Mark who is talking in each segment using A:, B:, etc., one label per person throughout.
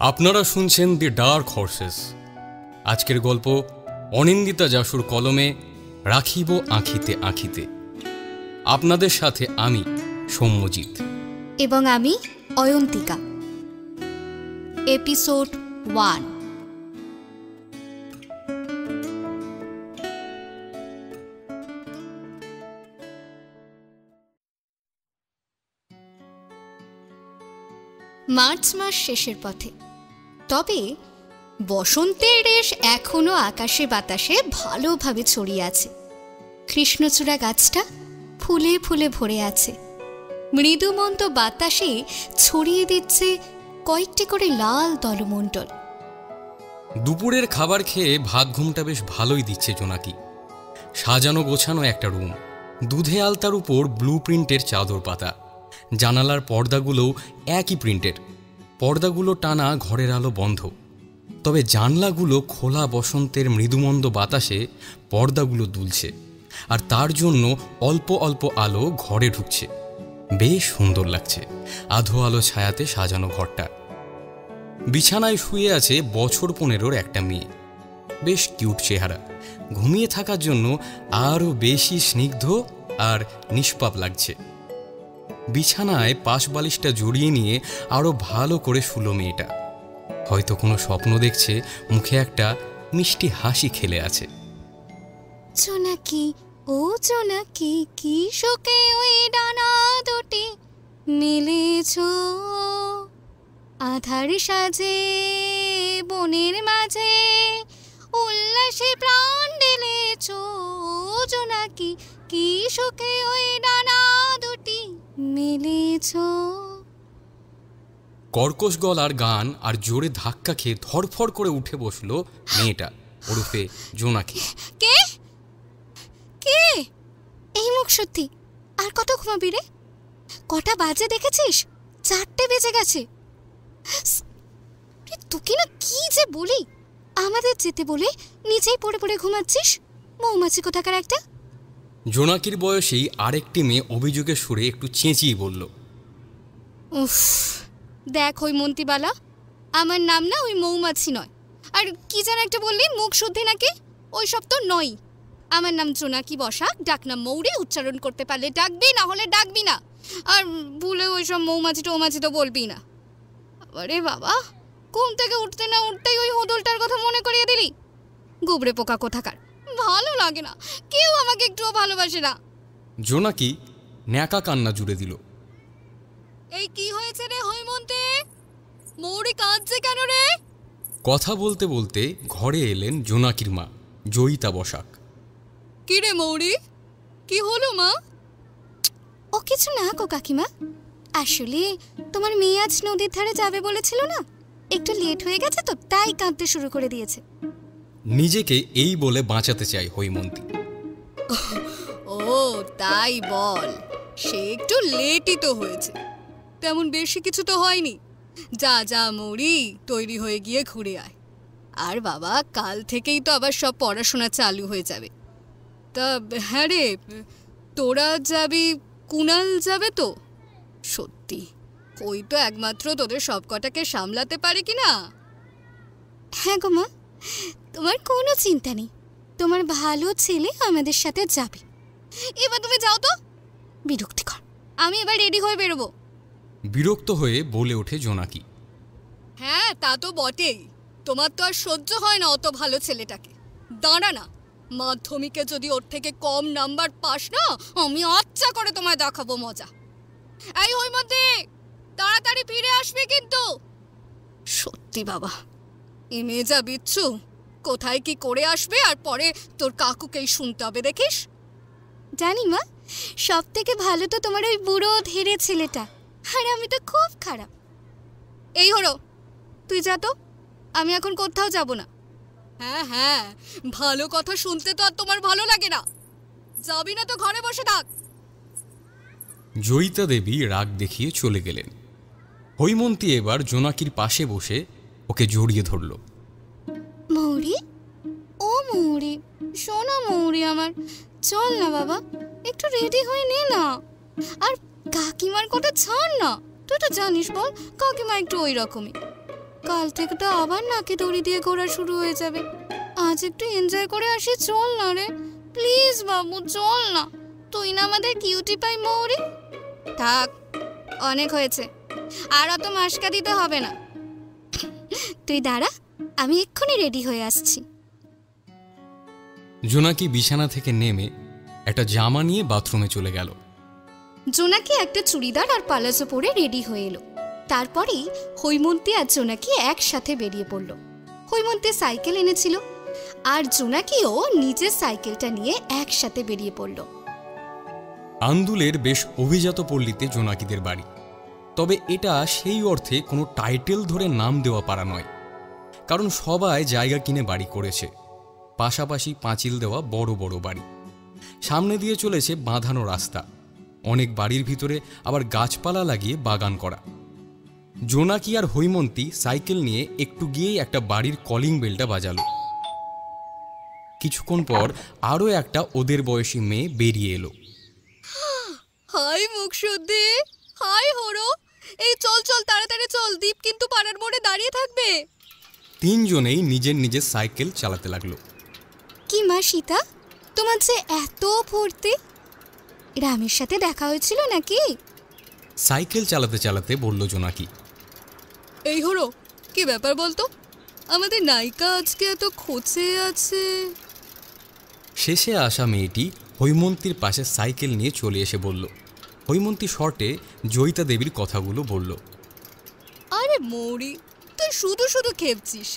A: আপনারা শুনছেন দি dark horse's. আজকের গল্প অনিন্দিতা যাশুর কলমে রাখিব আঁখিতে আঁখিতে। আপনাদের সাথে আমি সৌম্যজিৎ
B: এবং আমি অয়ন্তিকা। এপিসোড 1। মার্চ মাস শেষের পথে, তবে বসন্তের রেশ এখনো আকাশে বাতাসে ভালোভাবে ছড়িয়ে আছে। কৃষ্ণচূড়া গাছটা ফুলে ফুলে ভরে আছে। মৃদুমন্দ বাতাসে ছড়িয়ে দিচ্ছে কয়েকটি করে লাল দলমণ্ডল।
A: দুপুরের খাবার খেয়ে ভাত ঘুমটা বেশ ভালোই দিচ্ছে জোনাকি। সাজানো গোছানো একটা রুম, দুধে আলতার উপর ব্লু প্রিন্টের চাদর পাতা। জানালার পর্দাগুলোও একই প্রিন্টের। পর্দাগুলো টানা, ঘরের আলো বন্ধ, তবে জানলাগুলো খোলা। বসন্তের মৃদুমন্দ বাতাসে পর্দাগুলো দুলছে, আর তার জন্য অল্প অল্প আলো ঘরে ঢুকছে। বেশ সুন্দর লাগছে আধো আলো ছায়াতে সাজানো ঘরটা। বিছানায় শুয়ে আছে বছর 15-র একটা মেয়ে। বেশ কিউট চেহারা, ঘুমিয়ে থাকার জন্য আরও বেশি স্নিগ্ধ আর নিষ্পাপ লাগছে। বিছানায় পাশ বালিশটা জড়িয়ে নিয়ে আরও ভালো করে শুলো মেয়েটা। হয়তো কোনো স্বপ্ন দেখছে, মুখে একটা মিষ্টি হাসি খেলে আছে।
B: জোনাকি, ও জোনাকি, কি শোকে ওই ডানা দুটি মেলেছ, আধার সাজে বনের মাঝে উল্লাসে প্রাণ ঢেলেছ। জোনাকি, কি শোকে ওই ডানা দুটি মেলেছ।
A: কর্কশ গলার গান আর জোরে ধাক্কা খেয়ে ধরফর করে উঠে বসলো মেয়েটা, ওরফে জোনাকি।
B: কে কে এই মুখ সত্যি? আর কত ঘুমাবি রে? কটা বাজে দেখেছিস? 4টে বেজে গেছে। তোকে না কি যে বলি, আমাদের যেতে বলে নিজেই পড়ে পড়ে ঘুমাচ্ছিস। মৌমাছি কোথাকার একটা।
A: জোনাকির বয়সেই আরেকটি মেয়ে অভিযোগের সুরে একটু চেঁচিয়ে বলল,
B: উফ, দেখ ওই মন্ত্রীবালা, আমার নাম না ওই মৌমাছি নয়। আর কি যেন একটা বললি, মুখ শুদ্ধি নাকি? ওই সব তো নয়। আমার নাম জোনাকি বসাক, ডাকনাম মৌরি। উচ্চারণ করতে পারলে ডাকবি, না হলে ডাকবি না। আর ভুলে ওই সব মৌমাছি টৌমাছি তো বলবি না। আরে বাবা, ঘুম থেকে উঠতে না উঠতেই ওই হোদলটার কথা মনে করিয়ে দিলি। গুবরে পোকা কোথাকার, ভালো লাগে না। কেউ আমাকে একটুও ভালোবাসে না।
A: জোনাকি ন্যাকা কান্না জুড়ে দিল।
B: এই কি হয়েছে রে হৈমন্তী? মৌরি কাঁদছে কেন রে?
A: কথা বলতে বলতে ঘরে এলেন জোনাকির মা জয়িতা বসাক।
B: কি রে মৌরি, কি হলো মা? ও কিছু না গো কাকিমা, আসলে তোমার মেয়ে আজ নদীর ধারে যাবে বলেছিল না, একটু লেট হয়ে গেছে তো তাই কাঁদতে শুরু করে দিয়েছে।
A: নিজেকে এই বলে বাঁচাতে চাই হৈমন্তী।
B: ও তাই বল, সে একটু লেটই তো হয়েছে, তেমন বেশি কিছু তো হয়নি। যা যা মৌরি, তৈরি হয়ে গিয়ে ঘুরে আয়। আর বাবা, কাল থেকেই তো আবার সব পড়াশোনা চালু হয়ে যাবে। তা হ্যাঁ রে, তোরা যাবি, কুনাল যাবে তো? সত্যি ওই তো একমাত্র তোদের সব কটাকে সামলাতে পারে কি না? হ্যাঁ গো মা, তোমার কোনো চিন্তা নেই, তোমার ভালো ছেলে আমাদের সাথে যাবে। এবার তুমি যাও তো, বিরক্তিকর। আমি এবার রেডি হয়ে বেরোবো।
A: বিরক্ত হয়ে বলে ওঠে জোনাকি।
B: হ্যাঁ তা তো বটেই, তোমার তো আর সহ্য হয় না অত ভালো ছেলেটাকে। দাঁড়া না, মাধ্যমিকে যদি ওর থেকে কম নাম্বার পাস না, আমি আচ্ছা করে তোমায় দেখাবো মজা। এই হৈমন্তী, তাড়াতাড়ি ফিরে আসবে কিন্তু। সত্যি বাবা, এ মেয়ে যা বিচ্ছু, কোথায় কি করে আসবে আর পরে তোর কাকুকেই শুনতে হবে দেখিস। জানি মা, সব থেকে ভালো তো তোমার ওই বুড়ো ধীরে ছেলেটা, আর আমি তো খুব খারাপ। এই হলো, তুই যা তো, আমি এখন কোথাও যাব না। হ্যাঁ হ্যাঁ, ভালো কথা শুনতে তো আর তোমার ভালো লাগে না। যাবি না তো ঘরে বসে থাক।
A: জয়িতা দেবী রাগ দেখিয়ে চলে গেলেন। হৈমন্তী এবার জোনাকির পাশে বসে ওকে জড়িয়ে ধরল।
B: মৌরি, ও মৌরি, শোনা মৌরি আমার, চল না বাবা, একটু রেডি হয়ে নে না। আর কাকিমার কথা ছাড় না, তুই তো জানিস বল, কাকিমা একটু ওই রকমই। কাল থেকে তো আবার নাকে দড়ি দিয়ে ঘোরা শুরু হয়ে যাবে। আজ একটু এনজয় করে আসি, চল না রে প্লিজ বাবু, চল না। তুই না আমাদের কিউটি পাই মৌরি। থাক, অনেক হয়েছে, আর অত মাসকা দিতে হবে না। তুই দাঁড়া, আমি এক্ষুনি রেডি হয়ে আসছি।
A: জোনাকি বিছানা থেকে নেমে একটা জামা নিয়ে বাথরুমে চলে গেল।
B: জোনাকি একটা চুড়িদার আর পালাজো পরে রেডি হয়ে এলো। তারপরেই হৈমন্তী আর জোনাকি একসাথে বেরিয়ে পড়ল। হৈমন্তী সাইকেল এনেছিল, আর জোনাকিও নিজের সাইকেলটা নিয়ে একসাথে বেরিয়ে পড়ল।
A: আন্দুলের বেশ অভিজাত পল্লীতে জোনাকিদের বাড়ি, তবে এটা সেই অর্থে কোনো টাইটেল ধরে নাম দেওয়া পারা নয়, কারণ সবাই জায়গা কিনে বাড়ি করেছে। পাশাপাশি পাঁচিল দেওয়া বড় বড় বাড়ি, সামনে দিয়ে চলেছে বাঁধানো রাস্তা, অনেক বাড়ির ভিতরে আবার গাছপালা লাগিয়ে বাগান করা। জোনাকি আর হৈমন্তী সাইকেল নিয়ে একটু গিয়েই একটা বাড়ির কলিং বেলটা বাজালো। কিছুক্ষণ পর আরও একটা ওদের বয়সী মেয়ে বেরিয়ে এলো।
B: হাই মুখশুদ্ধি, হাই হরো, এই চল চল তাড়াতাড়ি চল, দীপ কিন্তু পাড়ার মোড়ে দাঁড়িয়ে থাকবে।
A: তিনজনেই নিজের নিজের সাইকেল চালাতে লাগলো।
B: কি মা সীতা, তোমার যে এত ফুর্তি, রামের সাথে দেখা হয়েছিল নাকি?
A: সাইকেল চালাতে চালাতে বলল জোনাকি।
B: এই হরো, কি ব্যাপার বলতো, আমাদের নায়িকা আজকে এত খোঁচে আছে।
A: শেষে আসা মেয়েটি হৈমন্তীর পাশে সাইকেল নিয়ে চলে এসে বলল। হৈমন্তী শর্টে জয়িতা দেবীর কথাগুলো বলল।
B: আরে মৌরি, তুই শুধু শুধু খেপছিস।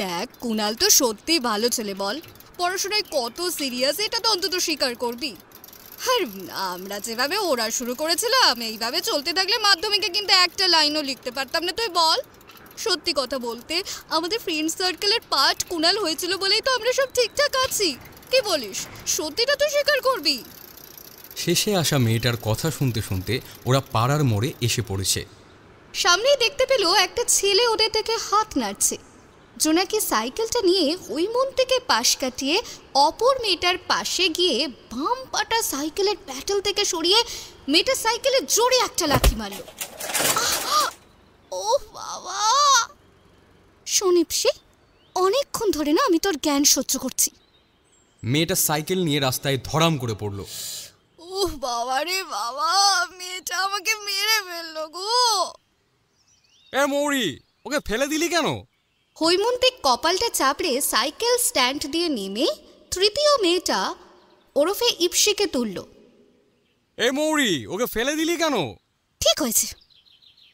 B: দেখ, কুনাল তো সত্যিই ভালো ছেলে, বল পড়াশোনায় কত সিরিয়াস, এটা তো অন্তত স্বীকার করবি। আর আমরা যেভাবে ওরা শুরু করেছিলাম, এইভাবে চলতে থাকলে মাধ্যমিকে কিন্তু একটা লাইনও লিখতে পারতাম না। তুই বল, সত্যি কথা বলতে আমাদের ফ্রেন্ড সার্কেলের পার্ট কুনাল হয়েছিল বলেই তো আমরা সব ঠিকঠাক আছি। কি বলিস, সত্যিটা তো স্বীকার করবি।
A: শেষে আসা মেয়েটার কথা শুনতে শুনতে ওরা পাড়ার মোড়ে এসে পড়েছে।
B: সামনেই দেখতে পেল একটা ছেলে ওদের থেকে হাত নাড়ছে। জোনাকি সাইকেলটা নিয়ে হৈমন্তীকে পাশ কাটিয়ে অপর মেয়েটার পাশে গিয়ে বাম পাটা সাইকেলের প্যাডেল থেকে সরিয়ে মেয়েটার সাইকেলে জোরে একটা লাথি মারল। ও বাবা! শোনিপসি, অনেকক্ষণ ধরে না আমি তোর জ্ঞান সহ্য করছি।
A: মেয়েটা সাইকেল নিয়ে রাস্তায় ধরাম করে পড়ল।
B: ওহ বাবা রে বাবা, মেয়েটা আমাকে মেরে ফেললো গো।
A: এ মৌরি, ওকে ফেলে দিলি কেন?
B: হৈমন্তী কপালটা চাপড়ে সাইকেল স্ট্যান্ড দিয়ে নেমে তৃতীয় মেয়েটা ওরফে ইপসিকে তুলল।
A: এ মৌরি, ওকে ফেলে দিলি কেন?
B: ঠিক হয়েছে,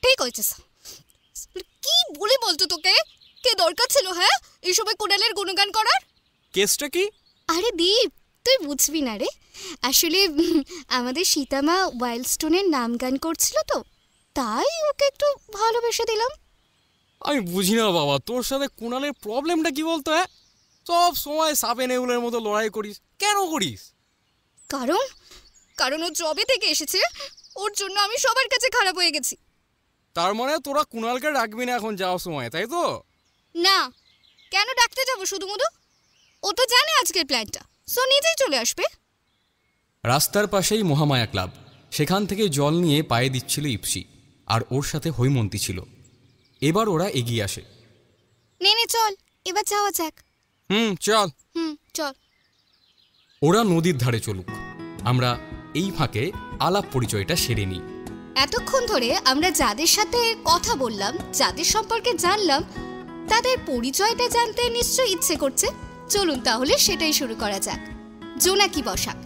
B: ঠিক হয়েছে। কি বলি বলতো তোকে, কে দরকার ছিল হ্যাঁ এই সময় কুণালের গুণগান করার?
A: কেসটা কি?
B: আরে দীপ, তুই বুঝবি না রে, আসলে আমাদের সীতামা ওয়াইল্ডস্টোনের নাম গান করছিল তো, তাই ওকে একটু ভালোবেসে দিলাম।
A: আমি বুঝি না বাবা, তোর সাথে কুণালের প্রবলেমটা কি বলতো? হ্যাঁ, সব সময় সাপে নেউলের মতো লড়াই করিস, কেন করিস?
B: কারণ ও জবে থেকে এসেছে, ওর জন্য আমি সবার কাছে খারাপ হয়ে গেছি।
A: তার মানে তোরা কুণালকে ডাকবি না এখন যাওয়ার সময়, তাই তো?
B: না, কেন ডাকতে যাবো শুধু মধু? ও তো জানে আজকের প্ল্যানটা, সো নিজেই চলে আসবে।
A: রাস্তার পাশেই মহামায়া ক্লাব, সেখান থেকে জল নিয়ে পায়ে দিচ্ছিল ইপসি, আর ওর সাথে হৈমন্তী ছিল। এবার ওরা এগিয়ে আসে।
B: নে চল, এবার যাওয়া যাক।
A: চল।
B: চল।
A: ওরা নদীর ধারে চলুক, আমরা এই ফাঁকে আলাপ পরিচয়টা সেরে নিই।
B: এতক্ষণ ধরে আমরা যাদের সাথে কথা বললাম, যাদের সম্পর্কে জানলাম, তাদের পরিচয়টা জানতে নিশ্চয়ই ইচ্ছে করছে। চলুন তাহলে সেটাই শুরু করা যাক। জোনাকি বসাক,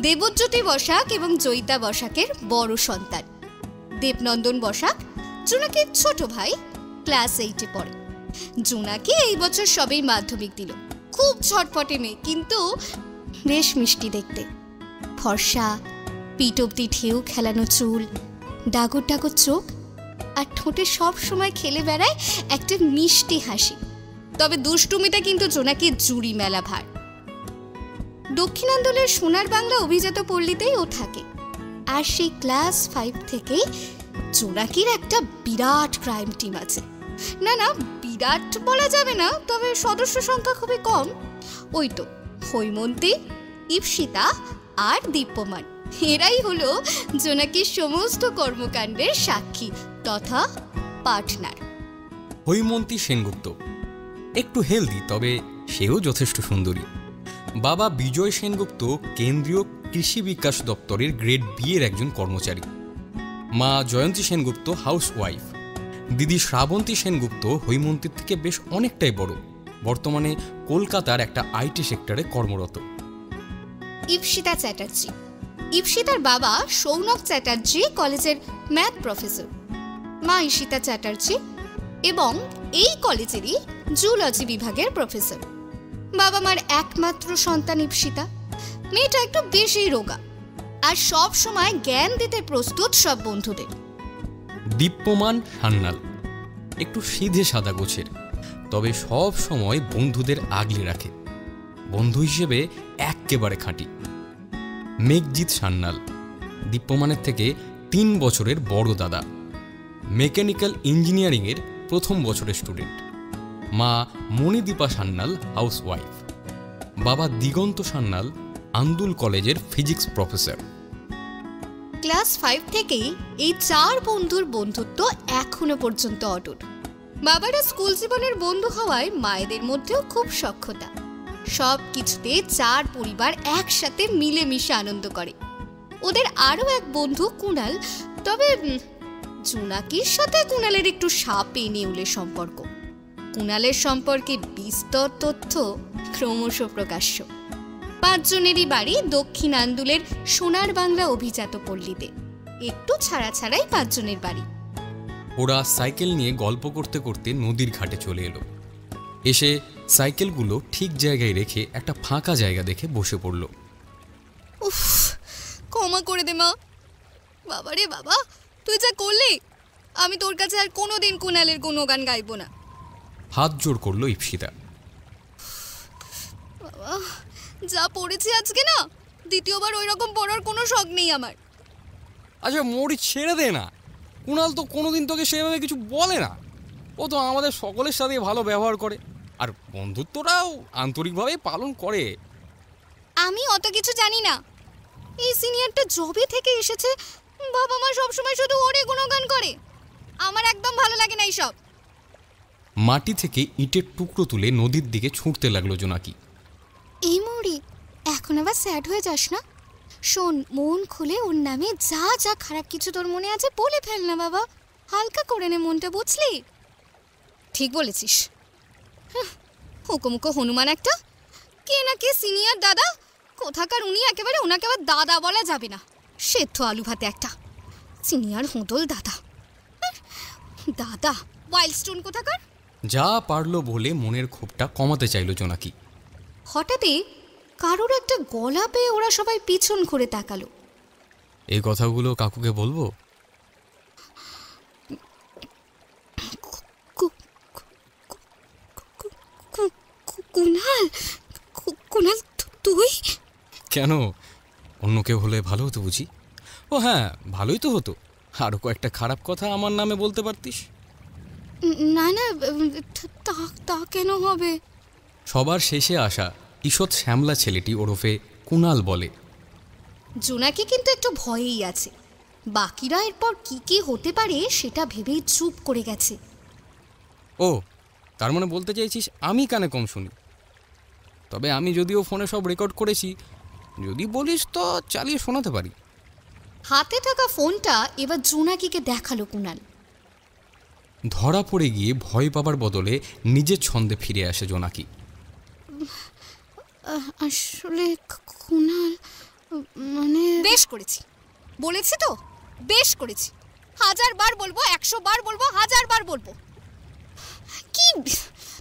B: দেবজ্যোতি বসাক এবং জয়িতা বসাকের বড় সন্তান। দেবনন্দন বসাক জোনাকির ছোট ভাই, ক্লাস 8-এ পড়ে। জোনাকি এই বছর সবেই মাধ্যমিক দিল। খুব ছটপটে মেয়ে, কিন্তু বেশ মিষ্টি দেখতে। ফর্সা, পিঠ অব্দি ঢেউ খেলানো চুল, ডাগর ডাগর চোখ, আর ঠোঁটে সব সময় খেলে বেড়ায় একটা মিষ্টি হাসি। তবে দুষ্টুমিটা কিন্তু জোনাকির জুড়ি মেলা ভার। দক্ষিণাঞ্চলের সোনার বাংলা অভিজাত পল্লীতেই ও থাকে। আর সেই ক্লাস 5 থেকেই জোনাকির একটা বিরাট ক্রাইম টিম আছে। না বিরাট বলা যাবে না, তবে সদস্য সংখ্যা খুবই কম। ওই তো হৈমন্তী, ইপসিতা আর দীপ্যমান, এরাই হলো জোনাকির সমস্ত কর্মকাণ্ডের সাক্ষী তথা পার্টনার।
A: হৈমন্তী সেনগুপ্ত, একটু হেলদি, তবে সেও যথেষ্ট সুন্দরী। বাবা বিজয় সেনগুপ্ত কেন্দ্রীয় কৃষি বিকাশ দপ্তরের গ্রেড বি এর একজন কর্মচারী। মা জয়ন্তী সেনগুপ্ত হাউস ওয়াইফ। দিদি শ্রাবন্তী সেনগুপ্ত হৈমন্তীর থেকে বেশ অনেকটাই বড়, বর্তমানে কলকাতার একটা আইটি সেক্টরে কর্মরত।
B: ইপসিতা চ্যাটার্জি। ইপসিতার বাবা সৌনক চ্যাটার্জি কলেজের ম্যাথ প্রফেসর, মা ঈশিতা চ্যাটার্জি এবং এই কলেজেরই জুলজি বিভাগের প্রফেসর। বাবা মার একমাত্র সন্তান ইপসিতা। মেয়েটা একটু বেশি রোগা আর সব সময় জ্ঞান দিতে প্রস্তুত সব বন্ধুদের।
A: দীপ্যমান সান্যাল একটু সিধে সাদা গোছের, তবে সব সময় বন্ধুদের আগলে রাখে, বন্ধু হিসেবে একেবারে খাঁটি। মেঘজিৎ সান্যাল দীপ্যমানের থেকে 3 বছরের বড় দাদা, মেকানিক্যাল ইঞ্জিনিয়ারিংয়ের প্রথম বছরের স্টুডেন্ট। মা মণিদীপা সান্যাল হাউস ওয়াইফ। বাবা দিগন্ত সান্যাল আন্দুল কলেজের ফিজিক্স প্রফেসর।
B: ক্লাস 5 থেকেই এই 4 বন্ধুর বন্ধুত্ব এখনো পর্যন্ত অটুট। বাবারা স্কুল জীবনের বন্ধু হওয়ায় মায়েদের মধ্যেও খুব সখ্যতা। সব কিছুতে 4 পরিবার একসাথে মিলেমিশে আনন্দ করে। ওদের আরও এক বন্ধু কুণাল, তবে জোনাকির সাথে কুণালের একটু সাপে নেউলে সম্পর্ক। কুণালের সম্পর্কে বিস্তর তথ্য ক্রমশ প্রকাশ্য। 5 জনেরই বাড়ি দক্ষিণ আন্দুলের সোনার বাংলা অভিজাত পল্লীতে। একটু ছাড়া ছাড়াই 5 জনের বাড়ি।
A: ওরা সাইকেল নিয়ে গল্প করতে করতে নদীর ঘাটে চলে এলো। এসে সাইকেলগুলো ঠিক জায়গায় রেখে একটা ফাঁকা জায়গা দেখে বসে পড়ল।
B: উফ, ক্ষমা করে দে মা। বাবারে বাবা, তুই যা করলি, আমি তোর কাছে আর কোনোদিন কুণালের কোনো গান গাইব না।
A: হাত জোড় করলো ইপসিতা।
B: বাবা, যা পড়েছি আজকে না, দ্বিতীয়বার ওই রকম পড়ার কোনো শখ নেই আমার।
A: আচ্ছা মোড়ি ছেড়ে দে না, কুণাল তো কোনোদিন তোকে সেভাবে কিছু বলে না। ও তো আমাদের সকলের সাথে ভালো ব্যবহার করে, আর বন্ধুত্বটাও আন্তরিকভাবেই পালন করে।
B: আমি অত কিছু জানি না। এই সিনিয়রটা জবে থেকে এসেছে, বাবা মা সবসময় শুধু ওরে গুণগান করে। আমার একদম ভালো লাগে না এইসব।
A: মাটি থেকে ইটের টুকরো তুলে নদীর দিকে ছুঁড়তে লাগলো জোনাকি।
B: এই মৌরি, এখন আবার স্যাড হয়ে যাস না। শোন, মন খুলে ওর নামে যা যা খারাপ কিছু তোর মনে আছে বলে ফেল না বাবা। হালকা করে নে মনটা, বুঝলি? ঠিক বলেছিস। হুকুমুকো হনুমান একটা। কে না কে সিনিয়র দাদা কোথাকার, উনি একেবারে ওনাকে আবার দাদা বলা যাবে না। সেদ্ধ আলু ভাতে একটা সিনিয়র হুঁদল দাদা। দাদা ওয়াইল্ডস্টোন কোথাকার।
A: যা পারলো বলে মনের ক্ষোভটা কমাতে চাইল জোনাকি।
B: হঠাৎই কারোর একটা গলা পেয়ে ওরা সবাই পিছন ঘুরে তাকালো।
A: এই কথাগুলো কাকুকে বলবো?
B: কুণাল, কুণাল তুই?
A: কেন, অন্য কেউ হলে ভালো হতো বুঝি? ও হ্যাঁ, ভালোই তো হতো। আরও কয়েকটা খারাপ কথা আমার নামে বলতে পারতিস।
B: না না, তা কেন হবে?
A: সবার শেষে আসা ঈষৎ শ্যামলা ছেলেটি ওরফে কুণাল বলে।
B: জোনাকি কিন্তু একটু ভয়েই আছে। বাকিরা এরপর কি কি হতে পারে সেটা ভেবেই চুপ করে গেছে।
A: ও, তার মানে বলতে চাইছিস আমি কানে কম শুনি? তবে আমি যদিও ফোনে সব রেকর্ড করেছি, যদি বলিস তো চালিয়ে শোনাতে পারি।
B: হাতে থাকা ফোনটা এবার জোনাকিকে দেখালো কুণাল।
A: ধরা পড়ে গিয়ে ভয় পাবার বদলে নিজের ছন্দে ফিরে আসে জোনাকি।
B: আসলে কুণাল, মানে বেশ করেছি, বলেছি তো, বেশ করেছি। 1000 বার বলবো, 100 বার বলবো, 1000 বার বলবো। কি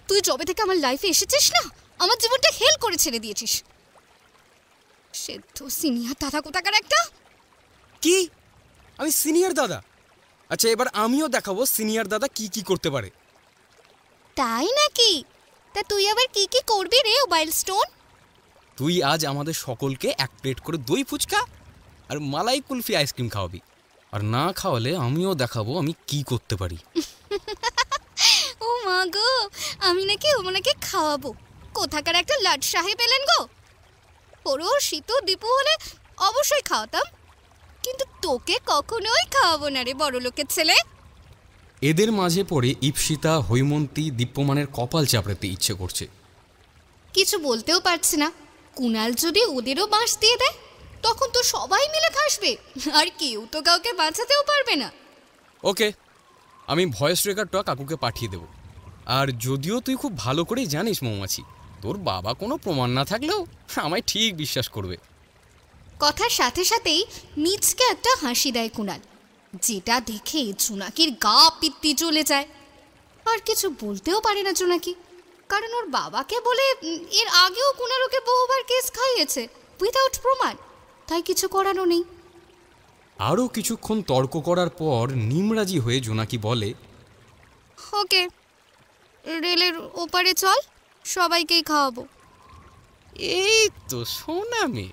B: তুই যবে থেকে আমার লাইফে এসেছিস না, আমার জীবনটা হেল করে ছেড়ে দিয়েছিস। সে তো সিনিয়র দাদা কোথাকার একটা।
A: কি? আমি সিনিয়র দাদা? আচ্ছা, এবার আমিও দেখাবো সিনিয়র দাদা কি কি করতে পারে।
B: তাই নাকি? তা তুই আবার কি কি করবি রে ওয়াইল্ডস্টোন?
A: তুই আজ আমাদের সকলকে 1 প্লেট করে দই ফুচকা আর মালাই কুলফি আইসক্রিম খাওয়াবি, আর না খাওয়ালে আমিও দেখাবো আমি কি করতে পারি।
B: ও মা গো, আমি নাকি ওনাকে খাওয়াবো? কোথাকার একটা লাট সাহেব এলেন গো। ওরও শীত দীপু হলে অবশ্যই খাওয়াতাম, কিন্তু তোকে কখনোই খাওয়াবো না রে বড় লোকের ছেলে।
A: এদের মাঝে পড়ে ঈপ্সিতা, হৈমন্তী, দীপ্যমানের কপাল চাপড়াতে ইচ্ছে করছে।
B: কিছু বলতেও পারছে না। কুণাল যদি ওদেরও বাঁশ দিয়ে দেয় তখন তো সবাই মিলে ফাঁসবে, আর কেউ তো কাউকে বাঁচাতেও পারবে না।
A: ওকে, আমি ভয়েস রেকর্ডটা কাকুকে পাঠিয়ে দেব। আর যদিও তুই খুব ভালো করেই জানিস মৌমাছি, তোর বাবা কোনো প্রমাণ না থাকলেও আমায় ঠিক বিশ্বাস করবে।
B: কথার সাথে সাথেই মিচকে একটা হাসি দেয় কুণাল, যেটা দেখে জোনাকির গা পিত্তি চলে যায়। আর কিছু বলতেও পারে না জোনাকি, কারণ ওর বাবাকে বলে এর আগেও কুণাল ওকে বহুবার কেস খাইয়েছে উইদাউট প্রমাণ, তাই কিছু করানো নেই।
A: আরও কিছুক্ষণ তর্ক করার পর নিমরাজি হয়ে জোনাকি বলে,
B: ওকে, রেলের ওপারে চল, সবাইকেই খাওয়াবো।
A: এই তো শোনা মেয়ে,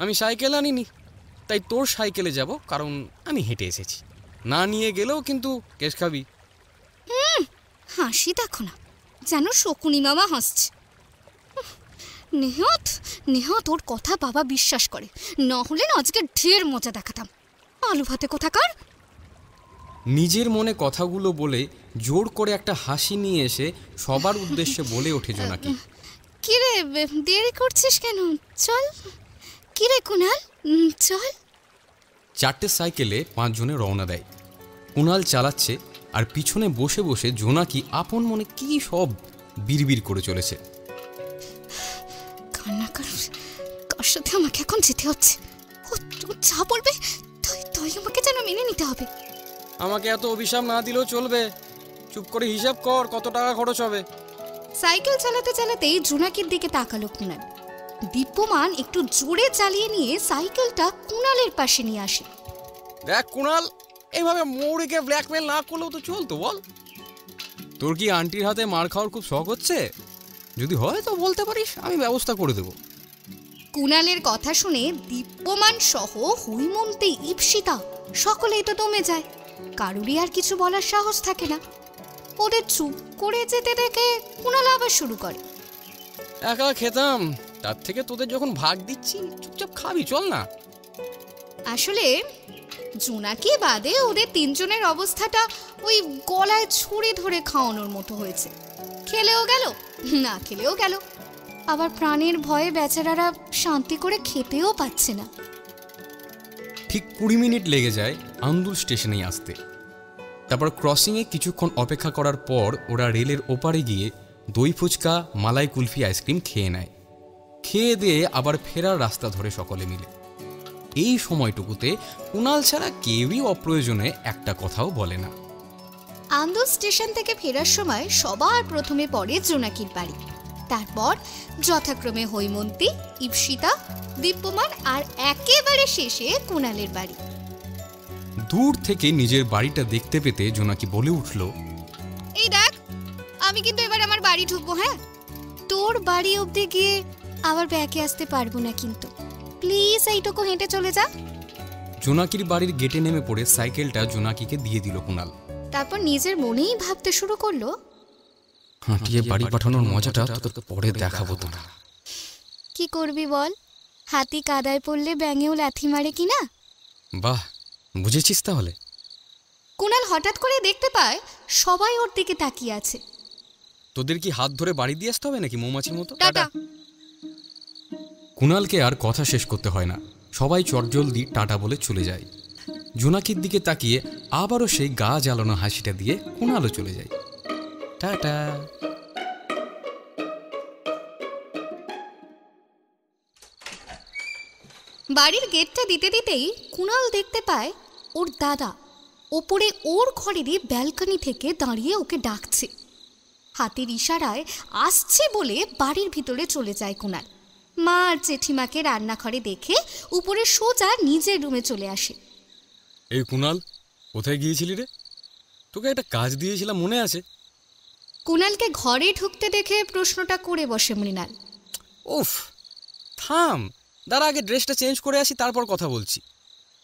A: আমি সাইকেল আনিনি, তাই তোর সাইকেলে যাব, কারণ আমি হেঁটে এসেছি। না নিয়ে গেলেও কিন্তু কেস খাবি।
B: হাসি দেখো না, যেন শকুনি মামা হাসছে। নেহাত নেহাত ওর কথা বাবা বিশ্বাস করে, না হলে না আজকে ঢের মজা দেখাতাম। আলু ভাতে কোথাকার।
A: নিজের মনে কথাগুলো বলে জোর করে একটা হাসি নিয়ে এসে সবার উদ্দেশ্যে বলে ওঠে জোনাকি,
B: কিরে দেরি করছিস কেন? চল। কিরে কুণাল, চল।
A: 4টে সাইকেলে 5 জনে রওনা দেয়। কুণাল চালাচ্ছে, আর পিছনে বসে বসে জোনাকি আপন মনে কি সব বিড়বিড় করে চলেছে।
B: কান্না কার সাথে আমাকে এখন যেতে হচ্ছে, ও যা বলবে তাই আমাকে যেন মেনে নিতে হবে।
A: আমাকে এত অভিশাপ না দিলেও চলবে, চুপ করে হিসাব কর কত টাকা খরচ হবে।
B: সাইকেল চালাতে চালাতেই জোনাকির দিকে তাকালো কুণাল। দীপ্যমান একটু জোরে চালিয়ে নিয়ে সাইকেলটা কুণালের পাশে নিয়ে আসে।
A: দেখ কুণাল, এইভাবে মৌরিকে ব্ল্যাকমেল না করলেও তো চলতো, বল। তোর কি আন্টির হাতে মার খাওয়ার খুব শখ হচ্ছে? যদি হয় তো বলতে পারিস, আমি ব্যবস্থা করে দেব।
B: কুণালের কথা শুনে দীপ্যমান সহ হৈমন্তী, ঈপ্সিতা সকলেই তো দমে যায়। কারুরই আর কিছু বলার সাহস থাকে না। ওদের চুপ করে যেতে দেখে কুণাল আবার শুরু করে,
A: একা খেতাম, তার থেকে তোদের যখন ভাগ দিচ্ছি চুপচাপ খাবি, চল না।
B: আসলে জোনাকি বাদে ওদের 3 জনের অবস্থাটা ওই গলায় ছুরি ধরে খাওয়ানোর মতো হয়েছে। খেলেও গেল, না খেলেও গেল, আবার প্রাণের ভয়ে বেচারারা শান্তি করে খেতেও পাচ্ছে না।
A: ঠিক 20 মিনিট লেগে যায় আন্দুল স্টেশনেই আসতে। তারপর ক্রসিংয়ে কিছুক্ষণ অপেক্ষা করার পর ওরা রেলের ওপারে গিয়ে দই ফুচকা, মালাই কুলফি, আইসক্রিম খেয়ে নেয়। খেয়ে দিয়ে আবার ফেরার রাস্তা ধরে সকলে মিলে। এই সময়টুকুতে কুণাল ছাড়া কেউই অপ্রয়োজনে একটা কথাও বলে না।
B: আন্দুল স্টেশন থেকে ফেরার সময় সবার প্রথমে পড়ে জোনাকির বাড়ি, তারপর যথাক্রমে হৈমন্তী, ঈপ্সিতা, দীপ্যমান, আর একেবারে শেষে কুণালের বাড়ি।
A: দূর থেকে নিজের বাড়িটা দেখতে পেতে জোনাকি বলে উঠল,
B: এই দেখ, আমি কিন্তু এবার আমার বাড়ি ঢুকবো। হ্যাঁ, তোর বাড়ি অবধি গিয়ে আবার ব্যাকে আসতে পারবো না, কিন্তু প্লিজ এইটুকু হেঁটে চলে যা।
A: জোনাকির বাড়ির গেটে নেমে পড়ে সাইকেলটা জোনাকিকে দিয়ে দিল কুণাল।
B: তারপর নিজের মনেই ভাবতে শুরু করলো,
A: হাঁটিয়ে বাড়ি পাঠানোর মজাটা তোকে পরে দেখাবো তোরা।
B: কি করবি বল? হাতি কাদায় পড়লে ব্যাঙেও লাথি মারে কিনা।
A: বাহ, বুঝেছিস তাহলে।
B: কুণাল হঠাৎ করে দেখতে পায় সবাই ওর দিকে তাকিয়ে আছে।
A: তোদের কি হাত ধরে বাড়ি দিয়ে আসতে হবে নাকি মৌমাছির মতো?
B: টাটা।
A: কুণালকে আর কথা শেষ করতে হয় না, সবাই চটজলদি টাটা বলে চলে যায়। জোনাকির দিকে তাকিয়ে আবারও সেই গা জ্বালানো হাসিটা দিয়ে কুণালও চলে যায়। টাটা।
B: বাড়ির গেটটা দিতে দিতেই কুণাল দেখতে পায় ওর দাদা ওপরে ওর ঘরেরই ব্যালকনি থেকে দাঁড়িয়ে ওকে ডাকছে। হাতের ইশারায় আসছে বলে বাড়ির ভিতরে চলে যায় কুণাল। মা আর জেঠিমাকে রান্নাঘরে দেখে উপরে সোজা নিজের রুমে চলে আসে।
A: এই কুণাল, কোথায় গিয়েছিলি রে? তোকে একটা কাজ দিয়েছিলাম, মনে আছে?
B: কুণালকে ঘরে ঢুকতে দেখে প্রশ্নটা করে বসে মৃণাল।
A: উফ, থাম, দাঁড়া, আগে ড্রেসটা চেঞ্জ করে আসি, তারপর কথা বলছি।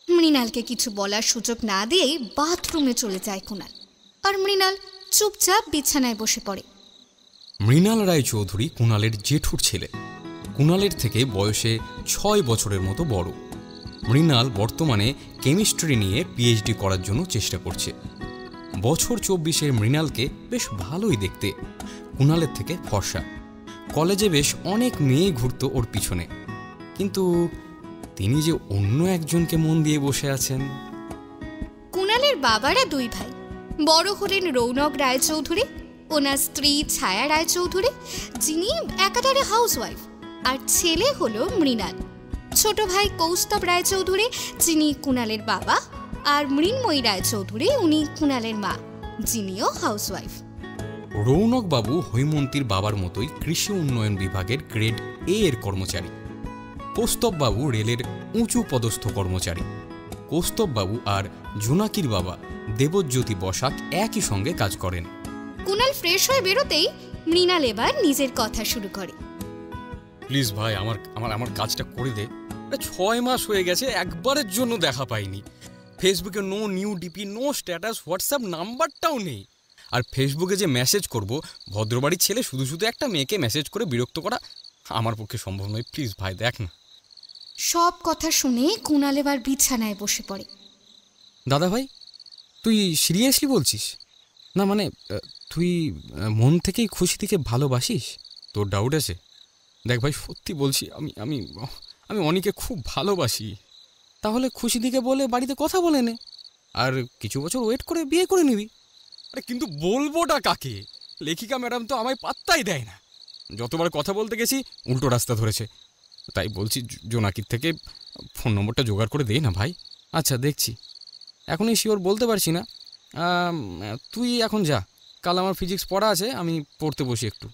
B: মৃণালকে কিছু বলার সুযোগ না দিয়েই বাথরুমে চলে যায় কুণাল, আর মৃণাল চুপচাপ বিছানায় বসে পড়ে।
A: মৃণাল রায়চৌধুরী কুণালের জেঠুর ছেলে। কুণালের থেকে বয়সে 6 বছরের মতো বড়। মৃণাল বর্তমানে কেমিস্ট্রি নিয়ে পিএইচডি করার জন্য চেষ্টা করছে। বছর 24-এর মৃণালকে বেশ ভালোই দেখতে, কুণালের থেকে ফর্সা। কলেজে বেশ অনেক মেয়ে ঘুরত ওর পিছনে, কিন্তু তিনি যে অন্য একজনকে মন দিয়ে বসে আছেন।
B: কুণালের বাবারা দুই ভাই। বড় হলেন রৌনক রায়চৌধুরী, ওনার স্ত্রী ছায়া রায়চৌধুরী, যিনি একাধারে হাউসওয়াইফ, আর ছেলে হলো মৃণাল। ছোট ভাই কৌস্তব রায়চৌধুরী, যিনি কুণালের বাবা, আর মৃন্ময়ী রায়চৌধুরী, উনি কুণালের মা, যিনিও হাউসওয়াইফ।
A: রৌনক বাবু হৈমন্তীর বাবার মতোই কৃষি উন্নয়ন বিভাগের গ্রেড এ এর কর্মচারী। কৌস্তব বাবু রেলের উঁচু পদস্থ কর্মচারী। কৌস্তব বাবু আর জোনাকির বাবা দেবজ্যোতি বসাক একই সঙ্গে কাজ করেন।
B: কুণাল ফ্রেশ হয়ে বেরোতেই মৃণাল এবার নিজের কথা শুরু করে।
A: প্লিজ ভাই, আমার আমার আমার কাজটা করে দে। 6 মাস হয়ে গেছে, একবারের জন্য দেখা পাইনি। ফেসবুকে no new DP, no status, WhatsApp নাম্বারটাও নেই। আর ফেসবুকে যে মেসেজ করব, ভদ্রবাড়ির ছেলে শুধু শুধু একটা মেয়েকে মেসেজ করে বিরক্ত করা আমার পক্ষে সম্ভব নয়। প্লিজ ভাই, দেখ না।
B: সব কথা শুনে কুণাল এবার বিছানায় বসে পড়ে।
A: দাদা ভাই, তুই সিরিয়াসলি বলছিস? না মানে, তুই মন থেকেই খুশিদিকে ভালোবাসিস? তোর ডাউট আছে? দেখ ভাই, সত্যি বলছি, আমি আমি আমি অনিকে খুব ভালোবাসি। তাহলে খুশিদিকে বলে বাড়িতে কথা বলে নে, আর কিছু বছর ওয়েট করে বিয়ে করে নিবি। আরে কিন্তু বলবোটা কাকে? লেখিকা ম্যাডাম তো আমায় পাত্তাই দেয় না। যতবার কথা বলতে গেছি উল্টো রাস্তা ধরেছে। তাই বলছি, জোনাকির থেকে ফোন নম্বরটা জোগাড় করে দে না ভাই। আচ্ছা, দেখছি, এখনই শিওর বলতে পারছি না। তুই এখন যা, কাল আমার ফিজিক্স পড়া আছে, আমি পড়তে বসি একটু।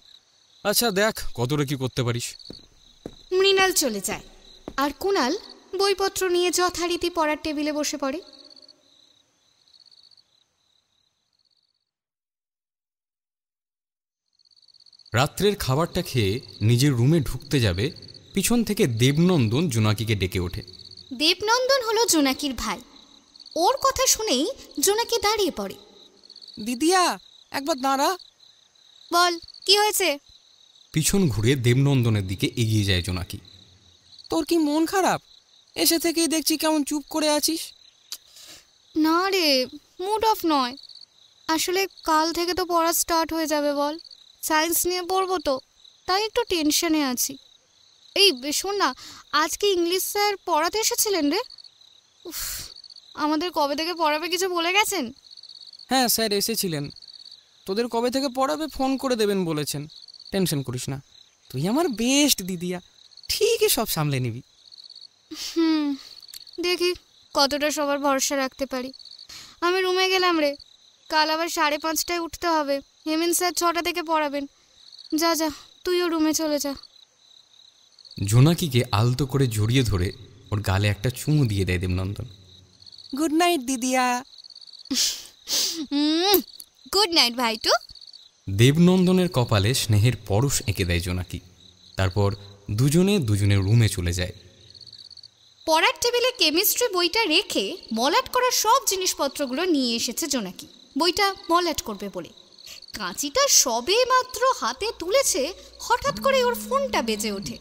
A: আচ্ছা দেখ কতটা কি করতে পারিস।
B: মৃণাল চলে যায়, আর কুণাল বইপত্র নিয়ে যথারীতি পড়ার টেবিলে বসে পড়ে।
A: রাত্রের খাবারটা খেয়ে নিজের রুমে ঢুকতে যাবে, পিছন থেকে দেবনন্দন জোনাকিকে ডেকে ওঠে।
B: দেবনন্দন হলো জোনাকির ভাই। ওর কথা শুনেই জোনাকি দাঁড়িয়ে পড়ে।
C: দিদিয়া, একবার দাঁড়া।
B: বল, কি হয়েছে?
A: পিছন ঘুরে দেবনন্দনের দিকে এগিয়ে যায় জোনাকি।
C: তোর কি মন খারাপ? এসে থেকেই দেখছি কেমন চুপ করে আছিস।
B: না রে, মুড অফ নয়। আসলে কাল থেকে তো পড়া স্টার্ট হয়ে যাবে। বল, সায়েন্স নিয়ে পড়বো তো, তাই একটু টেনশনে আছি। এই শোন না, আজকে ইংলিশ স্যার পড়াতে এসেছিলেন রে। উফ, আমাদের কবে থেকে পড়াবে কিছু বলে গেছেন?
C: হ্যাঁ স্যার এসেছিলেন, তোদের কবে থেকে পড়াবে ফোন করে দেবেন বলেছেন। টেনশন করিস না, তুই আমার বেস্ট দিদিয়া, ঠিকই সব সামলে নিবি।
B: দেখি কতটা সবার ভরসা রাখতে পারি। আমি রুমে গেলাম রে, কাল আবার 5:30টায় উঠতে হবে। হেমেন স্যার 6টা থেকে পড়াবেন। যা যা, তুইও রুমে চলে যা।
A: জোনাকিকে আলতো করে জড়িয়ে ধরে ওর গালে একটা চুমু দিয়ে দেয় দেবনন্দন।
C: গুড নাইট দিদিয়া।
B: গুড নাইট ভাইটু।
A: দেবনন্দনের কপালে স্নেহের পরশ এঁকে দেয় জোনাকি। তারপর দুজনের রুমে চলে যায়।
B: পড়ার টেবিলে কেমিস্ট্রি বইটা রেখে মলাট করার সব জিনিসপত্রগুলো নিয়ে এসেছে জোনাকি, বইটা মলাট করবে বলে। কাঁচিটা সবে মাত্র হাতে তুলেছে, হঠাৎ করে ওর ফোনটা বেজে ওঠে।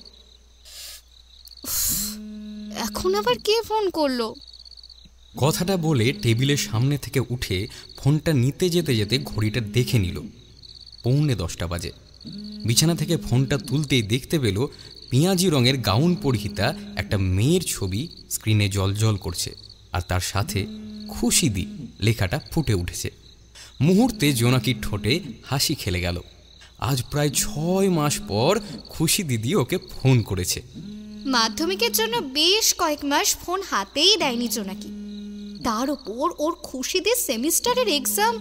B: এখন আবার কে ফোন করলো?
A: কথাটা বলে টেবিলের সামনে থেকে উঠে ফোনটা নিতে যেতে যেতে ঘড়িটা দেখে নিল। 9:45 বাজে। বিছানা থেকে ফোনটা তুলতেই দেখতে পেল পেঁয়াজি রঙের গাউন পরিহিতা একটা মেয়ের ছবি স্ক্রিনে জ্বলজ্বল করছে, আর তার সাথে খুশিদি লেখাটা ফুটে উঠেছে। মুহূর্তে জোনাকির ঠোঁটে হাসি খেলে গেল। আজ প্রায় 6 মাস পর খুশি দিদি ওকে ফোন করেছে।
B: মাধ্যমিকের জন্য বেশ কয়েক মাস ফোন হাতেই দেয়নি জোনাকি। তার ওপর ওর খুশিদের সেমিস্টারের এক্সাম,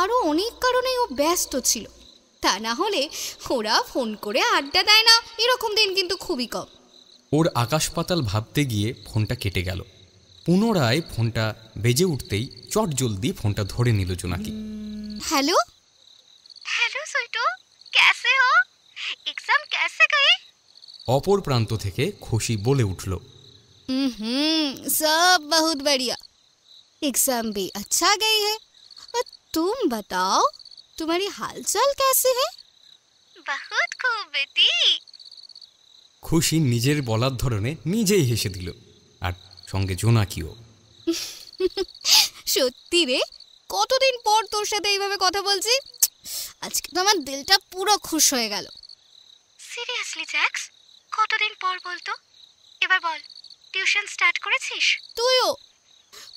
B: আরও অনেক কারণেই ও ব্যস্ত ছিল। তা না হলে ওরা ফোন করে আড্ডা দেয় না, এরকম দিন কিন্তু খুবই কম।
A: ওর আকাশ পাতাল ভাবতে গিয়ে ফোনটা কেটে গেল। পুনরায় ফোনটা বেজে উঠতেই চট জলদি ফোনটা ধরে নিল জোনাকি।
B: হ্যালো হ্যালো সুইটু, कैसे हो? एग्जाम कैसे गई?
A: অপর প্রান্ত থেকে খুশি বলে উঠল,
B: सब बहुत बढ़िया, एग्जाम भी अच्छा गई है। तुम बताओ, तुम्हारी हालचाल कैसी है? बहुत खूब बेटी।
A: খুশি নিজের বলার ধরনে নিজেই হেসে দিল, আর সঙ্গে জোনাকিও।
B: সত্যি রে, কতদিন পর তোর সাথে এইভাবে কথা বলছি, আজকে তো আমার দিলটা পুরো খুশ হয়ে গেল।
D: সিরিয়াসলি জ্যাক্স, কতদিন পর বলতো? এবার বল, টিউশন স্টার্ট করেছিস?
B: তুইও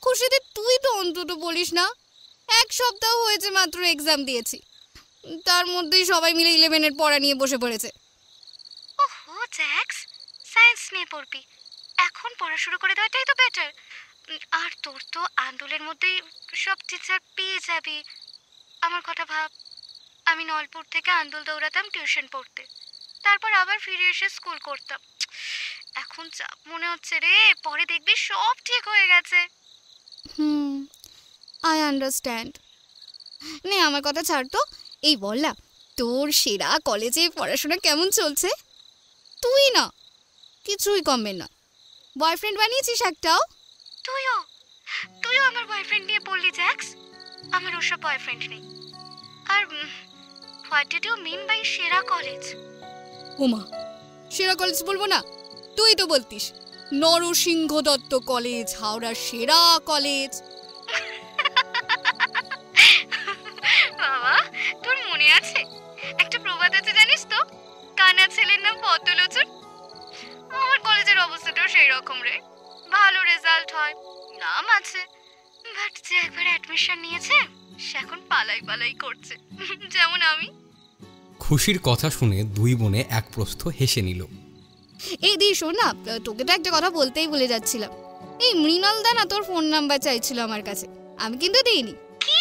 B: খুশিতে, তুই তো অন্তত বলিস না। 1 সপ্তাহ হয়েছে মাত্র এক্সাম দিয়েছি, তার মধ্যেই সবাই মিলে 11-এর পড়া নিয়ে বসে পড়েছে।
D: ওহো জ্যাক্স, সায়েন্স নিয়ে পড়বি, এখন পড়া শুরু করে দেওয়াটাই তো বেটার। আর তোর তো আন্দোলনের মধ্যেই সব টিচার পেয়ে যাবি। আমার কথা ভাব, আমি নলপুর থেকে আন্দোল দৌড়াতাম টিউশন পড়তে, তারপর আবার ফিরে এসে স্কুল করতাম। এখন চাপ মনে হচ্ছে রে, পরে দেখবি সব ঠিক হয়ে গেছে।
B: I understand. নে আমার কথা ছাড় তো, এই বল না, তোর সেরা কলেজে পড়াশোনা কেমন চলছে? তুই না কিছুই কমবে না, বয়ফ্রেন্ড বানিয়েছিস একটাও?
D: তুইও তুইও আমার বয়ফ্রেন্ড নিয়ে পড়লি জ্যাক্স? আমার ওসব বয়ফ্রেন্ড নেই। আর what did you mean by সেরা কলেজ?
B: ওমা, সেরা কলেজ বলবো না, তুই তো বলতিস নরসিংহ দত্ত কলেজ হাওড়ার সেরা কলেজ।
D: বাবা, তোর মনে আছে? একটা প্রবাদ আছে জানিস তো, কানা ছেলের নাম পদ্মলোচন। আমার কলেজের অবস্থাটাও সেই রকম রে, ভালো রেজাল্ট হয়, নাম আছে, বাট যে একবার অ্যাডমিশন নিয়েছে সে এখন পালাই পালাই করছে, যেমন আমি।
A: খুশির কথা শুনে দুই বোনে এক প্রস্থ হেসে নিল।
B: এই দি শোন না, তোকে তো একটা কথা বলতেই ভুলে যাচ্ছিলাম। এই মৃণাল দা না তোর ফোন নাম্বার চাইছিল আমার কাছে, আমি কিন্তু দিইনি।
D: কি?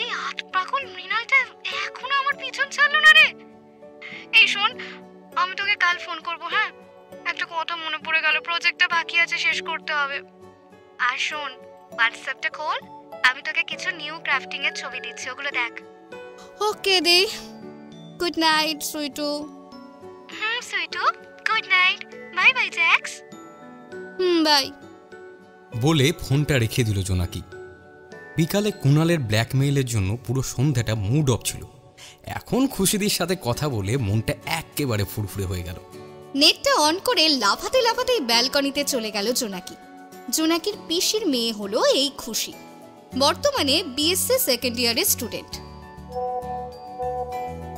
D: এই আট পাগল মৃণালটা এখনো আমার পিছন ছাড়লো না রে। এই শোন, আমি তোকে কাল ফোন করব, হ্যাঁ? একটা কথা মনে পড়ে গেল, প্রজেক্টটা বাকি আছে, শেষ করতে হবে। আর শোন, হোয়াটসঅ্যাপটা খোল, আমি তোকে কিছু নিউ ক্রাফটিং এর ছবি দিচ্ছি, ওগুলো দেখ।
B: ওকে দি, গুড নাইট সুইটু।
D: সুইটু, good night, bye bye Jax.
B: Bye.
A: বলে ফোনটা রেখে দিল জোনাকি। বিকালে কুণালের ব্ল্যাকমেইলের জন্য পুরো সন্ধ্যাটা মুড অফ ছিল। এখন খুশিদির সাথে কথা বলে মনটা একেবারে ফুরফুরে হয়ে গেল।
B: নেটটা অন করে লাফাতে লাফাতেই ব্যালকনিতে চলে গেল জোনাকি। জোনাকির পিসির মেয়ে হলো এই খুশি, বর্তমানে বিএসসি সেকেন্ড ইয়ারের স্টুডেন্ট।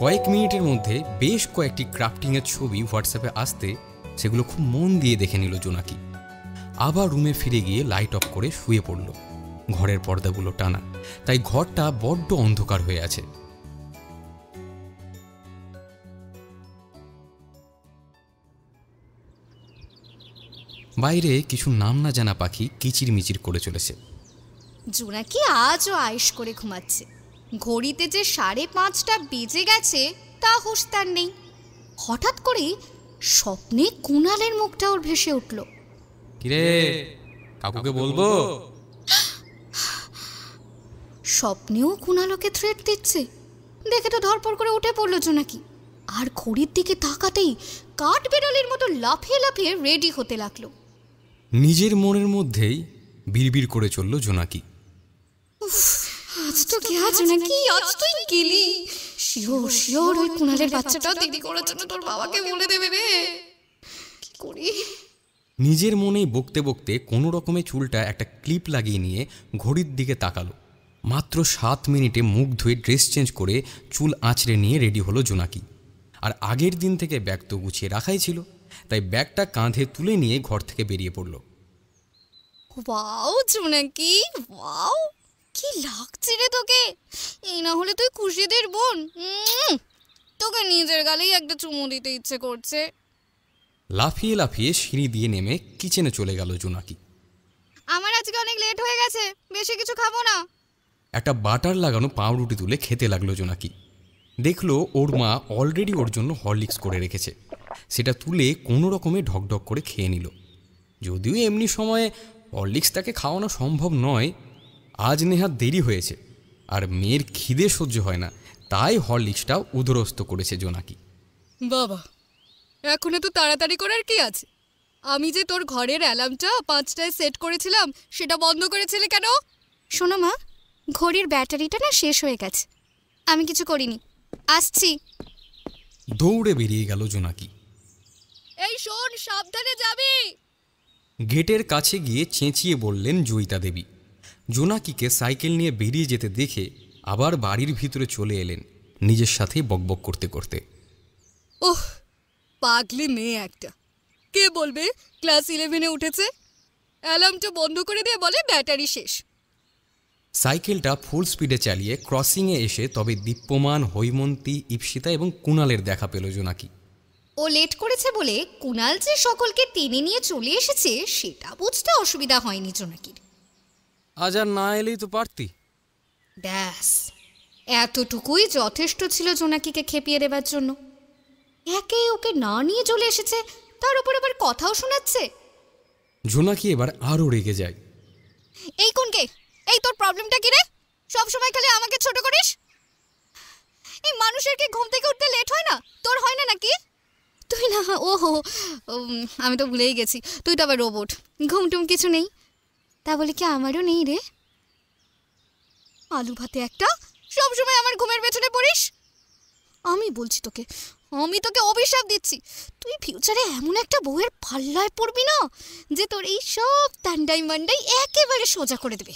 A: কয়েক মিনিটের মধ্যে বেশ কয়েকটি ক্রাফটিংয়ের ছবি হোয়াটসঅ্যাপে আসতে সেগুলো খুব মন দিয়ে দেখে নিল জোনাকি। আবার রুমে ফিরে গিয়ে লাইট অফ করে শুয়ে পড়ল। ঘরের পর্দাগুলো টানা, তাই ঘরটা বড্ড অন্ধকার হয়ে আছে। বাইরে কিছু নাম না জানা পাখি কিচিরমিচির করে চলেছে।
B: জোনাকি আজও আয়েশ করে ঘুমাচ্ছে। ঘড়িতে যে 5:30 বেজে গেছে তা হুঁশ তার নেই। হঠাৎ করে স্বপ্নে কুণালের মুখটা ওর ভেসে উঠল।
A: কিরে, কাকুকে বলবো?
B: স্বপ্নেও কুণাল ওকে থ্রেট দিচ্ছে দেখে তো ধরপড় করে উঠে পড়লো জোনাকি। আর ঘড়ির দিকে তাকাতেই কাঠ বেড়ালের মতো লাফিয়ে লাফিয়ে রেডি হতে লাগলো।
A: নিজের মনের মধ্যেই বিড়বিড় করে চলল জোনাকি।
B: আজ তো গিয়া জোনাকি, আজ তুই গেলি। শিওর শিওর ওই কুণালের বাচ্চাটাও দেরি করার জন্য তোর বাবাকে বলে দেবে রে। কি করি?
A: নিজের মনেই বকতে বকতে কোনো রকমে চুলটা একটা ক্লিপ লাগিয়ে নিয়ে ঘড়ির দিকে তাকালো। মাত্র 7 মিনিটে মুখ ধুয়ে ড্রেস চেঞ্জ করে চুল আঁচড়ে নিয়ে রেডি হলো জোনাকি। আর আগের দিন থেকে ব্যাগ তো গুছিয়ে রাখাই ছিল, তাই ব্যাগটা কাঁধে তুলে নিয়ে ঘর থেকে বেরিয়ে পড়ল।
B: ওয়াও জোনাকি, ওয়াও, কি লাগছে রে তোকে। এই না হলে তুই খুশিদের বোন। তোকে নিজের গালেই একটা চুমু দিতে ইচ্ছে করছে।
A: লাফিয়ে লাফিয়ে সিঁড়ি দিয়ে নেমে কিচেনে চলে গেল জোনাকি।
B: আমার আজকে অনেক লেট হয়ে গেছে, বেশি কিছু খাবো না।
A: একটা বাটার লাগানো পাউরুটি তুলে খেতে লাগলো জোনাকি। দেখলো ওর মা অলরেডি ওর জন্য হরলিক্স করে রেখেছে। সেটা তুলে কোনো রকমে ঢকঢক করে খেয়ে নিল। যদিও এমনি সময়ে হরলিক্স তাকে খাওয়ানো সম্ভব নয়, আজ নেহাত দেরি হয়েছে আর মেয়ের খিদে সহ্য হয় না, তাই হরলিক্সটা উদরস্ত করেছে জোনাকি।
B: বাবা, এখন এত তাড়াতাড়ি করার কি আছে? আমি যে তোর ঘরের অ্যালার্মটা 5টায় সেট করেছিলাম সেটা বন্ধ করেছিলে কেন? শোনো মা, ঘড়ির ব্যাটারিটা না শেষ হয়ে গেছে, আমি কিছু করিনি, আসছি।
A: দৌড়ে বেরিয়ে গেল জোনাকি।
B: এই শোন, সাবধানে যাবি।
A: গেটের কাছে গিয়ে চেঁচিয়ে বললেন জয়িতা দেবী। জোনাকিকে সাইকেল নিয়ে বেরিয়ে যেতে দেখে আবার বাড়ির ভিতরে চলে এলেন নিজের সাথেই বকবক করতে করতে।
B: ওহ, পাগলি মেয়ে একটা। কে বলবে ক্লাস 11-এ উঠেছে? অ্যালার্মটা বন্ধ করে দিয়ে বলে ব্যাটারি শেষ।
A: সাইকেলটা ফুল স্পিডে চালিয়ে ক্রসিংয়ে এসে তবে দীপ্যমান, হৈমন্তী, ইপ্সিতা এবং কুণালের দেখা পেল জোনাকি।
D: ও লেট করেছে বলে কুণাল যে সকলকে টেনে নিয়ে চলে এসেছে সেটা বুঝতে অসুবিধা হয়নি জোনাকির।
C: আজ আর না এলেই তো পারতি।
D: ব্যাস, এতটুকুই যথেষ্ট ছিল জোনাকিকে খেপিয়ে দেবার জন্য। একে ওকে না নিয়ে চলে এসেছে, তার উপর আবার কথাও শোনাচ্ছে।
A: জোনাকি এবার আরও রেগে যায়।
B: এই কোনকে? এই তোর প্রবলেমটা কি রে? সব সময় খালি আমাকে ছোট করিস। এই মানুষের কি ঘুম থেকে উঠতে লেট হয় না? তোর হয় না নাকি? তুই না, ওহো, আমি তো ভুলেই গেছি, তুই তো আবার রোবট, ঘুমটুম কিছু নেই। তা বলে কি আমারও নেই রে? আলু ভাতে একটা, সব সময় আমার ঘুমের পেছনে পড়িস। আমি বলছি তোকে, আমি তোকে অভিশাপ দিচ্ছি, তুই ফিউচারে এমন একটা বউয়ের পাল্লায় পড়বি না যে তোর এই সব তান্ডাই মান্ডাই একেবারে সোজা করে দেবে।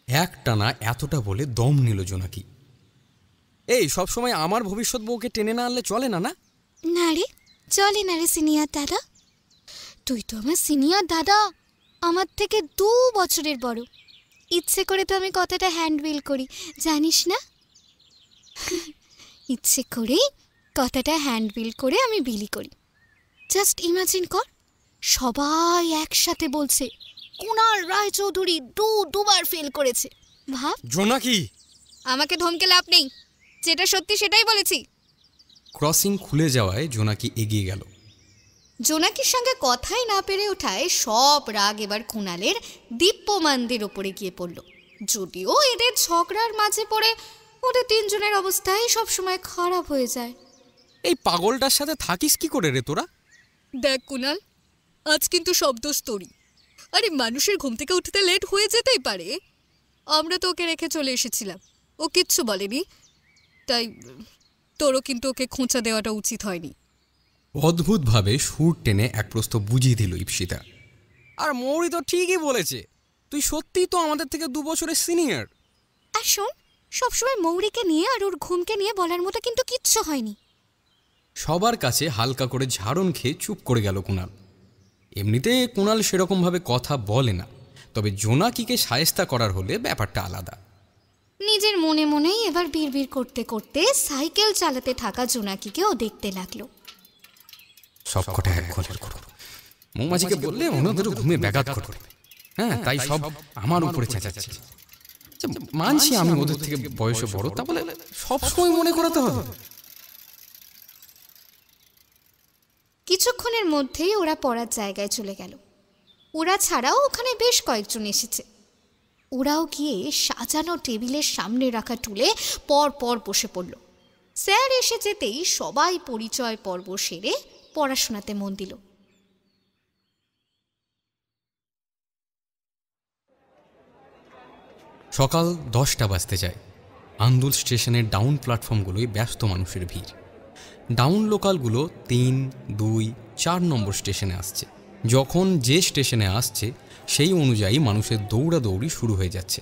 A: একটানা এতটা বলে দম নিল জোনাকি।
C: এই সবসময় আমার ভবিষ্যৎ বউকে টেনে না আনলে চলে না। না
B: না রে, চলে না রে সিনিয়র দাদা। তুই তো আমার সিনিয়র দাদা, আমার থেকে 2 বছরের বড়। ইচ্ছে করে তো আমি কথাটা হ্যান্ডবিল করি, জানিস না? ইচ্ছে করেই কথাটা হ্যান্ডবিল করে আমি বিলি করি। জাস্ট ইমাজিন কর, সবাই একসাথে বলছে কুণাল রায়চৌধুরী দুবার ফেল করেছে। ভাব।
C: জোনাকি,
B: আমাকে ধমকে লাভ নেই, যেটা সত্যি সেটাই বলেছি।
A: ক্রসিং খুলে যাওয়ায় জোনাকি এগিয়ে গেল।
D: জোনাকির সঙ্গে কথাই না পেরে ওঠায় সব রাগ এবার কুণালের দীপ্যমানদের ওপরে গিয়ে পড়ল। যদিও এদের ঝগড়ার মাঝে পড়ে ওদের 3 জনের অবস্থাই সবসময় খারাপ হয়ে যায়।
C: এই পাগলটার সাথে থাকিস কি করে রে তোরা?
B: দেখ কুণাল, আজ কিন্তু সব দোষ তোরই। আরে মানুষের ঘুম থেকে উঠতে লেট হয়ে যেতেই পারে। আমরা তো ওকে রেখে চলে এসেছিলাম, ও কিচ্ছু বলেনি, তাই তোরও কিন্তু ওকে খোঁচা দেওয়াটা উচিত হয়নি।
A: অদ্ভুতভাবে সুর টেনে এক প্রশ্ন বুঝিয়ে দিল ইপ্সিতা।
C: আর মৌরি তো ঠিকই বলেছে, তুই সত্যিই তো আমাদের থেকে 2 বছরের সিনিয়র।
B: আর শোন, সবসময় মৌরিকে নিয়ে আর ওর ঘুমকে নিয়ে বলার মতো কিন্তু কিচ্ছু হয়নি।
A: সবার কাছে হালকা করে ঝাড়ন খেয়ে চুপ করে গেল কুণাল। এমনিতে কুণাল সেরকমভাবে কথা বলে না, তবে জোনাকিকে শায়েস্তা করার হলে ব্যাপারটা আলাদা।
D: নিজের মনে মনেই এবার বিড়বিড় করতে করতে সাইকেল চালাতে থাকা জোনাকিকে ও দেখতে লাগলো।
A: সব কটা এক ঘরের করো, মৌমাছিকে বললে ওনাদের ঘুমে ব্যাঘাত করবে। হ্যাঁ, তাই সব আমার উপরে চেঁচাচ্ছে। মানছি আমি ওদের থেকে বয়সে বড়, তা বলে সবসময় মনে করাতে হবে?
D: কিছুক্ষণের মধ্যেই ওরা পড়ার জায়গায় চলে গেল। ওরা ছাড়াও ওখানে বেশ কয়েকজন এসেছে। ওরাও গিয়ে সাজানো টেবিলের সামনে রাখা টুলে পর পর বসে পড়ল। স্যার এসে যেতেই সবাই পরিচয় পর্ব সেরে পড়াশোনাতে মন দিল।
A: সকাল 10টা বাজতে যায়। আন্দুল স্টেশনের ডাউন প্ল্যাটফর্মগুলোয় ব্যস্ত মানুষের ভিড়। ডাউন লোকালগুলো 3, 2, 4 নম্বর স্টেশনে আসছে। যখন যে স্টেশনে আসছে সেই অনুযায়ী মানুষের দৌড়াদৌড়ি শুরু হয়ে যাচ্ছে।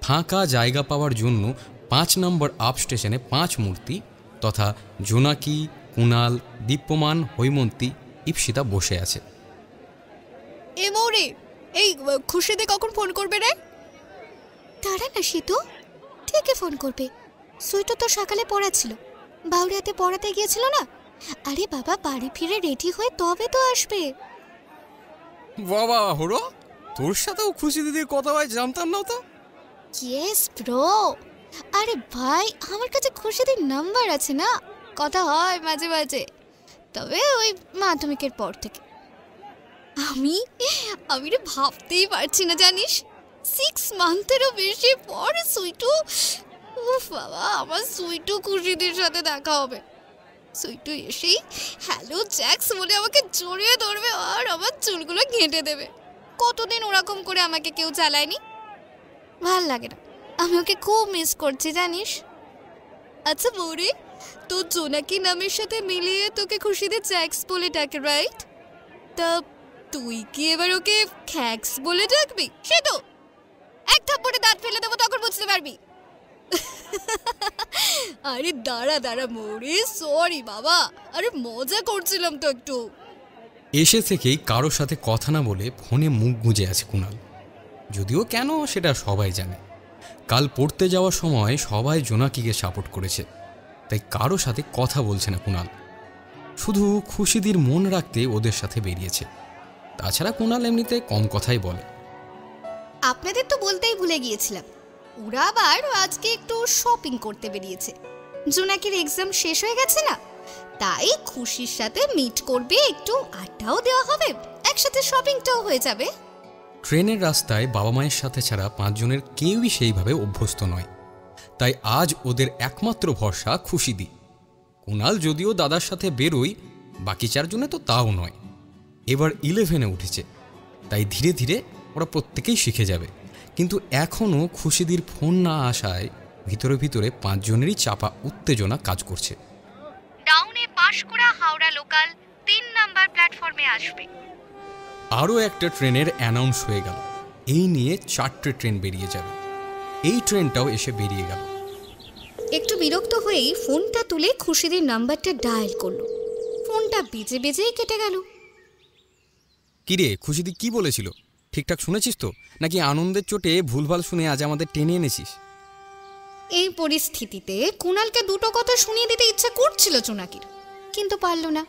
A: ফাঁকা জায়গা পাওয়ার জন্য 5 নম্বর আপ স্টেশনে 5 মূর্তি তথা জোনাকি, কুণাল, দীপ্যমান, হৈমন্তী, ইপ্সিতা বসে আছে।
B: এ মৌরি, এই খুশিদে কখন ফোন করবে রে?
D: দাঁড়া না সীতু, ঠিকই ফোন করবে। সুইটু তো সকালে পড়াচ্ছিল, বাউরিয়াতে পড়াতে গিয়েছিল না। আরে বাবা, বাড়ি ফিরে রেডি হয়ে তবে তো আসবে।
C: বাবা হরো, তোর সাথেও খুশি দিদির কথা হয়, জানতাম না তো।
D: Yes bro. আরে ভাই, আমার কাছে খুশিদির নাম্বার আছে না, কথা হয় মাঝে মাঝে, তবে ওই মাধ্যমিকের পর থেকে।
B: আমি রে ভাবতেই পারছি না, জানিস 6 মান্থেরও বেশি পর সুইটু, উফ বাবা, আমার সুইটু খুশিদের সাথে দেখা হবে। সুইটু এসেই হ্যালো জ্যাক্স বলে আমাকে জড়িয়ে ধরবে আর আমার চুলগুলো ঘেঁটে দেবে। কতদিন ওরকম করে আমাকে কেউ চালায়নি, ভাল লাগে না। আমি ওকে খুব মিস করছি, জানিস। আচ্ছা মৌরি, তো জোনাকি নামের সাথে মিলিয়ে তোকে খুশিদের জ্যাক্স বলে ডাকে, রাইট? তা তুই কি এবার ওকে খ্যাক্স বলে ডাকবি? সে তো বুঝতে পারবি। আরে দাঁড়া দাঁড়া মৌরি, সরি বাবা, আরে মজা করছিলাম তো একটু।
A: এসে থেকেই কারোর সাথে কথা না বলে ফোনে মুখ গুঁজে আছে কুণাল। যদিও কেন সেটা সবাই জানে। কাল পড়তে যাওয়ার সময় সবাই জোনাকিকে সাপোর্ট করেছে, তাই কারো সাথে কথা বলছে না কুণাল। শুধু খুশিদির মন রাখতে ওদের সাথে বেরিয়েছে। তাছাড়া কুণাল এমনিতে কম কথাই বলে।
B: আপনাদের তো বলতেই ভুলে গিয়েছিলাম, ওরা আবার আজকে একটু শপিং করতে বেরিয়েছে। জোনাকির এক্সাম শেষ হয়ে গেছে না, তাই খুশির সাথে মিট করবে, একটু আড্ডাও দেওয়া হবে, একসাথে শপিংটাও হয়ে যাবে।
A: ট্রেনের রাস্তায় বাবা মায়ের সাথে ছাড়া 5 জনের কেউই সেইভাবে অভ্যস্ত নয়, তাই আজ ওদের একমাত্র ভরসা খুশিদি। কুণাল যদিও দাদার সাথে বেরোয়, বাকি 4 জনে তো তাও নয়। এবার 11-এ উঠেছে, তাই ধীরে ধীরে ওরা প্রত্যেকেই শিখে যাবে। কিন্তু এখনও খুশিদির ফোন না আসায় ভিতরে ভিতরে 5 জনেরই চাপা উত্তেজনা কাজ করছে।
D: ডাউনে পাঁশকুড়া হাওড়া লোকাল 3 নাম্বার প্ল্যাটফর্মে আসবে।
A: আরও একটা ট্রেনের অ্যানাউন্স হয়ে গেল। এই নিয়ে 4টে ট্রেন বেরিয়ে যাবে। এই ট্রেনটাও এসে বেরিয়ে গেল।
B: একটু বিরক্ত হয়েই ফোনটা তুলে খুশিদির নাম্বারটা ডায়াল করলো। ফোনটা বেজে বেজেই কেটে গেল।
A: কিরে, খুশিদি কি বলেছিল? ঠিকঠাক শুনেছিস তো, নাকি আনন্দের চোটে ভুলভাল শুনে আজ আমাদের টেনে এনেছিস?
B: এই পরিস্থিতিতে কুণালকে দুটো কথা শুনিয়ে দিতে ইচ্ছা করছিল জোনাকির, কিন্তু পারল না।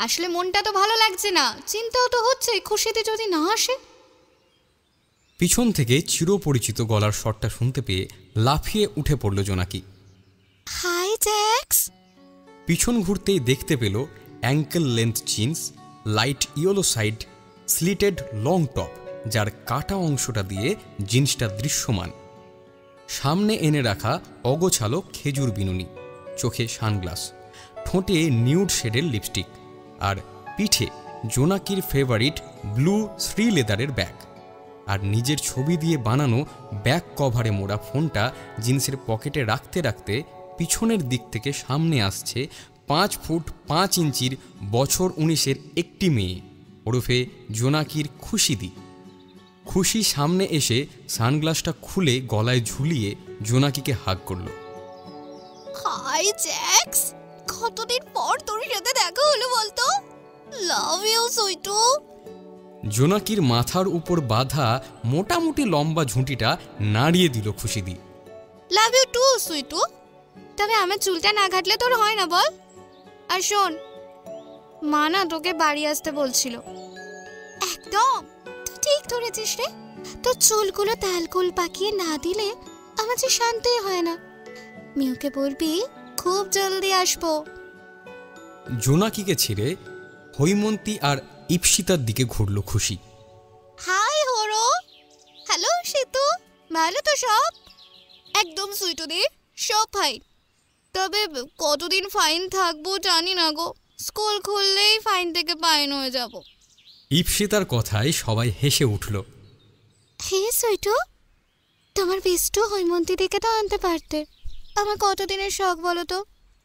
B: আসলে মনটা তো ভালো লাগছে না, চিন্তাও তো হচ্ছে খুশিতে যদি না আসে।
A: পিছন থেকে চিরপরিচিত গলার স্বরটা শুনতে পেয়ে লাফিয়ে উঠে পড়ল জোনাকি।
B: Hi Jax.
A: পিছন ঘুরতেই দেখতে পেল ankle length jeans, light yellow side, slitted long top, যার কাটা অংশটা দিয়ে জিন্সটা দৃশ্যমান। সামনে এনে রাখা অগোছালো খেজুর বিনুনি, চোখে সানগ্লাস, ঠোঁটে নিউড শেডের লিপস্টিক, আর পিঠে জোনাকির ফেভারিট ব্লু শ্রী লেদারের ব্যাগ। আর নিজের ছবি দিয়ে বানানো ব্যাক কভারে মোড়া ফোনটা জিন্সের পকেটে রাখতে রাখতে পিছনের দিক থেকে সামনে আসছে 5 ফুট 5 ইঞ্চির বছর 19-এর একটি মেয়ে, ওরফে জোনাকির খুশিদি। খুশি সামনে এসে সানগ্লাসটা খুলে গলায় ঝুলিয়ে জোনাকিকে হাগ করল।
B: হাই জ্যাক্স, কতদিন পর তোর সাথে দেখা হলো বলতো। Love you সুইটু।
A: জোনাকির মাথার উপর বাঁধা মোটামুটি লম্বা ঝুঁটিটা নাড়িয়ে দিল খুশিদি।
B: Love you two সুইটু। তবে আমার চুলটা না কাটলে তোর হয় না বল। আর শোন, মা না তোকে বাড়ি আসতে বলছিল। একদম তুই ঠিক ধরেছিস রে। তোর চুলগুলো তালকুল পাকিয়ে না দিলে আমার যে শান্তি হয় না। মিউকে বলবি খুব জলদি আসবো।
A: জোনাকিকে ছেড়ে হৈমন্তী আর ইপসিতার দিকে ঘুরল খুশি।
B: হাই হরো। হ্যালো শীতু, ভালো তো সব? একদম সুইটুদের সব ফাইন। তবে কতদিন ফাইন থাকবো জানি না গো। স্কুল খুললেই ফাইন থেকে ফাইন হয়ে যাব।
A: ইপসিতার কথায় সবাই হেসে উঠল।
B: হে সুইটু, তোমার বেস্টু হৈমন্তীদিকে তো আনতে পারতে। আমার কতদিনের শখ বলো তো,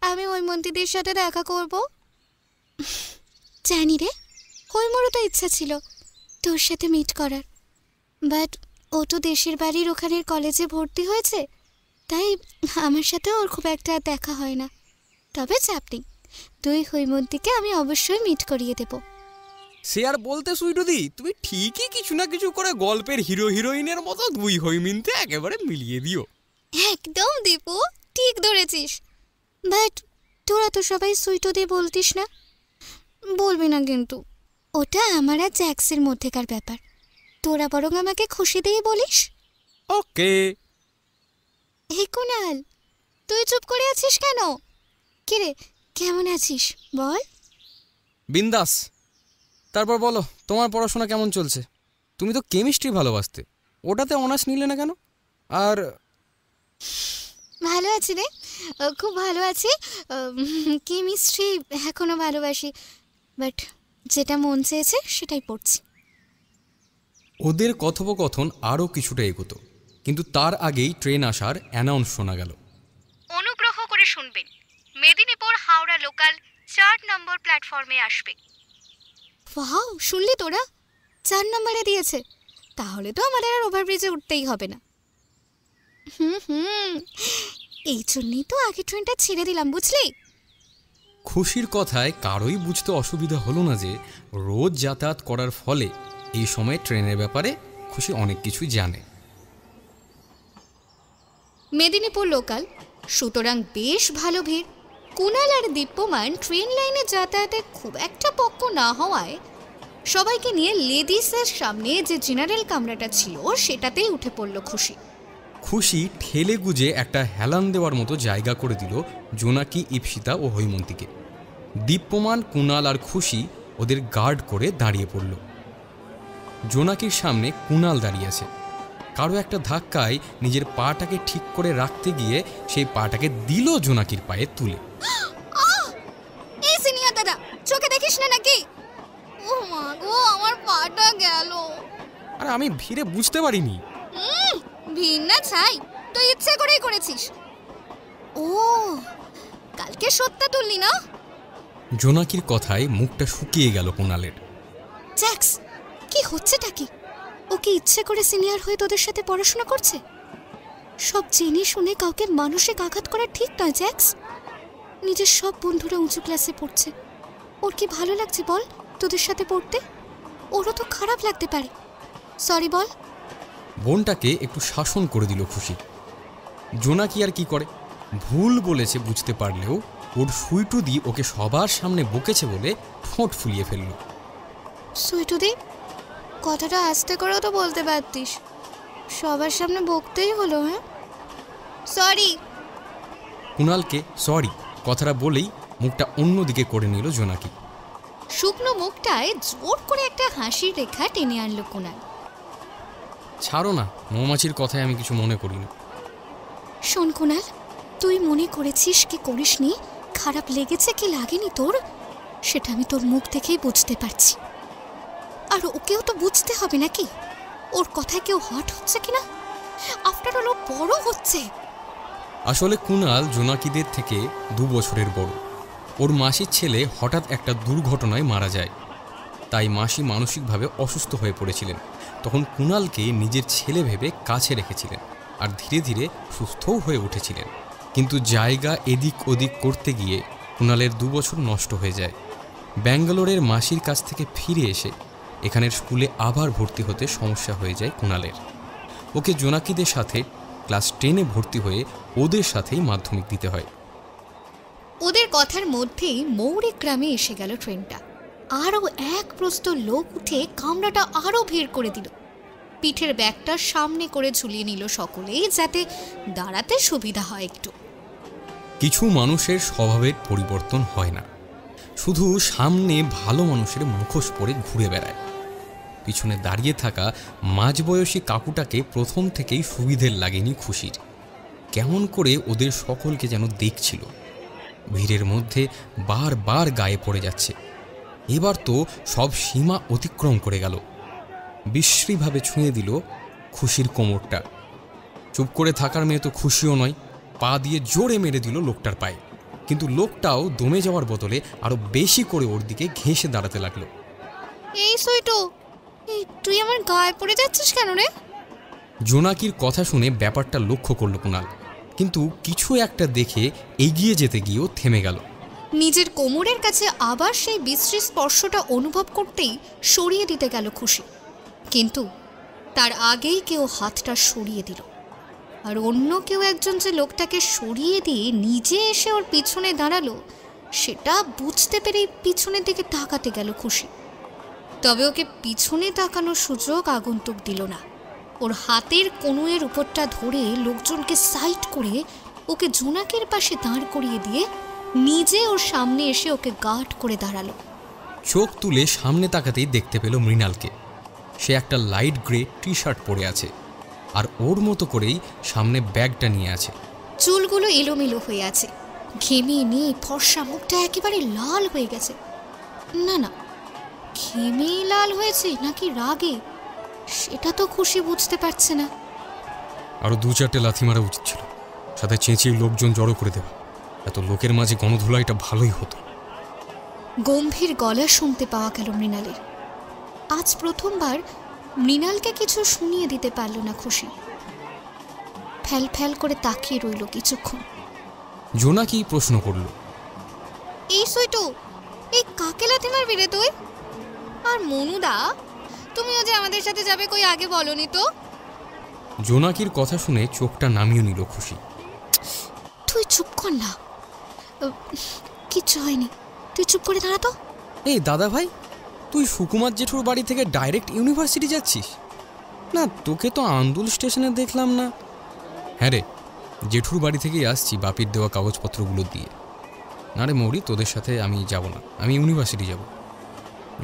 B: আমি হৈমন্তীদির সাথে দেখা করব। জানি রে, হৈমরও তো ইচ্ছা ছিল তোর সাথে মিট করার, বাট ও তো দেশের বাড়ির ওখানের কলেজে ভর্তি হয়েছে, তাই আমার সাথে ওর খুব একটা দেখা হয় না। তবে চাপ নেই, তুই হৈমন্তীকে আমি অবশ্যই মিট করিয়ে দেব।
C: সে আর বলতে সুইটুদি, তুমি ঠিকই কিছু না কিছু করে গল্পের হিরো হিরোইনের মতো দুই হৈমিনতে একেবারে মিলিয়ে দিও।
B: একদম দীপু, ঠিক ধরেছিস। বাট তোরা তো সবাই সুইটুদি বলতিস না। বলবি না কিন্তু, ওটা আমার আর জ্যাক্সের মধ্যেকার ব্যাপার। তোরা বরং আমাকে খুশি দিয়ে বলিস।
C: ওকে।
B: হে কুণাল, তুই চুপ করে আছিস কেন? কিরে, কেমন আছিস বল?
C: বিন্দাস। তারপর বলো, তোমার পড়াশোনা কেমন চলছে? তুমি তো কেমিস্ট্রি ভালোবাসতে, ওটাতে অনার্স নিলে না কেন? আর
B: ভালো আছি রে, খুব ভালো আছি। কেমিস্ট্রি এখনো ভালোবাসি, বাট যেটা মন চেয়েছে সেটাই পড়ছি।
A: ওদের কথোপকথন আরও কিছুটা এগোতো, কিন্তু তার আগেই ট্রেন আসার অ্যানাউন্স শোনা গেল।
D: অনুগ্রহ করে শুনবেন, মেদিনীপুর হাওড়া লোকাল 4 নম্বর প্ল্যাটফর্মে আসবে।
B: ওয়াও, শুনলি তোরা? 4 নম্বরে দিয়েছে। তাহলে তো আমাদের আর ওভারব্রিজে উঠতেই হবে না।
D: এই জন্যই তো আগে ট্রেনটা ছেড়ে দিলাম, বুঝলি?
A: খুশির কথায় কারোই বুঝতে অসুবিধা হলো না যে রোজ যাতায়াত করার ফলে এই সময় ট্রেনের ব্যাপারে খুশি অনেক কিছুই জানে।
D: মেদিনীপুর লোকাল, সুতরাং বেশ ভালো ভিড়। কুণাল আর দীপ্যমান ট্রেন লাইনে যাতায়াতে খুব একটা পক্ক না হওয়ায় সবাইকে নিয়ে লেডিসের সামনে যে জেনারেল কামরাটা ছিল সেটাতেই উঠে পড়ল খুশি।
A: খুশি ঠেলে গুজে একটা হেলান দেওয়ার মতো জায়গা করে দিল জোনাকি, ইপসিতা ও হৈমন্তীকে। দীপ্যমান, কুণাল আর খুশি ওদের গার্ড করে দাঁড়িয়ে পড়ল। জোনাকির সামনে কুণাল দাঁড়িয়ে আছে। কারো একটা ধাক্কায় নিজের পাটাকে ঠিক করে রাখতে গিয়ে সেই পাটাকে দিল জোনাকির পায়ে তুলে।
D: এই সিনিয়র দাদা, চোখে দেখিস না নাকি? ও মা গো, আমার পাটা গেল।
A: আর আমি ভিড়ে বুঝতে পারিনি।
D: ভিড় না ছাই, তুই ইচ্ছে করেই করেছিস। ও, কালকে সত্যা তুললি না?
A: জোনাকির কথায় মুখটা শুকিয়ে গেল কুণালের।
D: জ্যাক্স, কি হচ্ছেটা কি? ও কি ইচ্ছে করে সিনিয়র হয়ে তোদের সাথে পড়াশোনা করছে? সব জেনে শুনে কাউকে মানসিক আঘাত করা ঠিক নয় জ্যাক্স। নিজের সব বন্ধুরা উঁচু ক্লাসে পড়ছে, ওর কি ভালো লাগছে বল তোদের সাথে পড়তে? ওরও তো খারাপ লাগতে পারে। সরি বল।
A: বোনটাকে একটু শাসন করে দিল খুশি। জোনাকি আর কি করে, ভুল বলেছে বুঝতে পারলেও ওর সুইটু দি ওকে সবার সামনে বকেছে বলে ঠোঁট ফুলিয়ে ফেলল।
D: সুইটু দি, কথাটা আস্তে করেও তো বলতে পারতিস, সবার সামনে বকতেই হলো। হ্যাঁ, সরি।
A: কুণালকে সরি কথাটা বলেই মুখটা অন্যদিকে করে নিল জোনাকি।
D: শুকনো মুখটায় জোর করে একটা হাসির রেখা টেনে আনলো কুণাল।
A: ছাড়ো না, মৌমাছির কথায় আমি কিছু মনে করি না।
D: শোন কুণাল, তুই মনে করেছিস কি করিসনি, খারাপ লেগেছে কি লাগেনি তোর, সেটা আমি তোর মুখ দেখেই বুঝতে পারছি। আর ওকেও তো বুঝতে হবে নাকি, ওর কথায় কেউ হট হচ্ছে কিনা। আফটার অল ও বড় হচ্ছে।
A: আসলে কুণাল জোনাকিদের থেকে 2 বছরের বড়। ওর মাসির ছেলে হঠাৎ একটা দুর্ঘটনায় মারা যায়, তাই মাসি মানসিকভাবে অসুস্থ হয়ে পড়েছিলেন। তখন কুণালকে নিজের ছেলে ভেবে কাছে রেখেছিলেন আর ধীরে ধীরে সুস্থও হয়ে উঠেছিলেন। কিন্তু জায়গা এদিক ওদিক করতে গিয়ে কুণালের 2 বছর নষ্ট হয়ে যায়। ব্যাঙ্গালোরের মাসির কাছ থেকে ফিরে এসে এখানের স্কুলে আবার ভর্তি হতে সমস্যা হয়ে যায় কুণালের। ওকে জোনাকিদের সাথে ক্লাস 10-এ ভর্তি হয়ে ওদের সাথেই মাধ্যমিক দিতে হয়।
D: ওদের কথার মধ্যেই মৌরি গ্রামে এসে গেল ট্রেনটা। আরও এক প্রস্ত লোক উঠে কামরাটা আরও ভিড় করে দিল। পিঠের ব্যাগটা সামনে করে ঝুলিয়ে নিল সকলেই, যাতে দাঁড়াতে সুবিধা হয় একটু।
A: কিছু মানুষের স্বভাবের পরিবর্তন হয় না, শুধু সামনে ভালো মানুষের মুখোশ পরে ঘুরে বেড়ায়। পিছনে দাঁড়িয়ে থাকা মাঝবয়সী কাকুটাকে প্রথম থেকেই সুবিধের লাগেনি খুশির। কেমন করে ওদের সকলকে যেন দেখছিল। ভিড়ের মধ্যে বারবার গায়ে পড়ে যাচ্ছে। এবার তো সব সীমা অতিক্রম করে গেল। বিশ্রীভাবে ছুঁয়ে দিল খুশির কোমরটা। চুপ করে থাকার মেয়ে তো খুশিও নয়, পা দিয়ে জোরে মেরে দিল লোকটার পায়ে। কিন্তু লোকটাও দমে যাওয়ার বদলে আরো বেশি করে ওর দিকে ঘেঁষে দাঁড়াতে লাগলো।
D: এই সুইটু, তুই আমার গায়ে পড়ে যাচ্ছিস কেন রে?
A: জোনাকির কথা শুনে ব্যাপারটা লক্ষ্য করল কুণাল, কিন্তু কিছু একটা দেখে এগিয়ে যেতে গিয়েও থেমে গেল।
D: নিজের কোমরের কাছে আবার সেই বিশ্রী স্পর্শটা অনুভব করতেই সরিয়ে দিতে গেল খুশি, কিন্তু তার আগেই কেউ হাতটা সরিয়ে দিল। আর অন্য কেউ একজন যে লোকটাকে সরিয়ে দিয়ে নিজে এসে ওর পিছনে দাঁড়ালো, সেটা বুঝতে পেরে পিছনের দিকে তাকাতে গেল খুশি। তবে ওকে পিছনে তাকানোর সুযোগ আগন্তুক দিল না। ওর হাতের কনুয়ের উপরটা ধরে লোকজনকে সাইড করে ওকে জোনাকের পাশে দাঁড় করিয়ে দিয়ে নিজে ওর সামনে এসে ওকে গার্ড করে দাঁড়ালো।
A: চোখ তুলে সামনে তাকাতেই দেখতে পেল মৃণালকে। সে একটা লাইট গ্রে টি শার্ট পরে আছে আর ওর মতো করেই সামনে ব্যাগটা নিয়ে আছে।
D: চুলগুলো এলোমেলো হয়ে আছে, ঘেমে নিয়ে ফর্সা মুখটা একেবারে লাল হয়ে গেছে। না না, ঘেমেই লাল হয়েছে নাকি রাগে, সেটা তো খুশি বুঝতে পারছে না।
A: আরো 2-4টে লাথি মারা উচিত ছিল, সাথে চেঁচিয়ে লোকজন জড়ো করে দেওয়া। এত লোকের মাঝে গণধোলাইটা ভালোই হতো।
D: গম্ভীর গলা শুনতে পাওয়া গেল মৃণালের। আজ প্রথমবার মৃণালকে কিছু শুনিয়ে দিতে পারল না খুশি। ফ্যাল ফ্যাল করে তাকিয়ে রইল কিছুক্ষণ।
A: জোনাকি প্রশ্ন করল,
B: এই সুইটু, এই কাকে লাথি মারবি রে তুই? আর মনুদা, তুমিও যে আমাদের সাথে যাবে কই আগে বলনি তো?
A: জোনাকির কথা শুনে চোখটা নামিয়ে নিল খুশি।
D: তুই চুপ কর না, কিচ্ছু হয়নি, তুই চুপ করে দাঁড়া তো।
C: এই দাদা ভাই, তুই সুকুমার জেঠুর বাড়ি থেকে ডাইরেক্ট ইউনিভার্সিটি যাচ্ছিস? না, তোকে তো আন্দুল স্টেশনে দেখলাম না।
A: হ্যাঁ রে, জেঠুর বাড়ি থেকেই আসছি বাপির দেওয়া কাগজপত্রগুলো দিয়ে। না রে মৌরি, তোদের সাথে আমি যাব না, আমি ইউনিভার্সিটি যাব।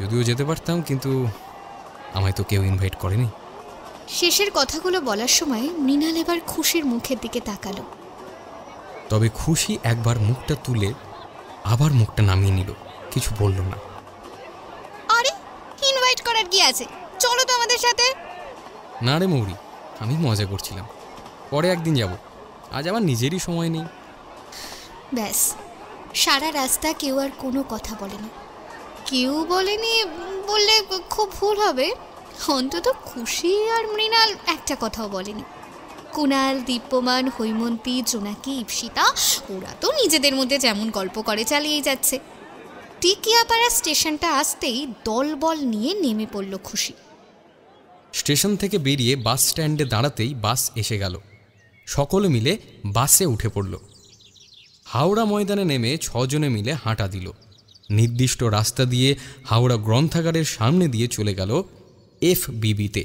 A: যদিও যেতে পারতাম, কিন্তু আমায় তো কেউ ইনভাইট করেনি।
D: শেষের কথাগুলো বলার সময় মৃণাল এবার খুশির মুখের দিকে তাকালো।
A: তবে খুশি একবার মুখটা তুলে আবার মুখটা নামিয়ে নিল, কিছু বলল না।
B: আরে ইনভাইট করার কি আছে, চলো তো আমাদের সাথে।
A: না রে মৌরি, আমি মজা করছিলাম, পরে একদিন যাব, আজ আমার নিজেরই সময় নেই।
D: ব্যাস, সারা রাস্তা কেউ আর কোনো কথা বলেনি। কেউ বলেনি বললে খুব ভুল হবে, অন্তত খুশি আর মৃণাল একটা কথাও বলেনি। কুণাল, দীপ্যমান, হৈমন্তী, জোনাকি, ইপ্সিতা ওরা তো নিজেদের মধ্যে যেমন গল্প করে চালিয়েই যাচ্ছে। টিকিয়াপাড়া স্টেশনটা আসতেই দলবল নিয়ে নেমে পড়ল খুশি।
A: স্টেশন থেকে বেরিয়ে বাস স্ট্যান্ডে দাঁড়াতেই বাস এসে গেল। সকলে মিলে বাসে উঠে পড়ল। হাওড়া ময়দানে নেমে 6 জনে মিলে হাঁটা দিল। নির্দিষ্ট রাস্তা দিয়ে হাওড়া গ্রন্থাগারের সামনে দিয়ে চলে গেল FBBতে।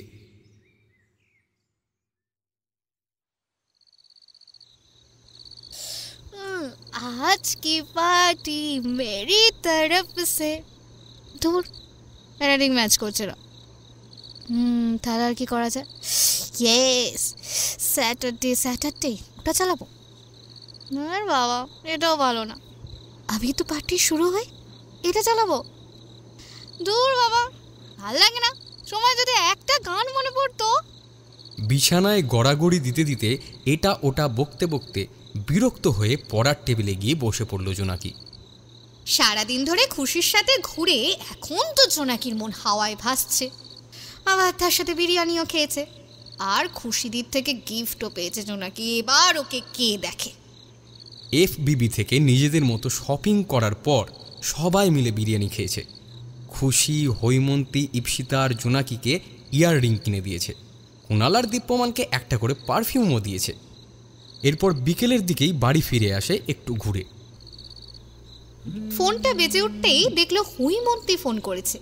D: आज की पार्टी मेरी तरफ से। ধুর, প্যারাডিং ম্যাচ করছে না। তাহলে আর কি করা যায়? ইয়েস, স্যাটারডে ওটা চালাবো। আর বাবা, এটাও ভালো না। আমি তো পার্টি শুরু হয়, এটা চালাবো। দূর বাবা, ভাল লাগে না। সময় যদি একটা গান মনে পড়তো।
A: বিছানায় গড়াগড়ি দিতে দিতে এটা ওটা বকতে বকতে বিরক্ত হয়ে পড়ার টেবিলে গিয়ে বসে পড়ল জোনাকি।
D: সারাদিন ধরে খুশির সাথে ঘুরে এখন তো জোনাকির মন হাওয়ায় ভাসছে। আবার তার সাথে বিরিয়ানিও খেয়েছে, আর খুশিদির থেকে গিফটও পেয়েছে জোনাকি। এবার ওকে কে দেখে।
A: FBB থেকে নিজেদের মতো শপিং করার পর সবাই মিলে বিরিয়ানি খেয়েছে। খুশি, হৈমন্তী, ইপ্সিতা আর জোনাকিকে ইয়াররিং কিনে দিয়েছে। কুণাল আর দীপ্যমানকে একটা করে পারফিউমও দিয়েছে। এরপর বিকেলের দিকেই বাড়ি ফিরে আসে একটু ঘুরে।
D: ফোনটা বেজে উঠতেই দেখলো হৈমন্তী ফোন করেছে।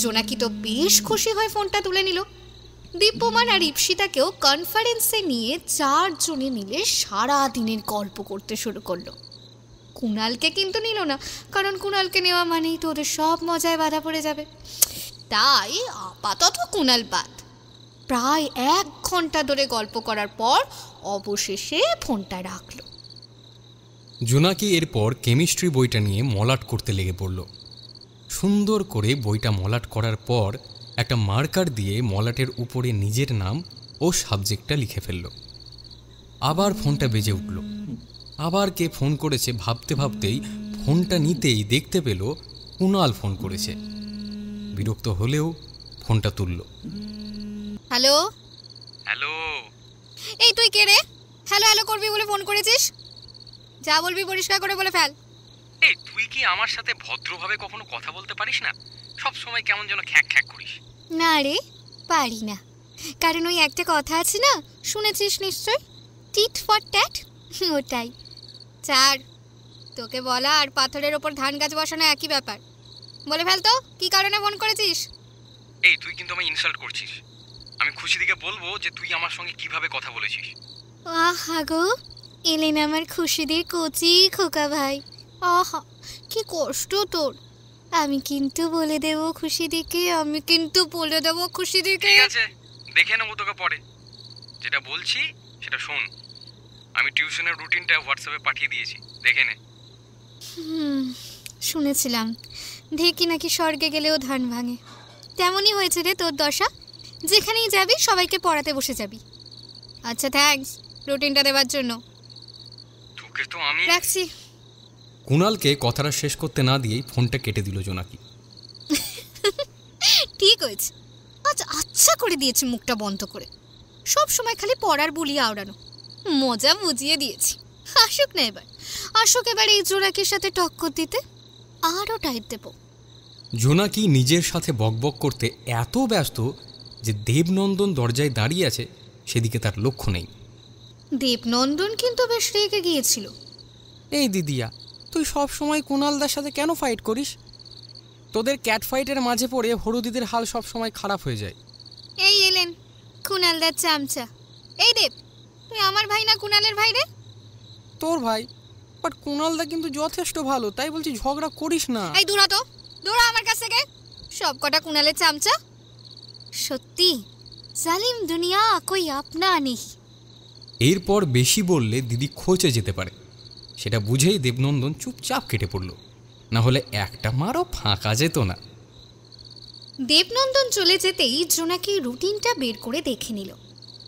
D: জোনাকি তো বেশ খুশি হয়ে ফোনটা তুলে নিল। দীপ্যমান আর ইপ্সিতাকেও কনফারেন্সে নিয়ে 4 জনে মিলে সারা দিনের গল্প করতে শুরু করলো। কুণালকে কিন্তু নিল না, কারণ কুণালকে নেওয়া মানেই তো ওদের সব মজায় বাধা পড়ে যাবে। তাই আপাতত কুণাল বাদ। প্রায় 1 ঘন্টা ধরে গল্প করার পর অবশেষে ফোনটা রাখলো।
A: জোনাকি এরপর কেমিস্ট্রি বইটা নিয়ে মলাট করতে লেগে পড়ল। সুন্দর করে বইটা মলাট করার পর একটা মার্কার দিয়ে মলাটের উপরে নিজের নাম ও সাবজেক্টটা লিখে ফেলল। আবার ফোনটা বেজে উঠল। আবার কে ফোন করেছে ভাবতে ভাবতেই ফোনটা নিতেই দেখতে পেল কুণাল ফোন করেছে। বিরক্ত হলেও ফোনটা তুলল।
B: হ্যালো
A: হ্যালো,
B: এই তুই কে রে? হ্যালো হ্যালো করবি বলে ফোন করেছিস? যা বলবি পরিষ্কার করে বলে ফেল।
A: এই তুই কি আমার সাথে ভদ্রভাবে কখনো কথা বলতে পারিস না? সব সময় কেমন যেন খ্যাক খ্যাক করিস।
D: না রে, পারি না। কারণ ওই একটা কথা আছে না, শুনেছিস নিশ্চয়, টিট ফর ট্যাট, ওটাই।
B: চার, তোকে বলা আর পাথরের ওপর ধান গাছ বসানো একই ব্যাপার। বলে ফেল তো, কি কারণে ফোন করেছিস?
A: এই তুই কিন্তু আমায় ইনসাল্ট করছিস। আমি খুশিদিকে বলবো যে তুই আমার সঙ্গে কিভাবে কথা বলেছিস।
D: আহা গো, এলেন আমার খুশিদের কচি খোকা ভাই। আহা, কি কষ্ট তোর। আমি কিন্তু বলে দেব খুশিদিকে,
A: ঠিক আছে, দেখে নেবো তোকে পরে। যেটা বলছি সেটা শোন। আমি টিউশনের রুটিনটা হোয়াটসঅ্যাপে পাঠিয়ে দিয়েছি, দেখে নে।
D: শুনেছিলাম ঢেকি নাকি স্বর্গে গেলেও ধান ভাঙে। তেমনই হয়েছে রে তোর দশা। যেখানেই যাবি সবাইকে পড়াতে বসে যাবি।
B: আচ্ছা, থ্যাঙ্কস রুটিনটা দেওয়ার জন্য।
A: তোকে তো আমি
B: রাখছি।
A: কুণালকে কথাটা শেষ করতে না দিয়েই ফোনটা কেটে দিল জোনাকি।
B: ঠিক হয়েছে, আজ আচ্ছা করে দিয়েছি মুখটা বন্ধ করে। সব সময় খালি পড়ার বুলি আওড়ানো।
D: মজা বুঝিয়ে দিয়েছি। আসুক না এবার, আসুক এবার এই জোনাকির সাথে টক্কর দিতে, আরও টাইট দেব।
A: জোনাকি নিজের সাথে বকবক করতে এত ব্যস্ত যে দেবনন্দন দরজায় দাঁড়িয়ে আছে সেদিকে তার লক্ষ্য নেই।
D: দেবনন্দন কিন্তু বেশ রেগে গিয়েছিল।
C: এই দিদিয়া, তুই সব সময় কুণালদার সাথে কেন ফাইট করিস? তোদের ক্যাট ফাইটের মাঝে পড়ে হরুদিদের হাল সব সময় খারাপ হয়ে যায়।
D: এই এলেন কুণালদার চামচা। এই দেব, তুই আমার ভাই না কুণালের ভাই রে?
C: তোর ভাই, বাট কুণালদা কিন্তু যথেষ্ট ভালো, তাই বলছি ঝগড়া করিস না।
D: এই দূরা তো, দূরা আমার কাছ থেকে। সব কটা কুণালের চামচা। সত্যি জালিম দুনিয়া কই আপনা নেই।
A: এরপর বেশি বললে দিদি খোঁচে যেতে পারে, সেটা বুঝেই দেবনন্দন চুপচাপ কেটে পড়ল, না হলে একটা মারও ফাঁকা যেত না।
D: দেবনন্দন চলে যেতেই জোনাকি রুটিনটা বের করে দেখে নিল।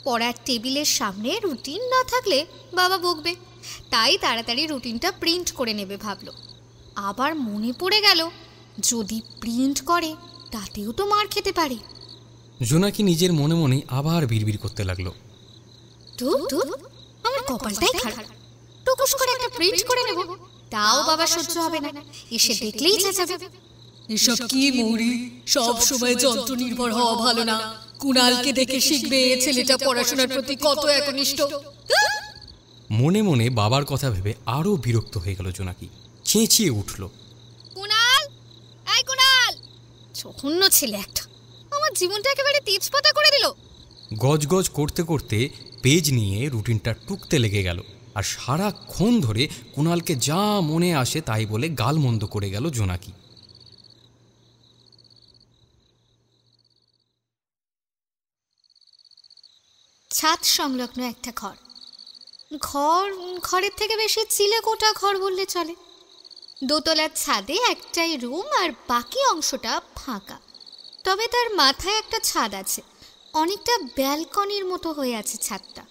D: পড়ার টেবিলের সামনে রুটিন না থাকলে বাবা বকবে, তাই তাড়াতাড়ি রুটিনটা প্রিন্ট করে নেবে ভাবলো। আবার মনে পড়ে গেল, যদি প্রিন্ট করে তাতেও তো মার খেতে পারে।
A: জোনাকি নিজের মনে মনে আবার বিড়বিড় করতে লাগলো,
D: আমার কপালটাই খারাপ, টুকুস করে একটা প্রিন্ট করে নেব, তাও বাবা সহ্য হবে না, এসে দেখলেই চেঁচাবে।
B: এসব কি মৌরি, সব সময় যন্ত্র নির্ভর হওয়া ভালো না। কুণালকে দেখে শিখবে ছেলেটা পড়াশোনার প্রতি কত একনিষ্ঠ।
A: মনে মনে বাবার কথা ভেবে আরও বিরক্ত হয়ে গেল জোনাকি, চেঁচিয়ে উঠল,
D: কুণাল, এই কুণাল! জঘন্য ছেলে একটা, আমার জীবনটা একেবারে তেজপাতা করে দিল।
A: গজগজ করতে করতে পেজ নিয়ে রুটিনটা টুকতে লেগে গেল, আর সারাক্ষণ ধরে কুণালকে যা মনে আসে তাই বলে গালমন্দ করে গেল জোনাকি।
D: ছাদ সংলগ্ন একটা ঘর, ঘরের থেকে বেশি চিলেকোঠা ঘর বললে চলে। দোতলার ছাদে একটাই রুম আর বাকি অংশটা ফাঁকা, তবে তার মাথায় একটা ছাদ আছে, অনেকটা ব্যালকনির মতো হয়ে আছে ছাদটা।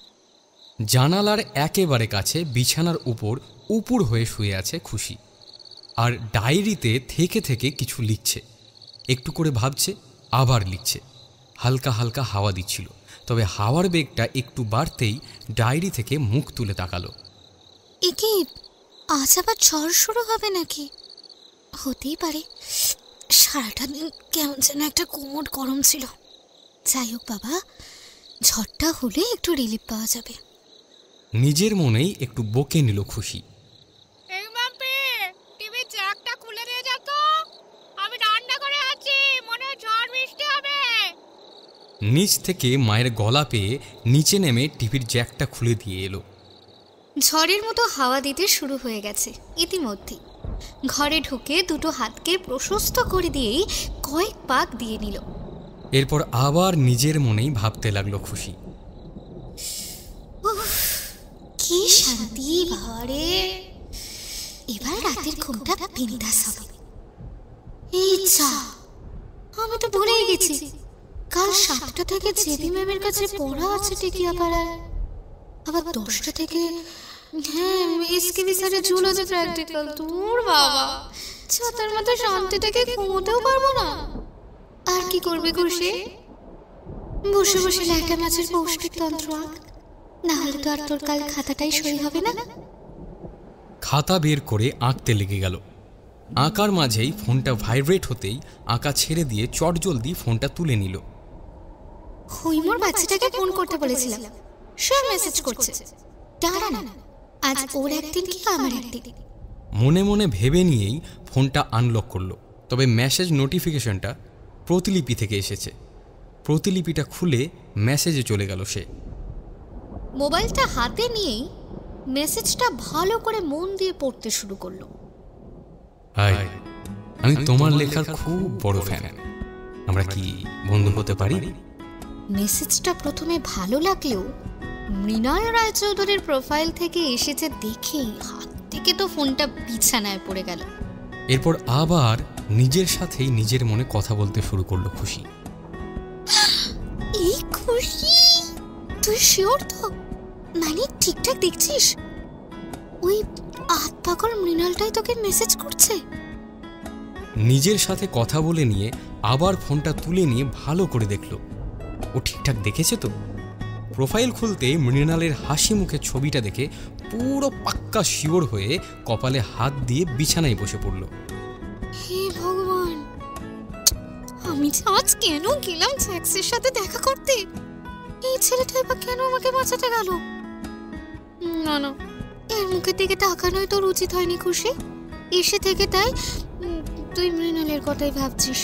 A: জানালার একেবারে কাছে বিছানার উপর উপুড় হয়ে শুয়ে আছে খুশি, আর ডায়েরিতে থেকে থেকে কিছু লিখছে, একটু করে ভাবছে, আবার লিখছে। হালকা হালকা হাওয়া দিচ্ছিল, তবে হাওয়ার বেগটা একটু বাড়তেই ডায়েরি থেকে মুখ তুলে তাকালো।
D: একে আজ আবার ঝড় শুরু হবে নাকি? হতেই পারে, সারাটা দিন কেমন যেন একটা কোমর গরম ছিল। যাই হোক বাবা, ঝড়টা হলে একটু রিলিফ পাওয়া যাবে।
A: নিজের মনেই একটু বকে নিল খুশি।
B: এই মাম্পি, টিভির জ্যাকটা খুলে দিয়ে যা তো, আমি রান্না করে আছি, মনে হয় ঝড় বৃষ্টি হবে।
A: নিচ থেকে মায়ের গলা পেয়ে নিচে নেমে টিভির জ্যাকটা খুলে দিয়ে এলো।
D: ঝড়ের মতো হাওয়া দিতে শুরু হয়ে গেছে ইতিমধ্যেই। ঘরে ঢুকে দুটো হাতকে প্রশস্ত করে দিয়েই কয়েক পাক দিয়ে নিল।
A: এরপর আবার নিজের মনেই ভাবতে লাগলো খুশি,
D: কি শান্তি বাবারে, এবার রাতের ঘুমটা বিন্দাস হবে। এই যা, আমি তো ভুলেই গেছি, কাল 7টা থেকে জেবি ম্যামের কাছে পড়া আছে টিকিয়াপাড়ায়, আবার 10টা থেকে এসকেবি স্যারের জুলজি প্র্যাকটিক্যাল। দূর বাবা, ছাতার মতো শান্তিটাকে ঘুমোতেও পারবো না। আর কি করবে খুশি? বসে বসে ল্যাটা মাছের পৌষ্টিক তন্ত্র আঁক, না হলে তো আর তোর কাল খাতাটাই সই হবে না।
A: খাতা বের করে আঁকতে লেগে গেল। আঁকার মাঝেই ফোনটা ভাইব্রেট হতেই আঁকা ছেড়ে দিয়ে চটজলদি ফোনটা তুলে নিল।
D: হৈমর বাচ্চাটাকে ফোন করতে বলেছিলাম, সে মেসেজ করছে। দাঁড়া না, আজ ওর একদিন কি আমার একদিন।
A: মনে মনে ভেবে নিয়েই ফোনটা আনলক করলো, তবে মেসেজ নোটিফিকেশনটা প্রতিলিপি থেকে এসেছে। প্রতিলিপিটা খুলে মেসেজে চলে গেল সে।
D: মোবাইলটা হাতে নিয়েই মেসেজটা ভালো করে মন দিয়ে পড়তে শুরু করলো।
A: হাই, আমি তোমার লেখার খুব বড় ফ্যান, আমরা কি বন্ধু হতে পারি?
D: মেসেজটা প্রথমে ভালো লাগলেও মৃণাল রায়চৌধুরীর প্রোফাইল থেকে এসেছে দেখেই হাত থেকে তো ফোনটা বিছানায় পড়ে গেল।
A: এরপর আবার নিজের সাথেই নিজের মনে কথা বলতে শুরু করলো খুশি।
D: এই খুশি, তুই শিওর তো? মানে ঠিকঠাক দেখছিস? ওই আতপাগল মৃণালটাই তোকে মেসেজ করছে?
A: নিজের সাথে কথা বলে নিয়ে আবার ফোনটা তুলে নিয়ে ভালো করে দেখলো, ও ঠিকঠাক দেখেছে তো? প্রোফাইল খুলতে মৃণালের হাসি মুখে ছবিটা দেখে পুরো পাক্কা শিওর হয়ে কপালে হাত দিয়ে বিছানায় বসে পড়ল।
D: হে ভগবান, আমি যে আজ কেন গেলাম জ্যাক্সের সাথে দেখা করতে? এই ছেলেটা এবার কেন আমাকে বাঁচাতে গেল? না না, এর মুখের দিকে তাকানোই তোর উচিত হয়নি খুশি। এসে থেকে তাই তুই মৃণালের কথাই ভাবছিস,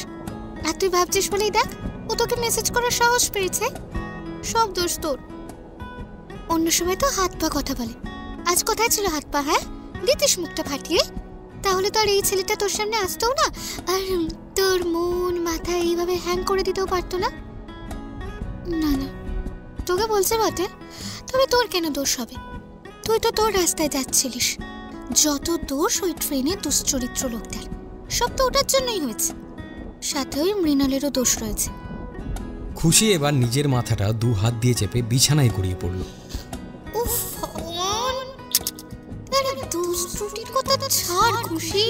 D: আর তুই ভাবছিস বলেই দেখ ও তোকে মেসেজ করার সাহস পেয়েছে। সব দোষ তোর। অন্য সময় তো হাত পা কথা বলে, আজ কোথায় ছিল হাত পা? হ্যাঁ, দিতিস মুখটা ফাটিয়ে, তাহলে তো আর এই ছেলেটা তোর সামনে আসতেও না, আর তোর মন মাথা এইভাবে হ্যাং করে দিতেও পারতো না। না না, তোকে বলছে বটে, তবে তোর কেন দোষ হবে? তুই তো তোর রাস্তায় যাচ্ছিলিস। যত দোষ ওই ট্রেনে দুশ্চরিত্র লোকদের, সব তো ওটার জন্যই হয়েছে। সাথে ওই মৃণালেরও দোষ রয়েছে।
A: খুশি এবার নিজের মাথাটা 2 হাত দিয়ে চেপে বিছানায় গড়িয়ে পড়ল।
D: উফ ভগবান, আরে দোষ ত্রুটির কথা ছাড় খুশি,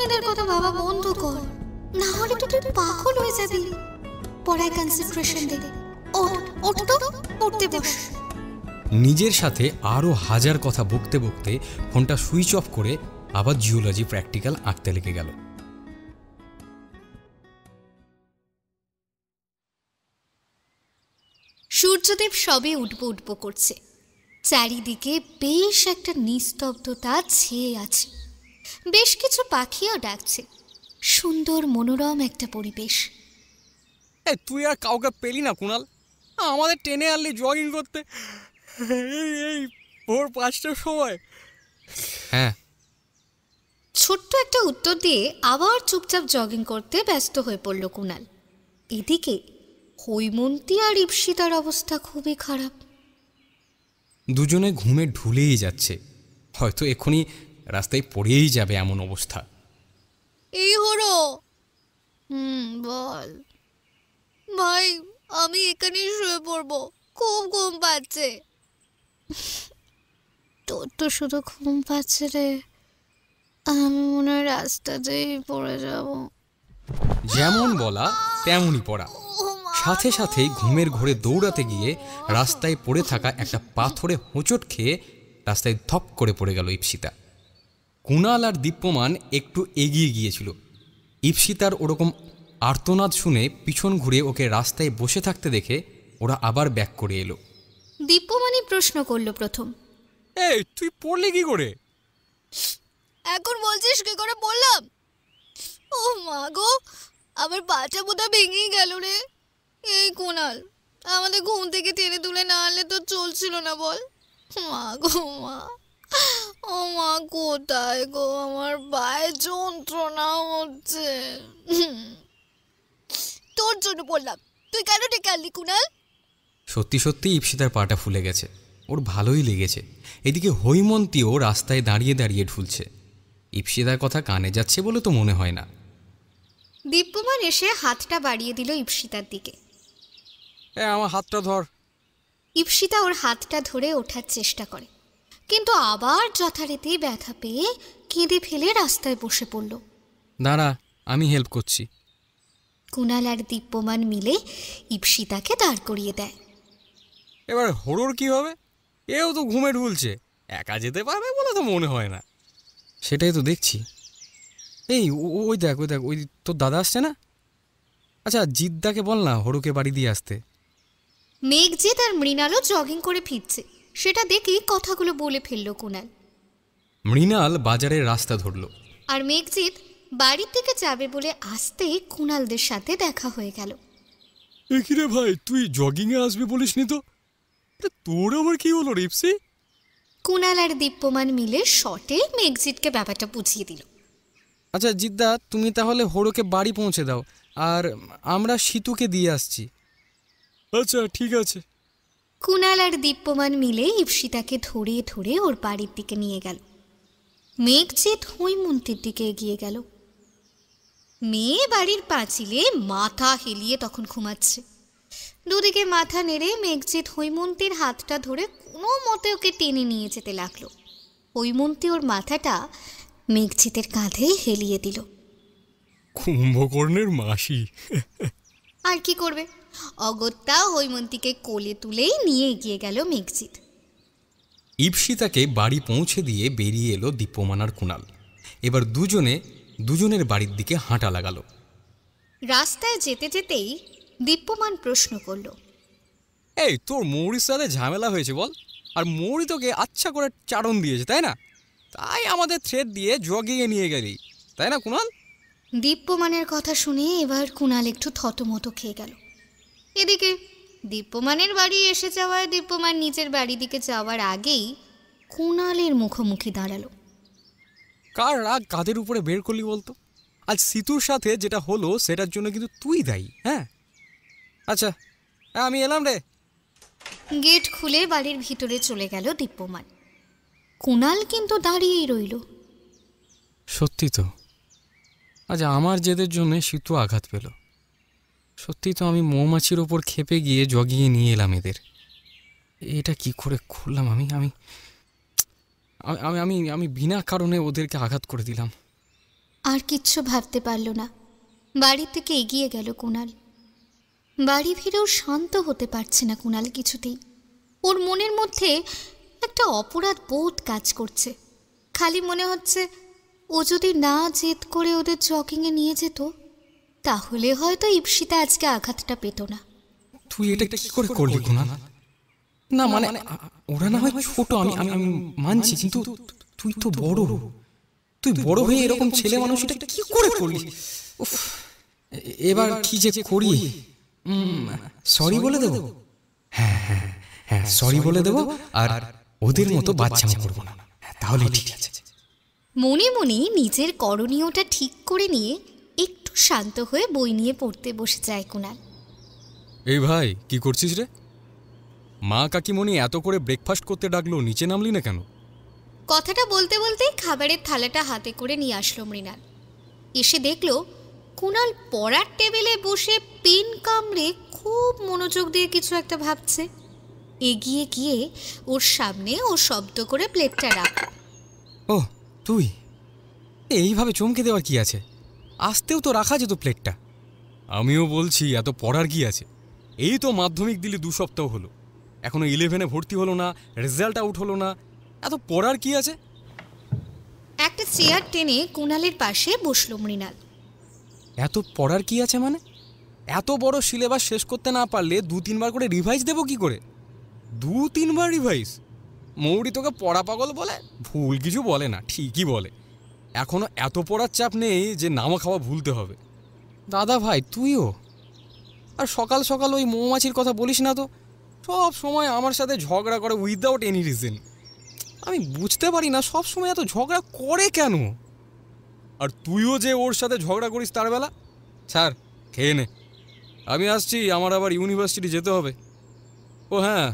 D: এদের কথা ভাবা বন্ধ কর, না হলে তো তুই পাগল হয়ে যাবি। পড়ায় কনসেন্ট্রেশন দে। ওঠ তো, পড়তে বস।
A: নিজের সাথে আরও 1000 কথা বকতে বকতে ফোনটা সুইচ অফ করে আবার জিওলজি প্র্যাকটিক্যাল আঁকতে লেগে গেল।
D: সূর্যদেব সবে উঠবো করছে। চারিদিকে বেশ একটা নিস্তব্ধতা ছেয়ে আছে। বেশ কিছু পাখিও ডাকছে। সুন্দর মনোরম একটা পরিবেশ।
C: তুই আর কাউকে পেলি না কুণাল? আমাদের ট্রেনে আনলি জগিং করতে এই ভোর 5টার সময়?
A: হ্যাঁ।
D: ছোট্ট একটা উত্তর দিয়ে আবার চুপচাপ জগিং করতে ব্যস্ত হয়ে পড়ল কুণাল। এদিকে হৈমন্তী আর ইপ্সিতার অবস্থা খুবই খারাপ।
A: দুজনে ঘুমে ঢুলেই যাচ্ছে, হয়তো এক্ষুনি রাস্তায় পড়েই যাবে এমন অবস্থা।
B: এই হলো
D: বল
B: ভাই, আমি এখানেই শুয়ে পড়বো, খুব ঘুম পাচ্ছে।
D: তোর তো শুধু ঘুম পাচ্ছে রে, আমি মনে হয় রাস্তাতেই পড়ে যাব।
A: যেমন বলা তেমনই পড়া। সাথে সাথেই ঘুমের ঘোরে দৌড়াতে গিয়ে রাস্তায় পড়ে থাকা একটা পাথরে হোঁচট খেয়ে রাস্তায় ধপ করে পড়ে গেল ইপ্সিতা। কুণাল আর দীপ্যমান একটু এগিয়ে গিয়েছিল। ইপ্সিতার ওরকম আর্তনাদ শুনে পিছন ঘুরে ওকে রাস্তায় বসে থাকতে দেখে ওরা আবার ব্যাক করে এলো।
D: দীপ্যমানই প্রশ্ন করলো প্রথম,
C: এই তুই পড়লি কি করে?
B: এখন বলছিস কি করে বললাম? ও মা গো, আবার পাটা বোধা ভেঙেই গেল রে। এই কুণাল, আমাদের ঘুম থেকে টেনে তুলে না আনলে তো চলছিল না বল। মা গো মা, ও মা কোথায় গো, আমার পায়ে যন্ত্রণা হচ্ছে। তোর জন্য বললাম, তুই কেন ডেকে আনলি কুণাল?
A: সত্যি সত্যি ইপ্সিতার পাটা ফুলে গেছে, ওর ভালোই লেগেছে। এদিকে হৈমন্তীও রাস্তায় দাঁড়িয়ে দাঁড়িয়ে ঢুলছে। ইপ্সিতার কথা কানে যাচ্ছে বলে তো মনে হয় না।
D: দীপ্যমান এসে হাতটা বাড়িয়ে দিল ইপ্সিতার দিকে।
C: আমার হাতটা ধর।
D: ইপ্সিতা ওর হাতটা ধরে ওঠার চেষ্টা করে, কিন্তু আবার যথারীতি ব্যথা পেয়ে কেঁদে ফেলে রাস্তায় বসে পড়ল।
C: দাঁড়া, আমি হেল্প করছি।
D: কুণাল আর দীপ্যমান মিলে ইপ্সিতাকে দাঁড় করিয়ে দেয়।
C: এবার হরোর কি হবে? এও তো ঘুমে ঢুলছে, একা যেতে পারবে বলে তো মনে হয় না।
A: সেটাই তো দেখছি।
C: এই ওই দেখ ওই তোর দাদা আসছে না? আচ্ছা, জিদ্দাকে বল না হরুকে বাড়ি দিয়ে আসতে।
D: মেঘজিৎ আর মৃণালও জগিং করে ফিরছে, সেটা দেখেই কথাগুলো বলে ফেলল কুণাল।
A: মৃণাল বাজারের রাস্তা ধরল,
D: আর মেঘজিৎ বাড়ির দিকে যাবে বলে আসতেই কুণালদের সাথে দেখা হয়ে গেল।
C: কিরে ভাই, তুই জগিংয়ে আসবি বলিসনি তো? তোর আবার কি হলো রিপসি?
D: কুণাল আর দীপ্যমান মিলে শটে মেঘজিৎকে ব্যাপারটা বুঝিয়ে দিল।
C: আচ্ছা জিদ্দা, তুমি তাহলে হরুকে বাড়ি পৌঁছে দাও, আর আমরা সিতুকে দিয়ে আসছি। আচ্ছা ঠিক আছে।
D: কুণাল আর দীপ্যমান মিলে ইপ্সিতাকে ধরে ধরে ওর বাড়ির দিকে নিয়ে গেল। মেঘজিৎ হৈমন্তীর দিকে এগিয়ে গেল। মেয়ে বাড়ির পাঁচিলে মাথা হেলিয়ে তখন ঘুমাচ্ছে। দুদিকে মাথা নেড়ে মেঘজিৎ হৈমন্তীর হাতটা ধরে কোনো মতে ওকে টেনে নিয়ে যেতে লাগলো। হৈমন্তী ওর মাথাটা মেঘজিতের কাঁধে হেলিয়ে দিল।
C: কুম্ভকর্ণের মাসি।
D: আর কি করবে, অগত্যা হৈমন্তীকে কোলে তুলেই নিয়ে এগিয়ে গেল মেঘজিৎ।
A: ইপসিতাকে বাড়ি পৌঁছে দিয়ে বেরিয়ে এলো দীপ্যমান আর কুণাল। এবার দুজনের বাড়ির দিকে হাঁটা লাগালো।
D: রাস্তায় যেতে যেতেই দীপ্যমান প্রশ্ন করল,
C: এই তোর মৌরির সাথে ঝামেলা হয়েছে বল? আর মৌরি তোকে আচ্ছা করে চারণ দিয়েছে, তাই না? তাই আমাদের থ্রেড দিয়ে জগিয়ে নিয়ে গেলি, তাই না কুণাল?
D: দীপ্যমানের কথা শুনে এবার কুণাল একটু থতমত খেয়ে গেল। এদিকে দীপ্যমানের বাড়ি এসে যাওয়ায় দীপ্যমান নিজের বাড়ি দিকে যাওয়ার আগেই কুণালের মুখোমুখি দাঁড়ালো।
C: কার রাগ কাদের উপরে বের করলি বলতো? আজ সিতুর সাথে যেটা হলো সেটার জন্য কিন্তু তুই দায়ী। হ্যাঁ আচ্ছা, আমি এলাম রে।
D: গেট খুলে বাড়ির ভিতরে চলে গেল দীপ্যমান। কুণাল কিন্তু দাঁড়িয়েই রইল।
C: সত্যি তো আজ আমার জেদের জন্য সিতু আঘাত পেল। সত্যি তো আমি মৌমাছির ওপর খেপে গিয়ে জগিয়ে নিয়ে এলাম এদের। এটা কি করে খুললাম? আমি আমি আমি আমি আমি বিনা কারণে ওদেরকে আঘাত করে দিলাম।
D: আর কিচ্ছু ভাবতে পারল না। বাড়ির থেকে এগিয়ে গেল কুণাল। বাড়ি ফিরেও শান্ত হতে পারছে না কুণাল কিছুতেই। ওর মনের মধ্যে একটা অপরাধ বোধ কাজ করছে। খালি মনে হচ্ছে ও যদি না জেদ করে ওদের জগিংয়ে নিয়ে যেত তাহলে হয়তো ইপসিতা আজকে আঘাতটা পেত না।
C: তুই এটা কি করে করলি কুণাল? না মানে ওরা না হয় ছোট, আমি আমি আমি মানছি, কিন্তু তুই তো বড়। তুই বড় হয়ে এরকম ছেলে মানুষ এটা কি করে করলি? উফ, এবার কি যে করি? সরি বলে দেবো? হ্যাঁ হ্যাঁ হ্যাঁ, সরি বলে দেবো। আর ওদের মতো বাচ্চামি করবো না, তাহলে ঠিক আছে।
D: মনে মনে নিজের করণীয়টা ঠিক করে নিয়ে একটু শান্ত হয়ে বই নিয়ে পড়তে বসে যায় কুণাল।
A: এই ভাই, কি করছিস রে? মা কাকিমণি এত করে ব্রেকফাস্ট করতে ডাকলো, নিচে নামলি না কেন?
D: কথাটা বলতে বলতেই খাবারের থালাটা হাতে করে নিয়ে আসলো মৃণাল। এসে দেখল কুণাল পড়ার টেবিলে বসে পেন কামড়ে খুব মনোযোগ দিয়ে কিছু একটা ভাবছে। এগিয়ে গিয়ে ওর সামনে ও শব্দ করে প্লেটটা রাখল।
C: ও তুই এইভাবে চমকে দেওয়ার কি আছে? আসতেও তো রাখা যেত প্লেটটা।
A: আমিও বলছি এত পড়ার কি আছে? এই তো মাধ্যমিক দিলি 2 সপ্তাহ হলো, এখনো 11-এ ভর্তি হলো না, রেজাল্ট আউট হলো না, এত পড়ার কি আছে?
D: একটা চেয়ার টেনে কুণালের পাশে বসলো মৃণাল।
C: এত পড়ার কি আছে মানে? এত বড় সিলেবাস শেষ করতে না পারলে 2-3 বার করে রিভাইজ দেবো কি করে?
A: 2-3 বার রিভাইজ? মৌরি তোকে পড়া পাগল বলে? ভুল কিছু বলে না, ঠিকই বলে। এখনো এত পড়ার চাপ নেই যে নামা খাওয়া ভুলতে হবে।
C: দাদা ভাই তুইও? আর সকাল সকাল ওই মৌমাছির কথা বলিস না তো। সব সময় আমার সাথে ঝগড়া করে উইদাউট এনি রিজন। আমি বুঝতে পারি না সব সময় এত ঝগড়া করে কেন।
A: আর তুইও যে ওর সাথে ঝগড়া করিস তার বেলা? স্যার খেয়ে নে, আমি আসছি, আমার আবার ইউনিভার্সিটি যেতে হবে। ও হ্যাঁ,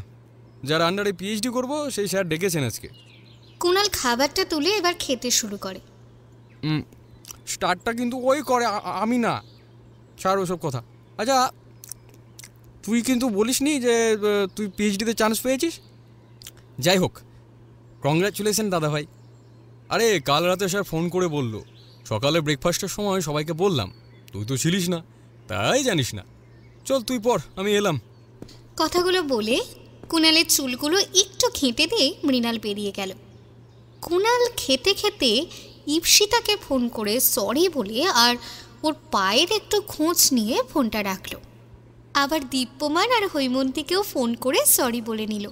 A: যার আন্ডারে পিএইচডি করবো সেই স্যার ডেকেছেন আজকে।
D: কুণাল খাবারটা তুলে এবার খেতে শুরু করে।
C: স্টার্টটা কিন্তু ওই করে, আমি না। ছাড় ওসব কথা। আচ্ছা তুই কিন্তু বলিসনি যে তুই পিএইচডিতে চান্স পেয়েছিস?
A: যাই হোক, কংগ্রাচুলেশন দাদা ভাই। আরে কাল রাতে স্যার ফোন করে বলল, সকালে ব্রেকফাস্টের সময় সবাইকে বললাম, তুই তো ছিলিস না, তাই জানিস না। চল তুই পড়, আমি এলাম।
D: কথাগুলো বলে কুণালের চুলগুলো একটু ঘেঁটে দিয়ে মৃণাল বেরিয়ে গেল। কুণাল খেতে খেতে ইপসিতাকে ফোন করে সরি বলে আর ওর পায়ের একটু খোঁজ নিয়ে ফোনটা রাখলো। আবার দীপ্যমান আর হৈমন্তীকেও ফোন করে সরি বলে নিল।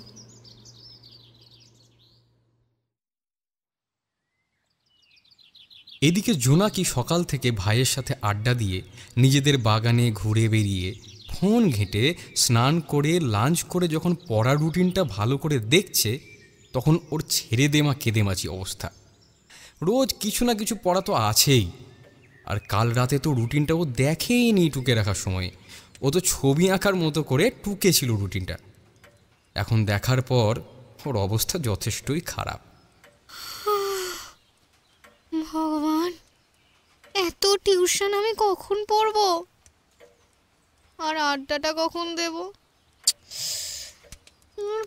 A: এদিকে জোনাকি সকাল থেকে ভাইয়ের সাথে আড্ডা দিয়ে নিজেদের বাগানে ঘুরে বেরিয়ে ফোন ঘেঁটে স্নান করে লাঞ্চ করে যখন পড়ার রুটিনটা ভালো করে দেখছে, তখন ওর ছেড়ে দেমা কেঁদেমাচি অবস্থা। রোজ কিছু না কিছু পড়া তো আছেই, আর কাল রাতে তো রুটিনটা ও দেখেই নি টুকে রাখার সময়। ও তো ছবি আঁকার মতো করে টুকে ছিল রুটিনটা। এখন দেখার পর ওর অবস্থা যথেষ্টই খারাপ।
D: ভগবান, এত টিউশন আমি কখন পড়বো? আর আড্ডাটা কখন দেব?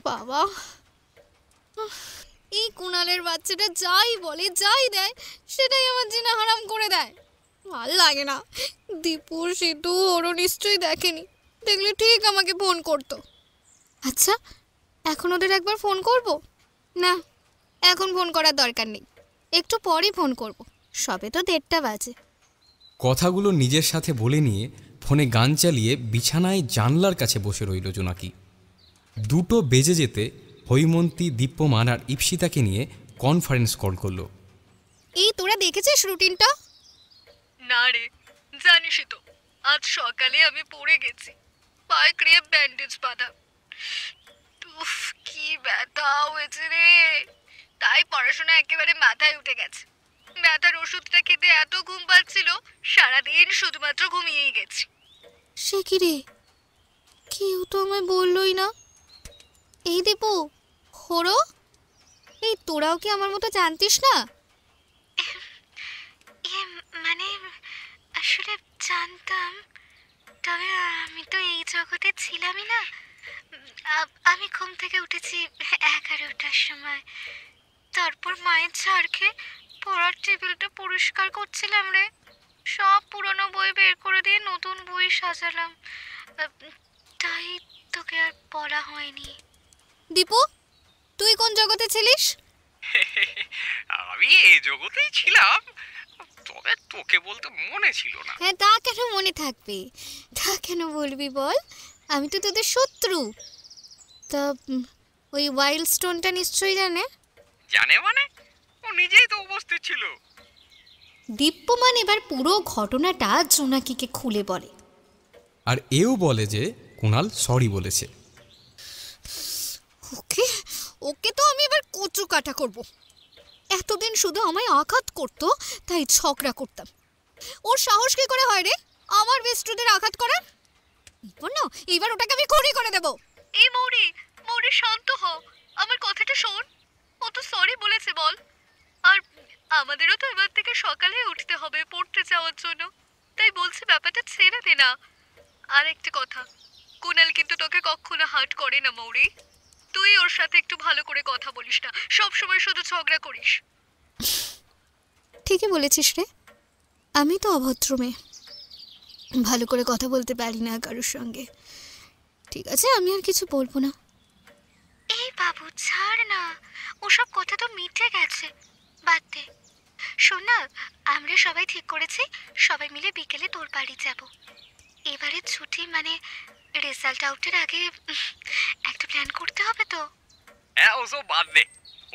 D: বাবা, এই কুণালের বাচ্চাটা যাই বলে যাই দেয় সেটাই আমার জিনা হারাম করে দেয়। ভাল লাগে না। দীপু সিটু ওরও নিশ্চয়ই দেখেনি,
B: দেখলে ঠিক আমাকে ফোন করতো। আচ্ছা, এখন ওদের একবার ফোন করব? না, এখন ফোন করার দরকার নেই, একটু পরেই ফোন করব, সবে তো 1:30 বাজে।
A: কথাগুলো নিজের সাথে বলে নিয়ে ফোনে গান চালিয়ে বিছানায় জানলার কাছে বসে রইল জোনাকি। 2টো বেজে যেতে হৈমন্তী, দীপ্যমান আর ইপ্সিতাকে নিয়ে কনফারেন্স কল করলো।
B: এই তোরা দেখেছিস রুটিনটা?
E: না রে, জানিসই তো আজ সকালে আমি পড়ে গেছি, পায়ে ক্রেপ ব্যান্ডেজ বাঁধা। উফ, কি ব্যথা হয়েছে রে, তাই পড়াশোনা একেবারে মাথায় উঠে গেছে। ব্যথার ওষুধটা খেতে এত ঘুম পাচ্ছিল, সারাদিন শুধুমাত্র ঘুমিয়েই গেছি।
B: সে কি রে, কেউ তো আমায় বললোই না। এই দীপু, হরো, এই তোরাও কি আমার মতো জানতিস না?
D: মানে আসলে জানতাম, তবে আমি তো এই জগতে ছিলামই না। আমি ঘুম থেকে উঠেছি 11টার সময়, তারপর মায়ের ঝাড় খেয়ে পড়ার টেবিলটা পরিষ্কার করছিলাম রে। সব পুরনো বই বের করে দিয়ে নতুন বই সাজালাম, তাই তোকে আর বলা হয়নি।
B: দীপু, তুই কোন জগতে ছিলিস?
C: আমি এই জগতেই ছিলাম, তবে তোকে বলতে মনে ছিল না।
B: হ্যাঁ, তা কেন মনে থাকবে, তা কেন বলবি বল? আমি তো তোদের শত্রু। তা ওই ওয়াইল্ড স্টোনটা নিশ্চয়ই জানে।
C: জানে মানে? ও নিজেই তো উপস্থিত ছিল।
B: দীপ্যমান এবার পুরো ঘটনাটা জোনাকিকে খুলে বলে।
A: আর এও বলে যে কুণাল সরি বলেছে।
B: ওকে ওকে তো আমি এবার কচু কাটা করব। এতদিন শুধু আমায় আঘাত করতো, তাই ঝগড়া করতাম। ওর সাহস কি করে হয় রে আমার বেস্টুদের আঘাত করার? না, এবার ওটাকে আমি খড়ি করে দেব।
E: এই মৌরি, মৌরি শান্ত হ, আমার কথাটা শোন। ও তো সরি বলেছে বল, আর আমাদেরও তো এবার থেকে সকালে উঠতে হবে পড়তে যাওয়ার জন্য, তাই বলছি ব্যাপারটা ছেড়ে দে না। আর একটা কথা, কুণাল কিন্তু তোকে কখনো হার্ট করে না মৌরি। তুই ওর সাথে একটু ভালো করে কথা বলিস না, সব সময় শুধু ঝগড়া করিস।
B: ঠিকই বলেছিস রে, আমি তো অভদ্র মেয়ে, ভালো করে কথা বলতে পারি না কারোর সঙ্গে। ঠিক আছে, আমি আর কিছু বলবো না।
D: এই বাবু ছাড় না, ওসব কথা তো মিটে গেছে, বাদ দে। শোন না, আমরা সবাই ঠিক করেছি সবাই মিলে বিকেলে তোর বাড়ি যাব। এবারে ছুটি মানে রেজাল্ট আউটের আগে একটা প্ল্যান করতে হবে তো।
C: হ্যাঁ, ওসব বাদ দে,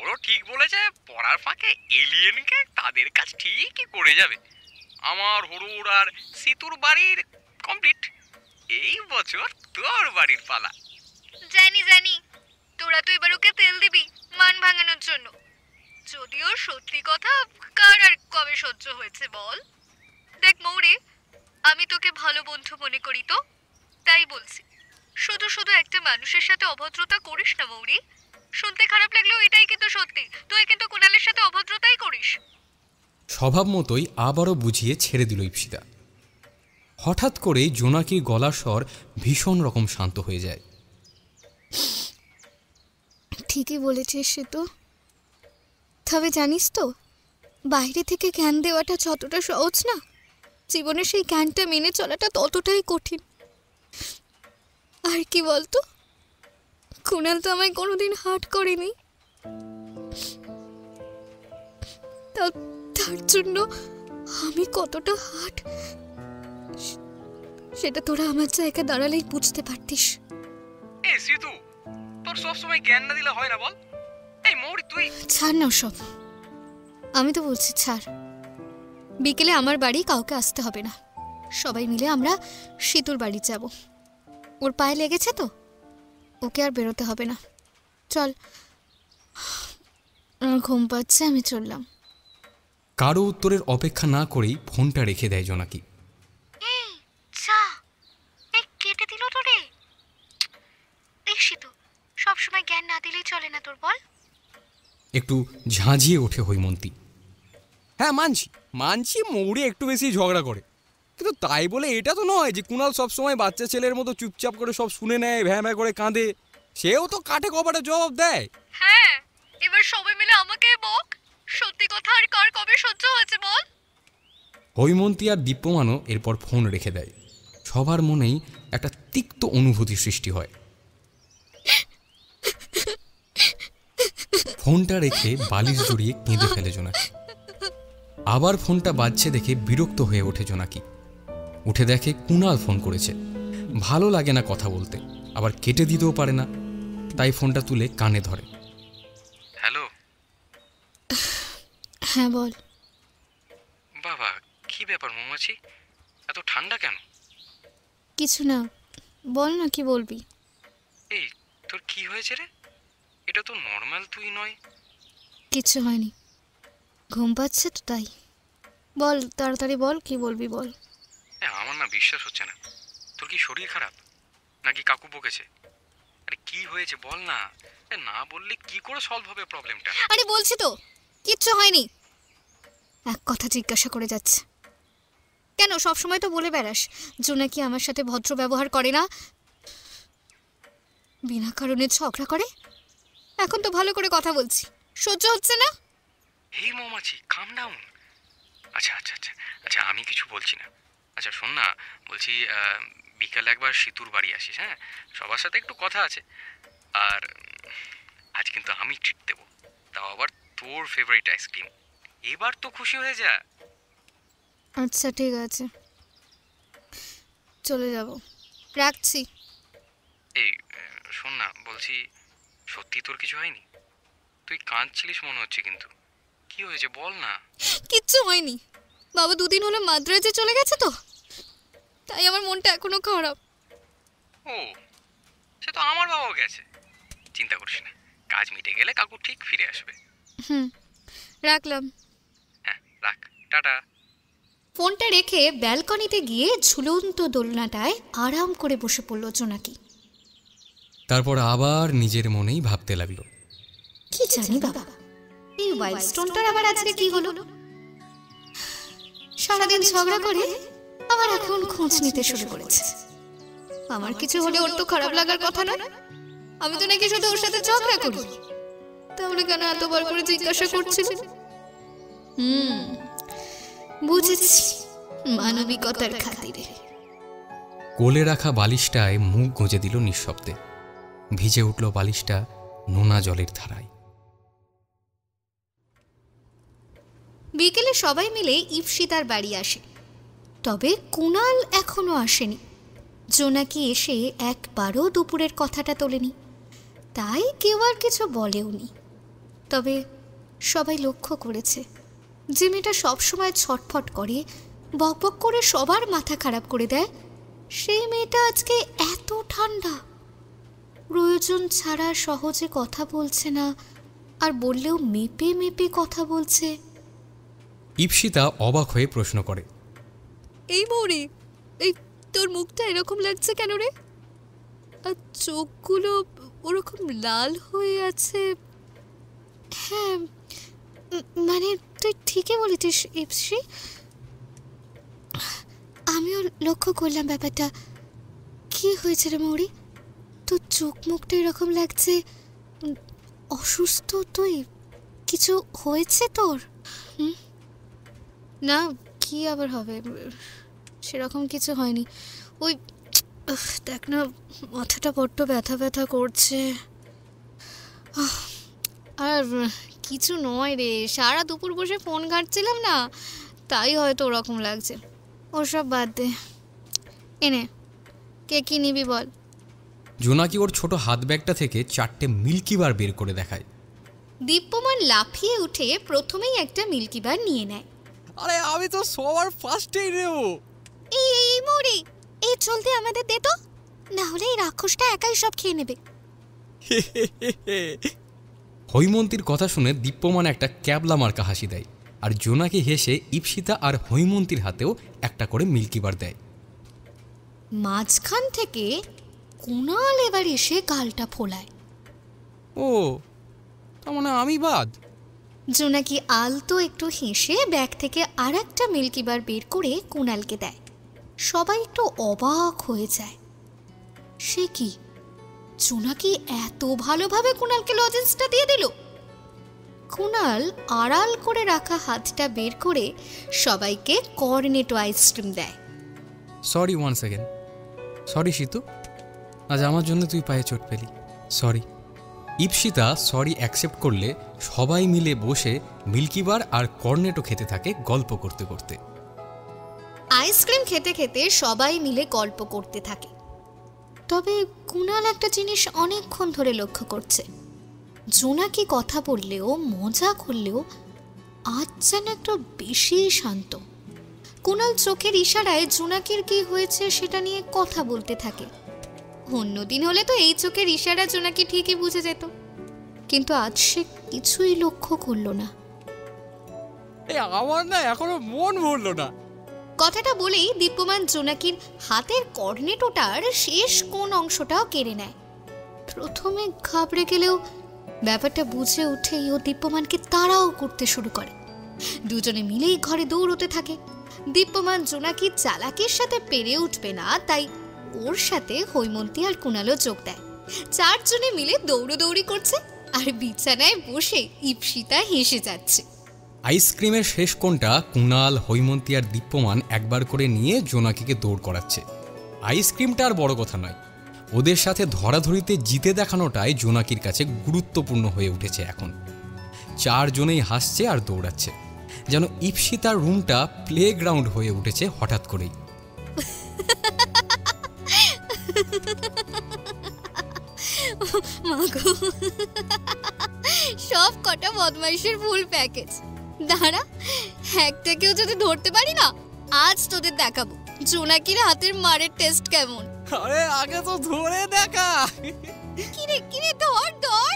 C: ওরা ঠিক বলেছে, পড়ার ফাঁকে এলিয়েনকে তাদের কাজ ঠিকই করে যাবে। আমার হরুর আর সিতুর বাড়ির কমপ্লিট, এই বছর তোর বাড়ির পালা।
E: জানি জানি, তোরা তো এবার ওকে তেল দিবি মান ভাঙানোর জন্য। যদিও সত্যি কথা, কার আর কবে সহ্য হয়েছে বল? দেখ মৌরি, আমি তোকে ভালো বন্ধু মনে করি তো, তাই বলছি শুধু শুধু একটা মানুষের সাথে অভদ্রতা করিস না মৌরি। শুনতে খারাপ লাগলেও এটাই কিন্তু সত্যি, তুই কিন্তু কুণালের সাথে অভদ্রতাই করিস।
A: স্বভাব মতোই আবারও বুঝিয়ে ছেড়ে দিল ইপ্সিতা। হঠাৎ করেই জোনাকির গলার স্বর ভীষণ রকম শান্ত হয়ে যায়।
B: ঠিকই বলেছিস সে তো। তবে জানিস তো, বাইরে থেকে জ্ঞান দেওয়াটা যতটা সহজ না, জীবনে সেই জ্ঞানটা মেনে চলাটা ততটাই কঠিন। আর কি বলতো, কুণাল তো আমায় কোনোদিন হার্ট করেনি, তার জন্য আমি কতটা হার্ট সেটা তোরা আমার জায়গা দাঁড়ালেই বুঝতে পারতিস।
C: এই সিতু, তোর সবসময় জ্ঞান না দিলে হয় না বল? এই মৌরি তুই
B: ছাড় না সব, আমি তো বলছি ছাড়। বিকেলে আমার বাড়ি কাউকে আসতে হবে না, সবাই মিলে আমরা সিতুর বাড়ি যাব। ওর পায়ে লেগেছে তো, ওকে আর বেরোতে হবে না। চল, আমার ঘুম পাচ্ছে, আমি চললাম।
A: কারো উত্তরের অপেক্ষা না করেই ফোনটা রেখে দেয় জোনাকি।
D: এই যা, এই কেটে দিল তো রে। দেখছি তো, সবসময় জ্ঞান না দিলেই চলে না তোর, বল?
A: একটু ঝাঁঝিয়ে ওঠে হৈমন্তী।
F: হ্যাঁ মানছি মানছি, মৌরি একটু বেশি ঝগড়া করে, কিন্তু তাই বলে এটা তো নয় যে কুণাল সবসময় বাচ্চা ছেলের মতো চুপচাপ করে সব শুনে নেয়, ভ্যাঁ ভ্যাঁ করে কাঁদে। সেও তো কাঠে কপাটে জবাব দেয়।
E: হ্যাঁ, এবার সবাই মিলে আমাকে বক, সত্যি কথা আর কার কবে সহ্য হয়েছে বল?
A: হৈমন্তী আর দীপ্যমানও এরপর ফোন রেখে দেয়। সবার মনেই একটা তিক্ত অনুভূতি সৃষ্টি হয়। ফোনটা রেখে বালিশ জড়িয়ে কেঁদে ফেলে জোনাকি। আবার ফোনটা বাজছে দেখে বিরক্ত হয়ে ওঠে জোনাকি। উঠে দেখে কুণাল ফোন করেছে। ভালো লাগে না কথা বলতে, আবার কেটে দিতেও পারে না, তাই ফোনটা তুলে কানে ধরে। হ্যালো।
D: হ্যাঁ বল।
A: বাবা, কি ব্যাপার মৌমাছি, এত ঠান্ডা কেন?
D: কিছু না, বল না কি বলবি।
A: এই তোর কি হয়েছে রে? এটা তো নর্মাল তুই নয়।
D: কিছু হয়নি, ঘুম পাচ্ছে তো তাই। বল তাড়াতাড়ি বল, কি বলবি বল।
A: আমার না বিশ্বাস হচ্ছে না। তোর কি শরীর খারাপ নাকি কাকু বকেছে? আরে কি হয়েছে বল না। না বললে কি করে সলভ হবে প্রবলেমটা?
D: আরে বলছি তো কিচ্ছু হয়নি। এক কথা জিজ্ঞাসা করে যাচ্ছে কেন? সবসময় তো বলে বেড়াস জোনাকি আমার সাথে ভদ্র ব্যবহার করে না, বিনা কারণে ঝগড়া করে। এখন তো ভালো করে কথা বলছি, সহ্য হচ্ছে না?
A: এই মৌমাছি, কাম ডাউন। আচ্ছা আচ্ছা আচ্ছা আচ্ছা, আমি কিছু বলছি না। আচ্ছা শোন না, বলছি বিকালে একবার সিতুর বাড়ি আসিস, হ্যাঁ? সবার সাথে একটু কথা আছে। আর আজ কিন্তু আমি ট্রিট দেবো, তাও আবার তোর ফেভারিট আইসক্রিম। এবার তো খুশি হয়ে যা।
D: আচ্ছা ঠিক আছে, চলে যাব, রাখছি।
A: এই শোন না, বলছি সত্যি তোর কিছু হয়নি? তুই কাঁদছিলিস মনে হচ্ছে, কিন্তু কি হয়েছে বল না।
B: কিচ্ছু হয়নি, বাবা দুদিন হলো মাদ্রাজে চলে গেছে তো, তাই আমার মনটা এখনো খারাপ।
A: ও, সে তো আমার বাবাও গেছে। চিন্তা করিস না, কাজ মিটে গেলে কাকু ঠিক ফিরে আসবে।
B: রাখলাম।
A: হ্যাঁ রাখ, টাটা।
D: ফোনটা রেখে ব্যালকনিতে গিয়ে ঝুলন্ত দোলনাটায় আরাম করে বসে পড়ল জোনাকি।
A: তারপর আবার নিজের মনেই ভাবতে লাগলো,
D: কি জানি বাবা, এই ওয়াইল্ড স্টোনটার আবার আজকে কি হলো? সারাদিন ঝগড়া করে আবার এখন খোঁজ নিতে শুরু করেছে।
B: আমার কিছু হলে ওর তো খারাপ লাগার কথা না, আমি তো নাকি শুধু ওর সাথে ঝগড়া করি, তাহলে কেন এতবার করে জিজ্ঞাসা করছিল?
D: বুঝেছি, মানবিকতার খাতিরে।
A: কোলে রাখা বালিশটায় মুখ গুঁজে দিল নিঃশব্দে। ভিজে উঠল বালিশটা নোনা জলের ধারায়।
D: বিকেলে সবাই মিলে ইপসিতার বাড়ি আসে, তবে কুণাল এখনো আসেনি। জোনাকি এসে একবারও দুপুরের কথাটা তোলেনি, তাই কেউ আর কিছু বলেওনি। তবে সবাই লক্ষ্য করেছে যে মেয়েটা সবসময় ছটফট করে, বকবক করে সবার মাথা খারাপ করে দেয়, সেই মেয়েটা আজকে এত ঠান্ডা। প্রয়োজন ছাড়া সহজে কথা বলছে না, আর বললেও মেপে মেপে কথা বলছে।
A: ইপসিতা অবাক হয়ে প্রশ্ন করে,
B: এই মৌরি, এই তোর মুখটা এরকম লাগছে কেন রে? আর চোখগুলো ওরকম লাল হয়ে আছে।
D: হ্যাঁ মানে তুই ঠিকই বলেছিস ইপসি, আমিও লক্ষ্য করলাম ব্যাপারটা। কি হয়েছে রে মৌরি, তোর চোখ মুখটা এরকম লাগছে? অসুস্থ তুই? কিছু হয়েছে তোর?
B: না, কি আবার হবে, সেরকম কিছু হয়নি। ওই দেখ না, মাথাটা বড্ড ব্যথা ব্যথা করছে। আর কিছু নয় রে, সারা দুপুর বসে ফোন ঘাঁটছিলাম না, তাই হয়তো ওরকম লাগছে। ওসব বাদ দে, এনে কে কি নিবি বল।
A: জোনাকি ওর ছোট হাত ব্যাগটা থেকে 4টে মিল্কি বার বের করে দেখায়।
D: দীপ্যমান লাফিয়ে উঠে প্রথমেই একটা মিল্কি বার নিয়ে নেয়।
F: আরে আমি তো সবার ফার্স্টেই নেব।
D: এই মৌরি, এই চলতে আমাদের দে তো, না হলে এই রাক্ষসটা একাই সব খেয়ে নেবে।
A: হৈমন্তীর কথা শুনে দীপ্যমান একটা ক্যাবলা মার্কা হাসি দেয়, আর জোনাকি হেসে ইপসিতা আর হৈমন্তীর হাতেও একটা করে মিল্কি বার দেয়।
D: মাঝখান থেকে কুণাল এবার এসে গালটা ফোলায়।
F: ও, তার মানে আমি বাদ?
D: জোনাকি আলতো একটু হেসে ব্যাগ থেকে আর একটা মিল্কি বার বের করে কুণালকে দেয়। সবাই একটু অবাক হয়ে যায়, সে কি জোনাকি এত ভালোভাবে কুণালকে লজেন্সটা দিয়ে দিল? কুণাল আড়াল করে রাখা হাতটা বের করে সবাইকে কর্নেটো আইসক্রিম দেয়।
A: Sorry once again.
C: Sorry Situ, আজ আমার জন্য তুই পায়ে চোট পেলি, সরি।
A: ইপসিতা সরি অ্যাকসেপ্ট করলে সবাই মিলে বসে মিল্কিবার আর কর্নেটো খেতে থাকে গল্প করতে করতে।
D: আইসক্রিম খেতে খেতে সবাই মিলে গল্প করতে থাকে। তবে কুণাল একটা জিনিস অনেকক্ষণ ধরে লক্ষ্য করছে, জোনাকি কথা বললেও মজা করলেও আজ যেন একটু বেশি শান্ত। কুণাল চোখের ইশারায় জোনাকির কি হয়েছে সেটা নিয়ে কথা বলতে থাকে। অন্যদিন হলে তো এই চোখের ইশারা জোনাকি ঠিকই বুঝে যেত, কিন্তু আজ সে কিছুই লক্ষ্য করলো না।
F: আমার না এখনো মন ভরলো না।
D: কথাটা বলেই দীপ্যমান জোনাকির হাতের কর্নেটোটার শেষ কোন অংশটাও কেড়ে নেয়। প্রথমে ঘাবড়ে গেলেও ব্যাপারটা বুঝে উঠেই ও দীপ্যমানকে তাড়াও করতে শুরু করে। দুজনে মিলেই ঘরে দৌড়তে থাকে। দীপ্যমান জোনাকির চালাকির সাথে পেরে উঠবে না, তাই ওর সাথে হৈমন্তী আর কুণালও যোগ দেয়। চারজনে মিলে দৌড়দৌড়ি করছে আর বিছানায় বসে ইপসিতা হেসে যাচ্ছে।
A: আইসক্রিমের শেষ কোণটা কুণাল, হৈমন্তী আর দীপ্যমান একবার করে নিয়ে জোনাকিকে দৌড় করাচ্ছে। আইসক্রিমটা আর বড় কথা নয়, ওদের সাথে ধরাধরিতে জিতে দেখানোটাই জোনাকির কাছে গুরুত্বপূর্ণ হয়ে উঠেছে এখন। চারজনেই হাসছে আর দৌড়াচ্ছে, যেন ইপসিতার রুমটা প্লেগ্রাউন্ড হয়ে উঠেছে হঠাৎ করেই।
B: সব কটা বদমাইশের ফুল প্যাকেজ। দাঁড়া, একটাকেও যদি ধরতে পারি না, আজ তোদের দেখাবো জোনাকির হাতের মারের টেস্ট কেমন।
F: আরে আগে তো ধরে দেখা।
B: কিরে কিরে, ধর ধর।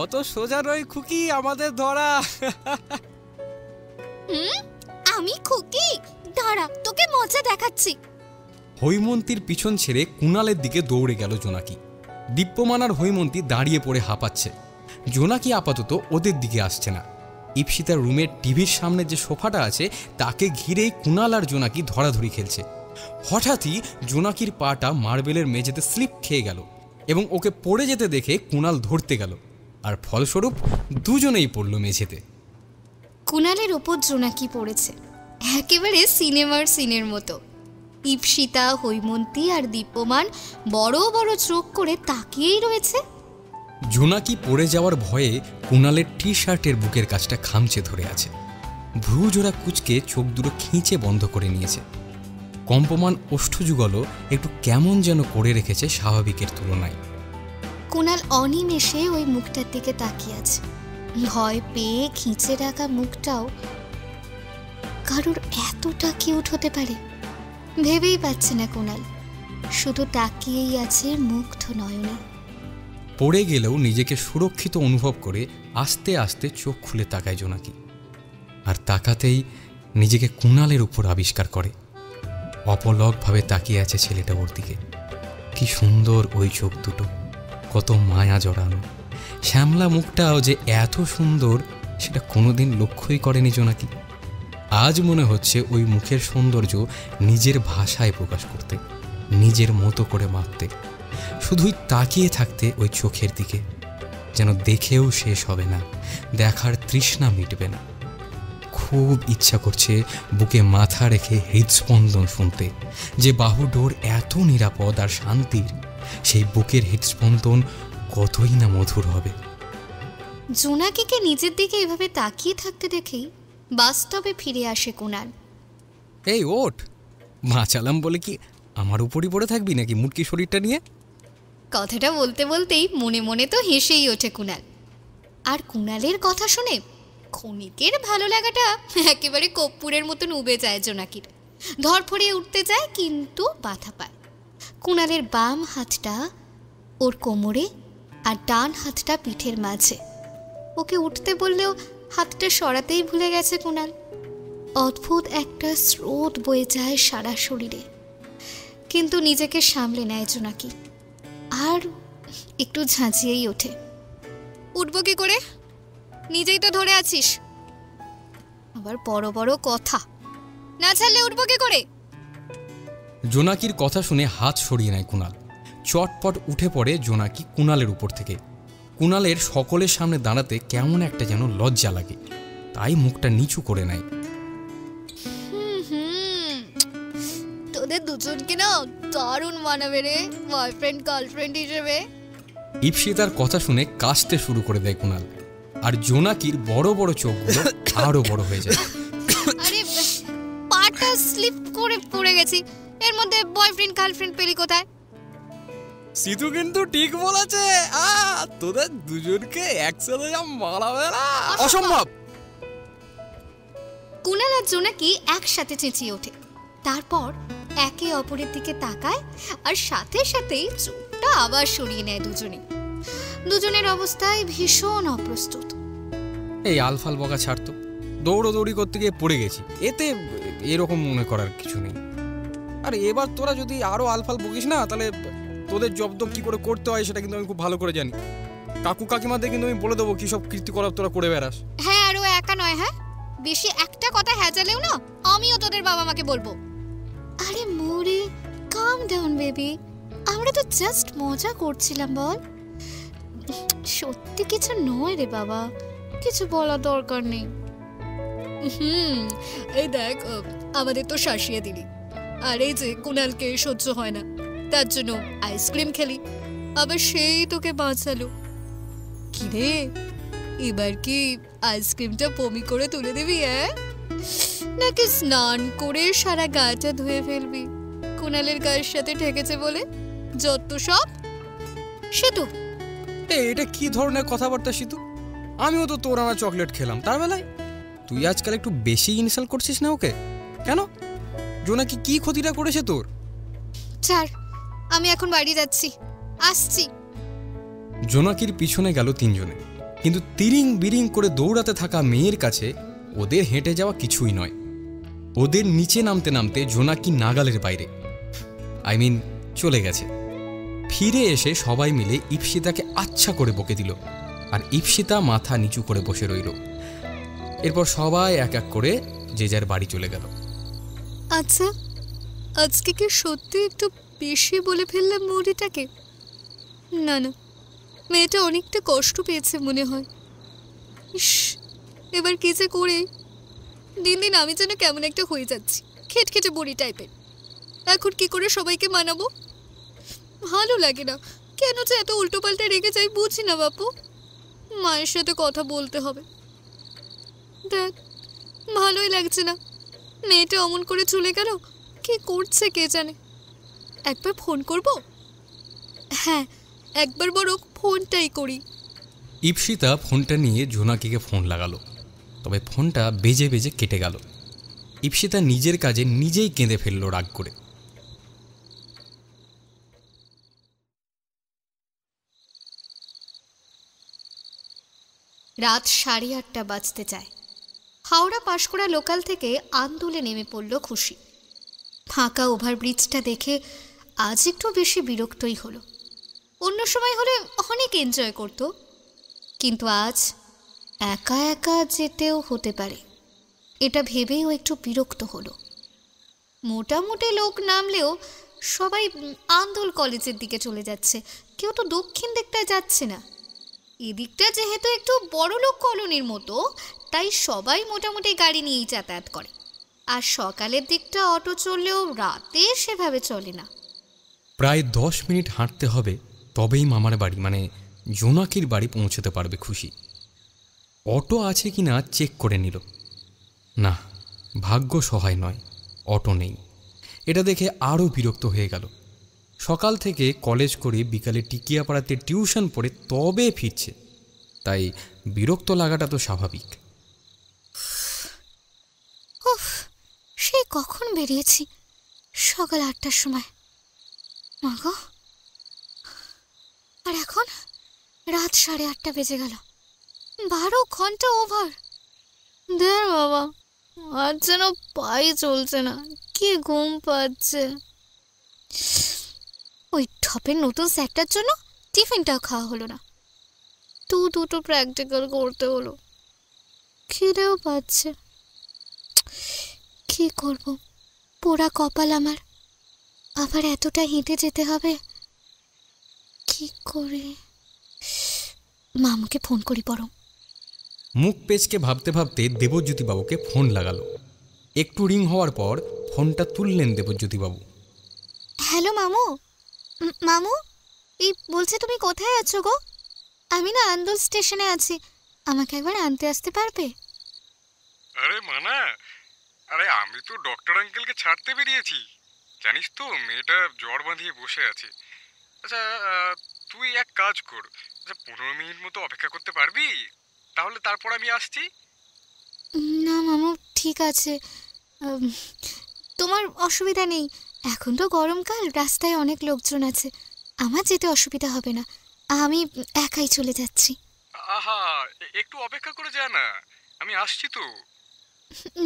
F: অত সোজা নয় খুকি আমাদের ধরা।
B: আমি খুকি? দাঁড়া, তোকে মজা দেখাচ্ছি।
A: হৈমন্তীর পিছন ছেড়ে কুণালের দিকে দৌড়ে গেল জোনাকি। দীপ্যমান আর হৈমন্তী দাঁড়িয়ে পড়ে হাঁপাচ্ছে। জোনাকি আপাতত ওদের দিকে আসছে না। ইপসিতার রুমের টিভির সামনে যে সোফাটা আছে তাকে ঘিরেই কুণাল আর জোনাকি ধরাধরি খেলছে। হঠাৎই জোনাকির পাটা মার্বেলের মেঝেতে স্লিপ খেয়ে গেল এবং ওকে পড়ে যেতে দেখে কুণাল ধরতে গেল, আর ফলস্বরূপ দুজনেই পড়ল মেঝেতে।
D: কুণালের ওপর জোনাকি পড়েছে, একেবারে সিনেমার সিনের মতো। ইপসিতা, হৈমন্তী আর দীপ্যমান বড় বড় চোখ করে তাকিয়েই রয়েছে।
A: জোনাকি পড়ে যাওয়ার ভয়ে কুণালের টি শার্টের বুকের কাছটা খামচে ধরে আছে। ভ্রু জোড়া কুচকে চোখ দুটো খিঁচে বন্ধ করে নিয়েছে। কম্পমান ওষ্ঠযুগলও একটু কেমন যেন করে রেখেছে স্বাভাবিকের তুলনায়।
D: কুণাল অনিমেষে ওই মুখটার দিকে তাকিয়ে আছে। ভয় পেয়ে খিঁচে রাখা মুখটাও কারোর এতটা কিউট হতে পারে ভেবেই পাচ্ছে না কুণাল, শুধু তাকিয়েই আছে মুগ্ধ নয়নে।
A: পড়ে গেলেও নিজেকে সুরক্ষিত অনুভব করে আস্তে আস্তে চোখ খুলে তাকায় জোনাকি, আর তাকাতেই নিজেকে কুণালের উপর আবিষ্কার করে। অপলকভাবে তাকিয়ে আছে ছেলেটা ওর দিকে। কি সুন্দর ওই চোখ দুটো, কত মায়া জড়ানো। শ্যামলা মুখটাও যে এত সুন্দর সেটা কোনোদিন লক্ষ্যই করেনি জোনাকি। আজ মনে হচ্ছে ওই মুখের সৌন্দর্য নিজের ভাষায় প্রকাশ করতে, নিজের মতো করে মাপতে, শুধুই তাকিয়ে থাকতে ওই চোখের দিকে, যেন দেখেও শেষ হবে না, দেখার তৃষ্ণা মিটবে না। খুব ইচ্ছা করছে বুকে মাথা রেখে হৃদস্পন্দন শুনতে, যে বাহুডোর এত নিরাপদ আর শান্তির, সেই বুকের হৃদস্পন্দন কতই না মধুর হবে।
D: জোনাকিকে নিজের দিকে এভাবে তাকিয়ে থাকতে দেখেই বাস্তবে ফিরে আসে কুণাল।
A: এই ওঠ, বাঁচালাম বলে কি আমার উপরই পড়ে থাকবি নাকি মুটকি শরীরটা নিয়ে?
D: কথাটা বলতে বলতেই মনে মনে তো হেসেই ওঠে কুণাল। আর কুণালের কথা শুনে ক্ষণিকের ভালো লাগাটা একেবারে কর্পূরের মতন উবে যায় জোনাকির। ধরফড়িয়ে উঠতে যায়, কিন্তু বাধা পায়। কুণালের বাম হাতটা ওর কোমরে আর ডান হাতটা পিঠের মাঝে। ওকে উঠতে বললেও হাতটা সরাতেই ভুলে গেছে কুণাল। অদ্ভুত একটা স্রোত বয়ে যায় সারা শরীরে, কিন্তু নিজেকে সামলে নেয় জোনাকি, আর একটু ঝাঁঝিয়েই ওঠে।
B: উঠবো কি করে? নিজেই তো ধরে আছিস।
D: আবার বড় বড় কথা।
B: না ছাড়লে উঠবো কি করে?
A: জোনাকির কথা শুনে হাত সরিয়ে নেয় কুণাল। চটপট উঠে পড়ে জোনাকি কুণালের উপর থেকে। কুণালের সকলের সামনে দাঁড়াতে কেমন একটা যেন লজ্জা লাগে, তাই মুখটা নিচু করে নেয়।
B: তোদের দুজনকে না দারুণ মানাবে রে বয়ফ্রেন্ড গার্লফ্রেন্ড হিসেবে।
A: ইপসিতার কথা শুনে কাশতে শুরু করে দেয় কুণাল, আর জোনাকির বড় বড় চোখগুলো আরো বড় হয়ে যায়।
B: আরে পাটা স্লিপ করে পড়ে গেছি, এর মধ্যে বয়ফ্রেন্ড গার্লফ্রেন্ড পেলি কোথায়?
F: সিধু কিন্তু ঠিক বলেছে, তোদের দুজনকে একসাথে যা মারাবে না, অসম্ভব।
B: কুণাল আর জোনাকি একসাথে চেঁচিয়ে ওঠে, তারপর একে অপরের দিকে তাকায় আর সাথে সাথেই চোখটা আবার সরিয়ে নেয় দুজনে। দুজনের অবস্থায় ভীষণ অপ্রস্তুত।
A: এই আলফাল বকা ছাড়তো, দৌড়োদৌড়ি করতে গিয়ে পড়ে গেছি, এতে এরকম মনে করার কিছু নেই।
F: আর এবার তোরা যদি আরো আলফাল বকিস না, তাহলে তোদের জব্দ কি করে করতে হয় সেটা কিন্তু আমি খুব ভালো করে জানি। কাকু কাকিমাদের কিন্তু আমি বলে দেবো কি সব কীর্তিকলাপ তোরা করে বেড়াস।
B: হ্যাঁ, আর ও একা নয়, হ্যাঁ বেশি একটা কথা হ্যাজালেও না আমিও তোদের বাবা মাকে বলবো। আরে মোরে, কাম ডাউন বেবি, আমরা তো জাস্ট মজা করছিলাম বল, সত্যি কিছু নয় রে বাবা, কিছু বলার দরকার নেই। এই দেখ, আমাদের তো শাসিয়ে দিলি, আর এই যে কুণালকে সহ্য হয় না, তার জন্য আইসক্রিম খেলি, আবার সেই তোকে বাঁচালো। কি রে, এবার কি আইসক্রিমটা বমি করে তুলে দিবি, নাকি স্নান করে সারা গাটা ধুয়ে ফেলবি? কুণালের গায়ের সাথে ঠেকেছে বলে যত সব। সেতু,
F: এটা কি ধরনের কথাবার্তা সিধু? আমিও তো তোর আমার চকলেট খেলাম, তার বেলায় তুই আজকাল একটু বেশি ইনসাল্ট করছিস না ওকে? কেন? জোনাকি কি ক্ষতিটা করেছে তোর?
B: ছাড়, আমি এখন বাড়ি যাচ্ছি, আসছি।
A: জোনাকির পিছনে গেল তিনজনে, কিন্তু তিরিং বিরিং করে দৌড়াতে থাকা মেয়ের কাছে ওদের হেঁটে যাওয়া কিছুই নয়। ওদের নিচে নামতে নামতে জোনাকি নাগালের বাইরে, চলে গেছে। ফিরে এসে সবাই মিলে ইপসিতাকে আচ্ছা করে বকে দিল, আর ইপসিতা মাথা নিচু করে বসে রইল। এরপর সবাই এক এক করে যে যার বাড়ি চলে গেল।
B: আচ্ছা, আজকে কি সত্যি একটু বেশি বলে ফেললাম মৌরিটাকে? না না, মেয়েটা অনেকটা কষ্ট পেয়েছে মনে হয়। ইস, এবার কি যে করে, দিন দিন আমি যেন কেমন একটা হয়ে যাচ্ছি, খেটখেটে বুড়ি টাইপের। এখন কি করে সবাইকে মানাবো? ভালো লাগে না, কেন যে এত উল্টো পাল্টা রেগে যাই বুঝি না বাপু। মায়ের সাথে কথা বলতে হবে। দেখ, ভালোই লাগছে না, মেয়েটা অমন করে চলে গেল, কি করছে কে জানে। একবার ফোন করব? হ্যাঁ, একবার বরং ফোনটাই করি।
A: ইপসিতা ফোনটা নিয়ে জোনাকিকে ফোন লাগালো, তবে ফোনটা বেজে বেজে কেটে গেল। ইপসিতা নিজের কাজে নিজেই কেঁদে ফেলল রাগ করে।
B: রাত 8:30 বাজতে চায়। হাওড়া পাঁশকুড়া লোকাল থেকে আন্দোলে নেমে পড়ল খুশি। ফাঁকা ওভারব্রিজটা দেখে আজ একটু বেশি বিরক্তই হলো। অন্য সময় হলে অনেক এনজয় করত, কিন্তু আজ একা একা যেতেও হতে পারে, এটা ভেবেই ও একটু বিরক্ত হলো। মোটামুটি লোক নামলেও সবাই আন্দোল কলেজের দিকে চলে যাচ্ছে, কেউ তো দক্ষিণ দিকটায় যাচ্ছে না। এদিকটা যেহেতু একটু বড়লোক কলোনির মতো, তাই সবাই মোটামুটি গাড়ি নিয়েই যাতায়াত করে, আর সকালের দিকটা অটো চললেও রাতে সেভাবে চলে না।
A: প্রায় 10 মিনিট হাঁটতে হবে, তবেই মামার বাড়ি জোনাকির বাড়ি পৌঁছতে পারবে খুশি। অটো আছে কি না চেক করে নিল, না, ভাগ্য সহায় নয়, অটো নেই। এটা দেখে আরও বিরক্ত হয়ে গেল। সকাল থেকে কলেজ করে বিকালে টিকিয়াপাড়াতে টিউশন পড়ে তবে ফিরছে, তাই বিরক্ত লাগাটা তো স্বাভাবিক।
B: উফ, সে কখন বেরিয়েছি? সকাল 8টার সময়। মাগো, আর এখন রাত 8:30 বেজে গেল। 12 ঘন্টা ওভার। দে বাবা, আজ যেন পাই চলছে না, কি ঘুম পাচ্ছে। ওই ঠপের নতুন স্যারটার জন্য টিফিনটাও খাওয়া হলো না, দুটো প্র্যাকটিক্যাল করতে হলো। খিদেও পাচ্ছে। কি করব, পোড়া কপাল আমার। আবার এতটা হেঁটে যেতে হবে, কি করে? মামাকে ফোন করি বরং।
A: মুখ পেঁচকে ভাবতে ভাবতে দেবজ্যোতিবাবুকে ফোন লাগালো। একটু রিং হওয়ার পর ফোনটা তুললেন দেবজ্যোতিবাবু।
D: হ্যালো মামু। মামু, এই বলছে তুমি কোথায় আছো গো? আমি না আন্দোল স্টেশনে আছি, আমাকে একবার আনতে আসতে পারবে?
F: আরে মানা, আরে আমি তো ডক্টর আঙ্কেলকে ছাড়তে বেরিয়েছি। জানিস তো মেয়েটা জ্বর বাঁধিয়ে বসে আছে। আচ্ছা তুই এক কাজ কর, আচ্ছা 15 মিনিট মতো অপেক্ষা করতে পারবি? তাহলে তারপর আমি আসছি।
D: না মামু, ঠিক আছে, তোমার অসুবিধা নেই। এখন তো গরমকাল, রাস্তায় অনেক লোকজন আছে, আমার যেতে অসুবিধা হবে না। আমি একাই চলে যাচ্ছি।
F: আহা, একটু অপেক্ষা করে যা না, আমি আসছি তো।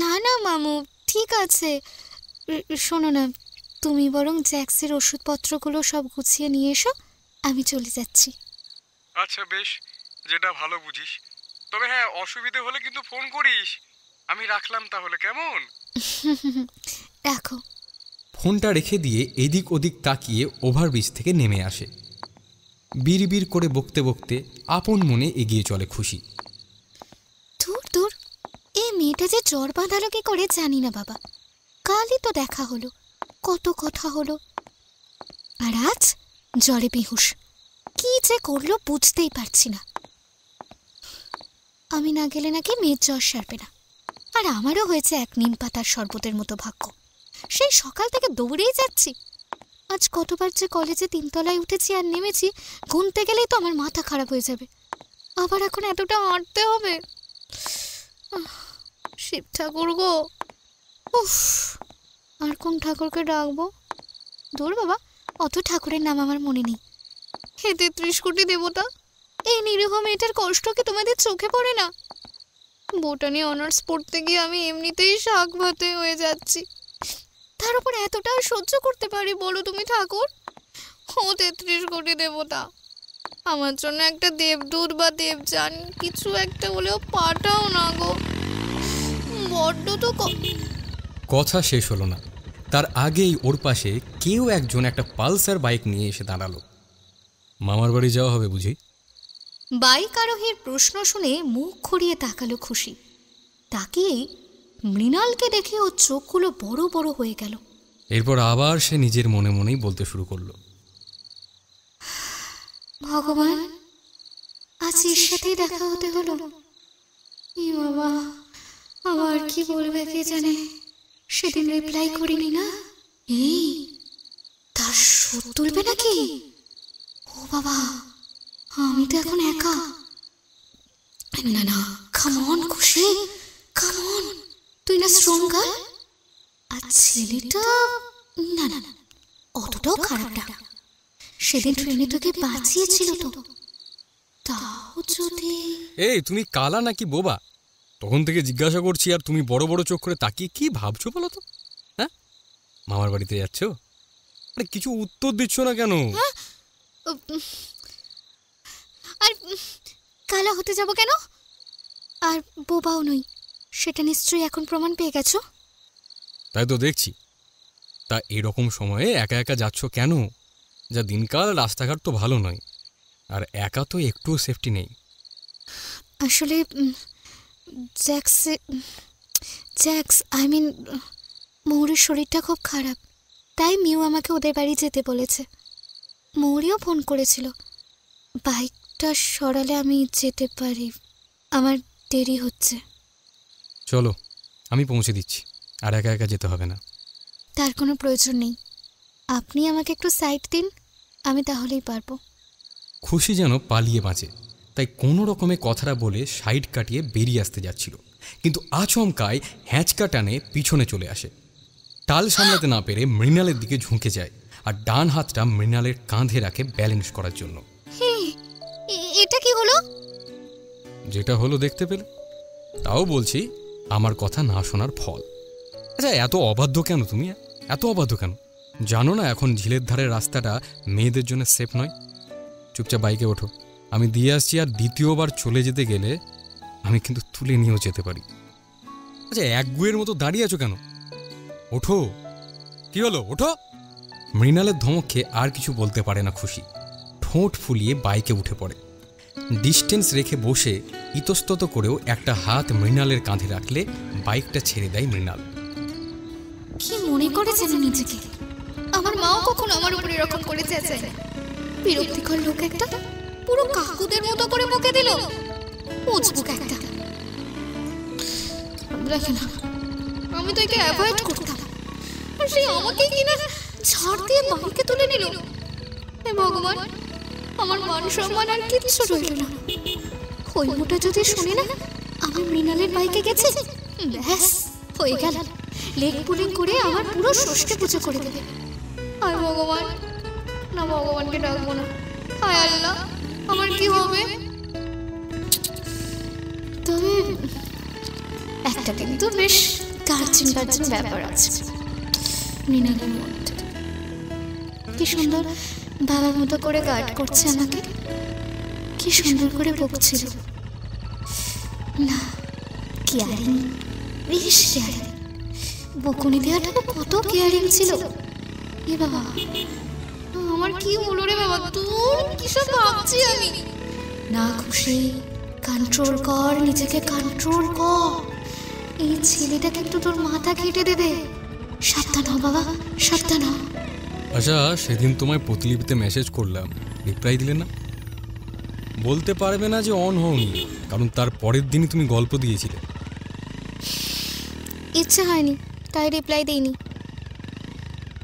D: না না মামু, ঠিক আছে। শোনো না, তুমি বরং জ্যাক্সের ওষুধপত্রগুলো সব গুছিয়ে নিয়ে এসো, আমি চলে যাচ্ছি।
F: আচ্ছা বেশ, যেটা ভালো বুঝিস। তবে হ্যাঁ, অসুবিধে হলে কিন্তু ফোন করিস। আমি রাখলাম তাহলে, কেমন?
D: রাখো।
A: ফোনটা রেখে দিয়ে এদিক ওদিক তাকিয়ে ওভারব্রিজ থেকে নেমে আসে। বিড়বিড় করে বকতে বকতে আপন মনে এগিয়ে চলে খুশি।
D: দূর দূর, এই মেয়েটা যে জ্বর বাঁধালো কি করে জানি না বাবা। কালই তো দেখা হলো, কত কথা হলো, আর আজ জ্বরে বেহুশ। কি যে করলো বুঝতেই পারছি না। আমি না গেলে নাকি মেয়ের জ্বর সারবে না, আর আমারও হয়েছে এক নিম পাতার শরবতের মতো ভাগ্য। সেই সকাল থেকে দৌড়েই যাচ্ছি। আজ কতবার যে কলেজে 3 তলায় উঠেছি আর নেমেছি, গুনতে গেলেই তো আমার মাথা খারাপ হয়ে যাবে। আবার এখন এতটা হাঁটতে হবে। শিব ঠাকুর গো, উফ, আর কোন ঠাকুরকে ডাকবো? দূর বাবা, অত ঠাকুরের নাম আমার মনে নেই। হে 33 কোটি দেবতা, এই নিরীহ মেয়েটার কষ্ট কি তোমাদের চোখে পড়ে না? বোটানি অনার্স পড়তে গিয়ে আমি এমনিতেই শাক ভাতে হয়ে যাচ্ছি, তার উপর এতটা সহ্য করতে পারি বলো তুমি ঠাকুর? ও 33 কোটি দেবতা, আমার জন্য একটা দেবদূত বা দেবযান কিছু একটা হলেও পাঠাও না গো। বড্ড তো
A: কথা শেষ হলো না, তার আগেই ওর পাশে কেউ একজন একটা পালসার বাইক নিয়ে এসে দাঁড়ালো। মামার বাড়ি যাওয়া হবে বুঝি?
D: বাইক আরোহীর প্রশ্ন শুনে মুখ ঘুরিয়ে তাকালো খুশি। তাকিয়েই মৃণালকে দেখে ওর চোখগুলো বড় বড় হয়ে গেল।
A: এরপর আবার সে নিজের মনে মনেই বলতে শুরু করলো,
D: ভগবান, আজ এর সাথেই দেখা হতে হলো। বাবা, আবার কি বলবে কে জানে। সেদিন রিপ্লাই করিনি না, এই তার শোধ তুলবে নাকি? ও বাবা, আমি তো এখন একা। না না, কাম অন খুশি, কাম অন, তুই না স্ট্রং গার্ল। আর ছেলেটা না না না, অতটাও খারাপ না। সেদিন ট্রেনে তোকে বাঁচিয়েছিল তো। তাও যদি...
A: এই তুমি কালা নাকি বোবা? তখন থেকে জিজ্ঞাসা করছি আর তুমি বড় বড় চোখ করে তাকিয়ে কি ভাবছো বলো তো? হ্যাঁ, মামার বাড়িতে যাচ্ছ? আরে কিছু উত্তর দিচ্ছ না কেন?
D: আর কালা হতে যাব কেন? আর বোবাও নই, সেটা নিশ্চয়ই এখন প্রমাণ পেয়ে গেছো।
A: তাই তো দেখছি। তা এরকম সময়ে একা একা যাচ্ছ কেন? যা দিনকাল, রাস্তাঘাট তো ভালো নয়, আর একা তো একটুও সেফটি নেই।
D: আসলে জ্যাক্স আই মিন মৌরির শরীরটা খুব খারাপ, তাই মিউ আমাকে ওদের বাড়ি যেতে বলেছে। মৌরিও ফোন করেছিল। বাইকটা সরালে আমি যেতে পারি, আমার দেরি হচ্ছে।
A: চলো, আমি পৌঁছে দিচ্ছি, আর একা একা যেতে হবে না।
D: তার কোনো প্রয়োজন নেই, আপনি আমাকে একটু সাইড দিন, আমি তাহলেই পারবো।
A: খুশি যেন পালিয়ে বাঁচে, তাই কোনো রকমে কথাটা বলে সাইড কাটিয়ে বেরিয়ে আসতে যাচ্ছিল, কিন্তু আচমকায় হ্যাঁচকা টানে পিছনে চলে আসে। টাল সামলাতে না পেরে মৃণালের দিকে ঝুঁকে যায়, আর ডান হাতটা মৃণালের কাঁধে রাখে ব্যালেন্স করার জন্য।
D: এটা কি হলো?
A: যেটা হলো দেখতে পেলে? তাও বলছি, আমার কথা না শোনার ফল। আচ্ছা, এত অবাধ্য কেন তুমি? এত অবাধ্য কেন? জানো না এখন ঝিলের ধারের রাস্তাটা মেয়েদের জন্য সেফ নয়? চুপচাপ বাইকে ওঠো, আমি দিয়ে আসছি। আর দ্বিতীয়বার চলে যেতে গেলে আমি কিন্তু তুলে নিয়েও যেতে পারি। আচ্ছা, এক গুয়ের মতো দাঁড়িয়ে আছো কেন? ওঠো। কি হলো, ওঠো। মৃণালের ধমক খেয়ে আর কিছু বলতে পারে না খুশি, ঠোঁট ফুলিয়ে বাইকে উঠে পড়ে। ডিস্টেন্স রেখে বসে ইতস্তত করেও একটা হাত মৃণালের কাঁধে রাখলে বাইকটা ছেড়ে দেয় মৃণাল।
D: কি মনে করে যেন নিজেকে, আমার
B: মাও কখনো আমার উপর এরকম করে চেঁচায় না। বিরক্তিকর লোক একটা, পুরো কাকুদের মতো করে বকে দিল। উজবুক একটা। দেখে না, আমি তো একে অ্যাভয়েড করতাম, আর সে আমাকে কিনা ছাড় দিয়ে বাড়িতে তুলে নিল। হে ভগবান, আমার মান সম্মান আর কিচ্ছু রইল না। ওই মোটা যদি শুনে না আমি মৃণালের বাইকে গেছে, ব্যাস হয়ে গেল। লেগ পুলিং করে আমার পুরো ষষ্ঠী পুজো করে দেবে। হায় ভগবান, না ভগবানকে ডাকবো না। হায় আল্লাহ, আমার কি হবে? তবে একটা কিন্তু বেশ গার্জিন ব্যাপার আছে মৃণালের মধ্যে। কি সুন্দর বাবার মতো করে গার্ড করছে আমাকে, কি সুন্দর করে বকছিল। না, কেয়ারিং, বেশ কেয়ারিং। বকুনি দেওয়াটা কত কেয়ারিং ছিল। এ বাবা, আমার কি হলো রে বাবা? তোর কিসব ভাবছি আমি? না খুশি, কন্ট্রোল কর নিজেকে, কন্ট্রোল কর। এই ছেলেটা কিন্তু তোর মাথা কেটে দেবে। সাবধান হ বাবা, সাবধান হ।
A: আচ্ছা, সেদিন তোমায় প্রতিলিপিতে মেসেজ করলাম, রিপ্লাই দিলে না। বলতে পারবে না যে অন হওনি, কারণ তার পরের দিনই তুমি গল্প দিয়েছিলে।
B: ইচ্ছে হয়নি, তাই রিপ্লাই দেইনি।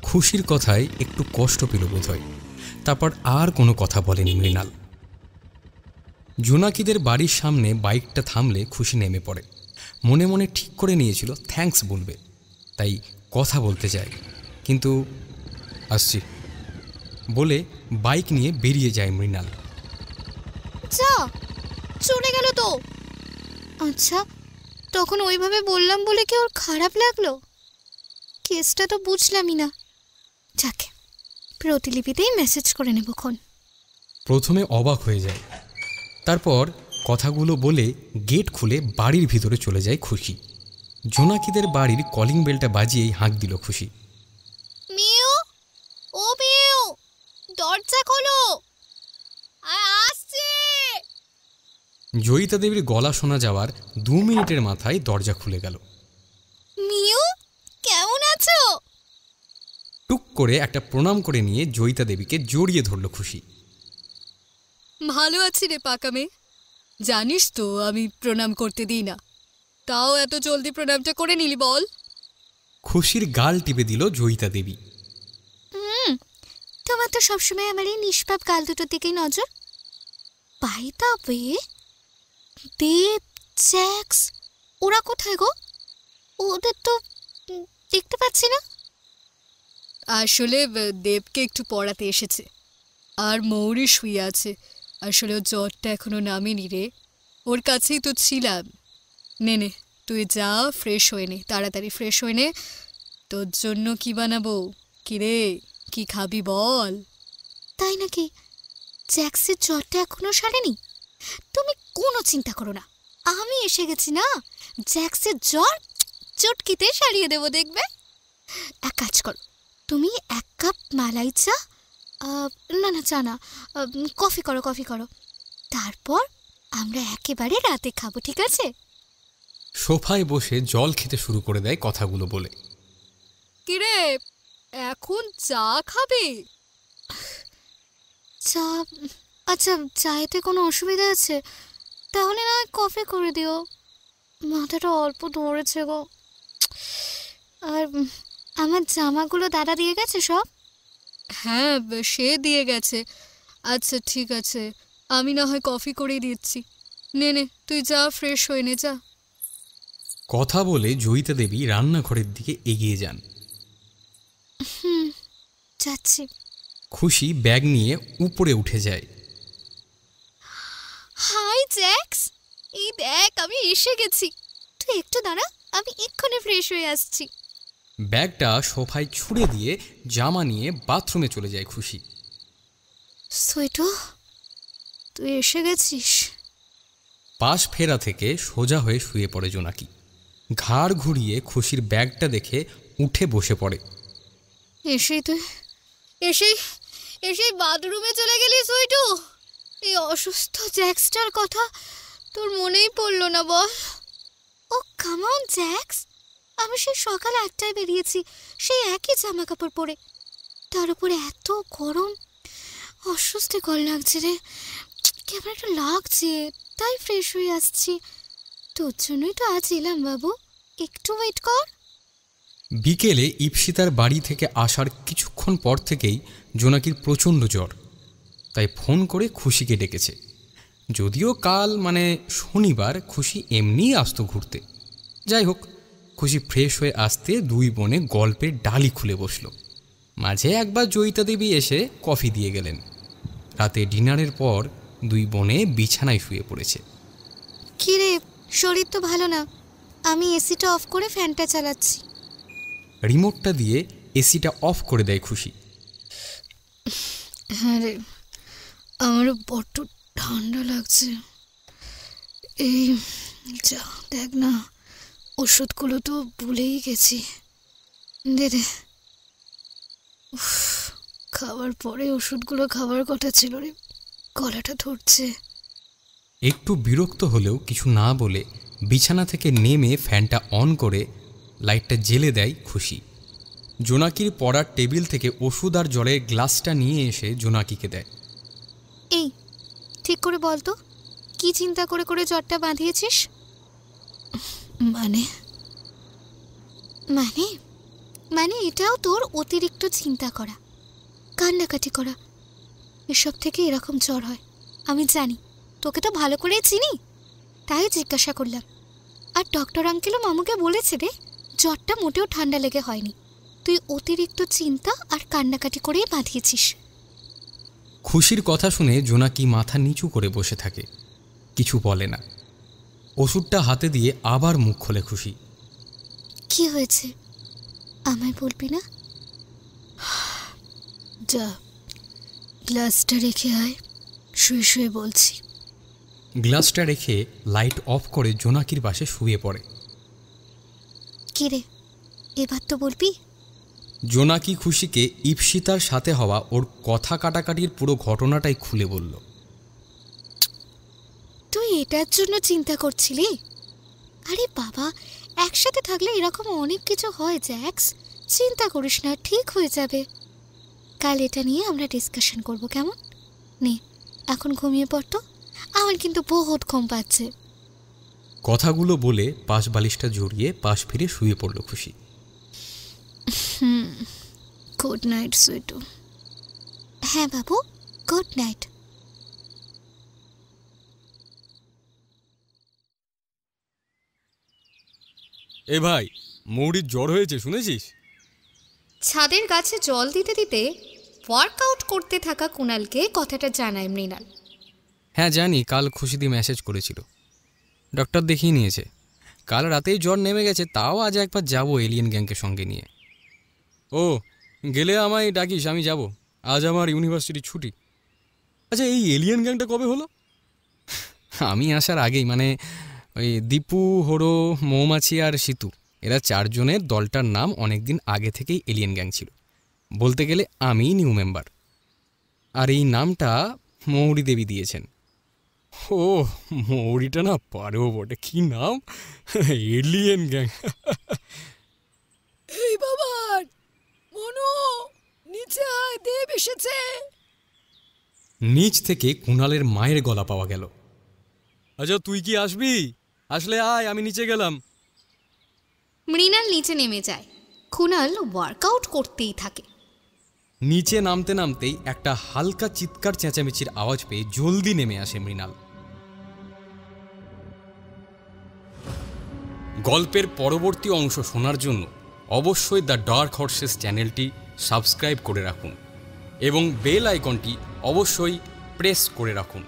A: খুশির কথায় একটু কষ্ট পেল বোধ হয়। তারপর আর কোনো কথা বলেনি মৃণাল। জোনাকিদের বাড়ির সামনে বাইকটা থামলে খুশি নেমে পড়ে। মনে মনে ঠিক করে নিয়েছিল থ্যাঙ্কস বলবে, তাই কথা বলতে চায়, কিন্তু আসছি বলে বাইক নিয়ে বেরিয়ে যায় মৃণাল।
B: যা, চলে গেল তো। আচ্ছা, তখন ওইভাবে বললাম বলে কি ওর খারাপ লাগলো? কেসটা তো বুঝলামই না। যাকে, প্রতিলিপিতেই মেসেজ করে নেবক্ষণ।
A: প্রথমে অবাক হয়ে যায়, তারপর কথাগুলো বলে গেট খুলে বাড়ির ভিতরে চলে যায় খুশি। জোনাকিদের বাড়ির কলিং বেলটা বাজিয়েই হাঁক দিল খুশি।
B: মিউ, ও মিউ, দরজা খোলো, আসছে।
A: জয়িতা দেবীর গলা শোনা যাওয়ার 2 মিনিটের মাথায় দরজা খুলে গেল।
B: মিউ, কেমন আছো?
A: টুক করে একটা প্রণাম করে নিয়ে জয়িতা দেবীকে জড়িয়ে ধরল খুশি।
B: ভালো আছি রে পাকা মেয়ে। জানিস তো আমি প্রণাম করতে দিই না, তাও এত জলদি প্রণামটা করে নিলি বল?
A: খুশির গাল টিপে দিল জয়িতা দেবী।
B: তোমার তো সবসময় আমার এই নিষ্পাপ গাল দুটোর দিকেই নজর। By the way, Dev, Jax, ওরা কোথায় গো? ওদের তো দেখতে পাচ্ছি না। আসলে দেবকে একটু পড়াতে এসেছে, আর মৌরি শুয়ে আছে। আসলে ওর জ্বরটা এখনো নামেনি রে, ওর কাছেই তো ছিলাম। নে নে, তুই যা, ফ্রেশ হয়ে নে, তাড়াতাড়ি ফ্রেশ হয়ে নে। তোর জন্য কি বানাবো? কি রে, কি খাবি বল? তাই নাকি? জ্যাক্সের জ্বরটা এখনো সারেনি? তুমি কোনো চিন্তা করো না, আমি এসে গেছি না। জ্যাক্সের জ্বর চটকিতে সারিয়ে দেবো, দেখবে। এক কাজ করো, তুমি 1 কাপ মালাই চা, না না চা না, কফি করো। তারপর আমরা একেবারে রাতে খাবো, ঠিক আছে?
A: সোফায় বসে জল খেতে শুরু করে দেয় কথাগুলো বলে।
B: কিরে, এখন চা খাবে? চা? আচ্ছা, চায়েতে কোনো অসুবিধা আছে? তাহলে না কফি করে দিও। মাথাটা অল্প ধরেছে গো। আর আমার জামাগুলো দাদা দিয়ে গেছে সব? হ্যাঁ, সে দিয়ে গেছে। আচ্ছা ঠিক আছে, আমি না হয় কফি করেই দিচ্ছি। নে নে, তুই যা, ফ্রেশ হয়ে নে, যা।
A: কথা বলে জয়িতা দেবী রান্নাঘরের দিকে এগিয়ে যান।
B: যাচ্ছি।
A: খুশি ব্যাগ নিয়ে উপরে উঠে যায়।
B: হাই জ্যাক্স, এই দেখ আমি এসে গেছি। তুই একটু দাঁড়া, আমি এক্ষুনি ফ্রেশ হয়ে আসছি।
A: ব্যাগটা সোফায় ছুঁড়ে দিয়ে জামা নিয়ে বাথরুমে চলে যায় খুশি।
B: সুইটু, তুই এসে গেছিস?
A: পাশ ফেরা থেকে সোজা হয়ে শুয়ে পড়ে জোনাকি। ঘাড় ঘুরিয়ে খুশির ব্যাগটা দেখে উঠে বসে পড়ে।
B: এসেই বাথরুমে চলে গেলি সুইটু? এই অসুস্থ জ্যাক্সটার কথা তোর মনেই পড়লো না বল? ও কাম অন জ্যাক্স, আমি সেই সকাল 8টায় বেরিয়েছি, সেই একই জামা কাপড় পরে।
D: তার উপরে এত গরম, অস্বস্তিকর লাগছে রে, কেমন একটা লাগছে, তাই ফ্রেশ হয়ে আসছি। তোর জন্যই তো আজ এলাম বাবু, একটু ওয়েট কর।
A: বিকেলে ইপসিতার বাড়ি থেকে আসার কিছুক্ষণ পর থেকেই জোনাকির প্রচণ্ড জ্বর, তাই ফোন করে খুশিকে ডেকেছে। যদিও কাল মানে শনিবার খুশি এমনিই আসতো ঘুরতে। যাই হোক, খুশি ফ্রেশ হয়ে আসতে দুই বোনে গল্পের ডালি খুলে বসল। মাঝে একবার জয়িতা দেবী এসে কফি দিয়ে গেলেন। রাতে ডিনারের পর দুই বোনে বিছানায় শুয়ে পড়েছে।
D: কি রে, শরীর তো ভালো না, আমি এসিটা অফ করে ফ্যানটা চালাচ্ছি।
A: রিমোটটা দিয়ে এসিটা অফ করে দেয় খুশি।
D: হ্যাঁ রে, আমারও বড্ড ঠান্ডা লাগছে। এই যা দেখ না, ওষুধগুলো তো ভুলেই গেছি। দে দে। খাবার পরে ওষুধগুলো খাবার কথা ছিল রে, গলাটা ধরছে।
A: একটু বিরক্ত হলেও কিছু না বলে বিছানা থেকে নেমে ফ্যানটা অন করে লাইটটা জ্বেলে দেয় খুশি। জোনাকির পড়ার টেবিল থেকে ওষুধ আর জলের গ্লাসটা নিয়ে এসে জোনাকিকে দেয়।
D: এই ঠিক করে বল তো, কি চিন্তা করে করে জ্বরটা বাঁধিয়েছিস? মানে মানে মানে এটাও তোর অতিরিক্ত চিন্তা করা, কান্নাকাটি করা, এসব থেকে এরকম জ্বর হয়। আমি জানি, তোকে তো ভালো করেই চিনি, তাই জিজ্ঞাসা করলাম। আর ডক্টর আঙ্কেলও মামুকে বলেছে রে, জ্বরটা মোটেও ঠান্ডা লেগে হয়নি, তুই অতিরিক্ত চিন্তা আর কান্নাকাটি করেই বাঁধিয়েছিস।
A: খুশির কথা শুনে জোনাকি মাথা নিচু করে বসে থাকে, কিছু বলে না। ওষুধটা হাতে দিয়ে আবার মুখ খোলে খুশি।
D: কি হয়েছে আমায় বলবি না? যা, গ্লাসটা রেখে আয়, শুয়ে শুয়ে বলছি।
A: গ্লাসটা রেখে লাইট অফ করে জোনাকির পাশে শুয়ে পড়ে।
D: কি রে, এবার তো বলবি?
A: জোনাকি খুশিকে ইপসিতার সাথে হওয়া ওর কথা কাটাকাটির পুরো ঘটনাটাই খুলে বলল।
D: তুই এটার জন্য চিন্তা করছিলি? আরে বাবা, একসাথে থাকলে এরকম অনেক কিছু হয় জ্যাক্স, চিন্তা করিস না, ঠিক হয়ে যাবে। কাল এটা নিয়ে আমরা ডিসকাশন করব, কেমন? নে এখন ঘুমিয়ে পড়তো, আমার কিন্তু বহুত ঘুম পাচ্ছে।
A: কথাগুলো বলে পাশ বালিশটা জড়িয়ে পাশ ফিরে শুয়ে পড়ল খুশি।
D: Good night সুইটু। হ্যাঁ বাবু, গুড নাইট।
F: এ ভাই, মৌরির জ্বর হয়েছে শুনেছিস?
B: ছাদের গাছে জল দিতে দিতে ওয়ার্কআউট করতে থাকা কুণালকে কথাটা জানায় মৃণাল।
A: হ্যাঁ জানি, কাল খুশিদি মেসেজ করেছিল, ডক্টর দেখিয়ে নিয়েছে। কাল রাতেই জ্বর নেমে গেছে, তাও আজ একবার যাবো এলিয়েন গ্যাংকে সঙ্গে নিয়ে।
F: ও, গেলে আমায় ডাকিস, আমি যাব। আজ আমার ইউনিভার্সিটি ছুটি। আচ্ছা, এই এলিয়েন গ্যাংটা কবে হলো?
A: আমি আসার আগেই, মানে ওই দীপু, হরো, মৌমাছি আর সিতু, এরা চারজনের দলটার নাম অনেক দিন আগে থেকেই এলিয়েন গ্যাং ছিল। বলতে গেলে আমিই নিউ মেম্বার। আর এই নামটা মৌরি দেবী দিয়েছেন।
F: ও, মৌরিটা না পারেও বটে, কি নাম, এলিয়েন গ্যাং।
B: এই বাবার মনু, নিচে আয়, দেব এসেছে।
A: নিচ থেকে কুণালের মায়ের গলা পাওয়া গেল।
F: আচ্ছা, তুই কি আসবি? আসলে আয়, আমি নিচে গেলাম।
B: মৃণাল নিচে নেমে যায়, কুণাল ওয়ার্কআউট করতেই থাকে।
A: নিচে নামতে নামতেই একটা হালকা চিৎকার চেঁচামেচির আওয়াজ পেয়ে জলদি নেমে আসে মৃণাল। গল্পের পরবর্তী অংশ শোনার জন্য অবশ্যই দ্য ডার্ক হর্সেস চ্যানেলটি সাবস্ক্রাইব করে রাখুন এবং বেল আইকনটি অবশ্যই প্রেস করে রাখুন।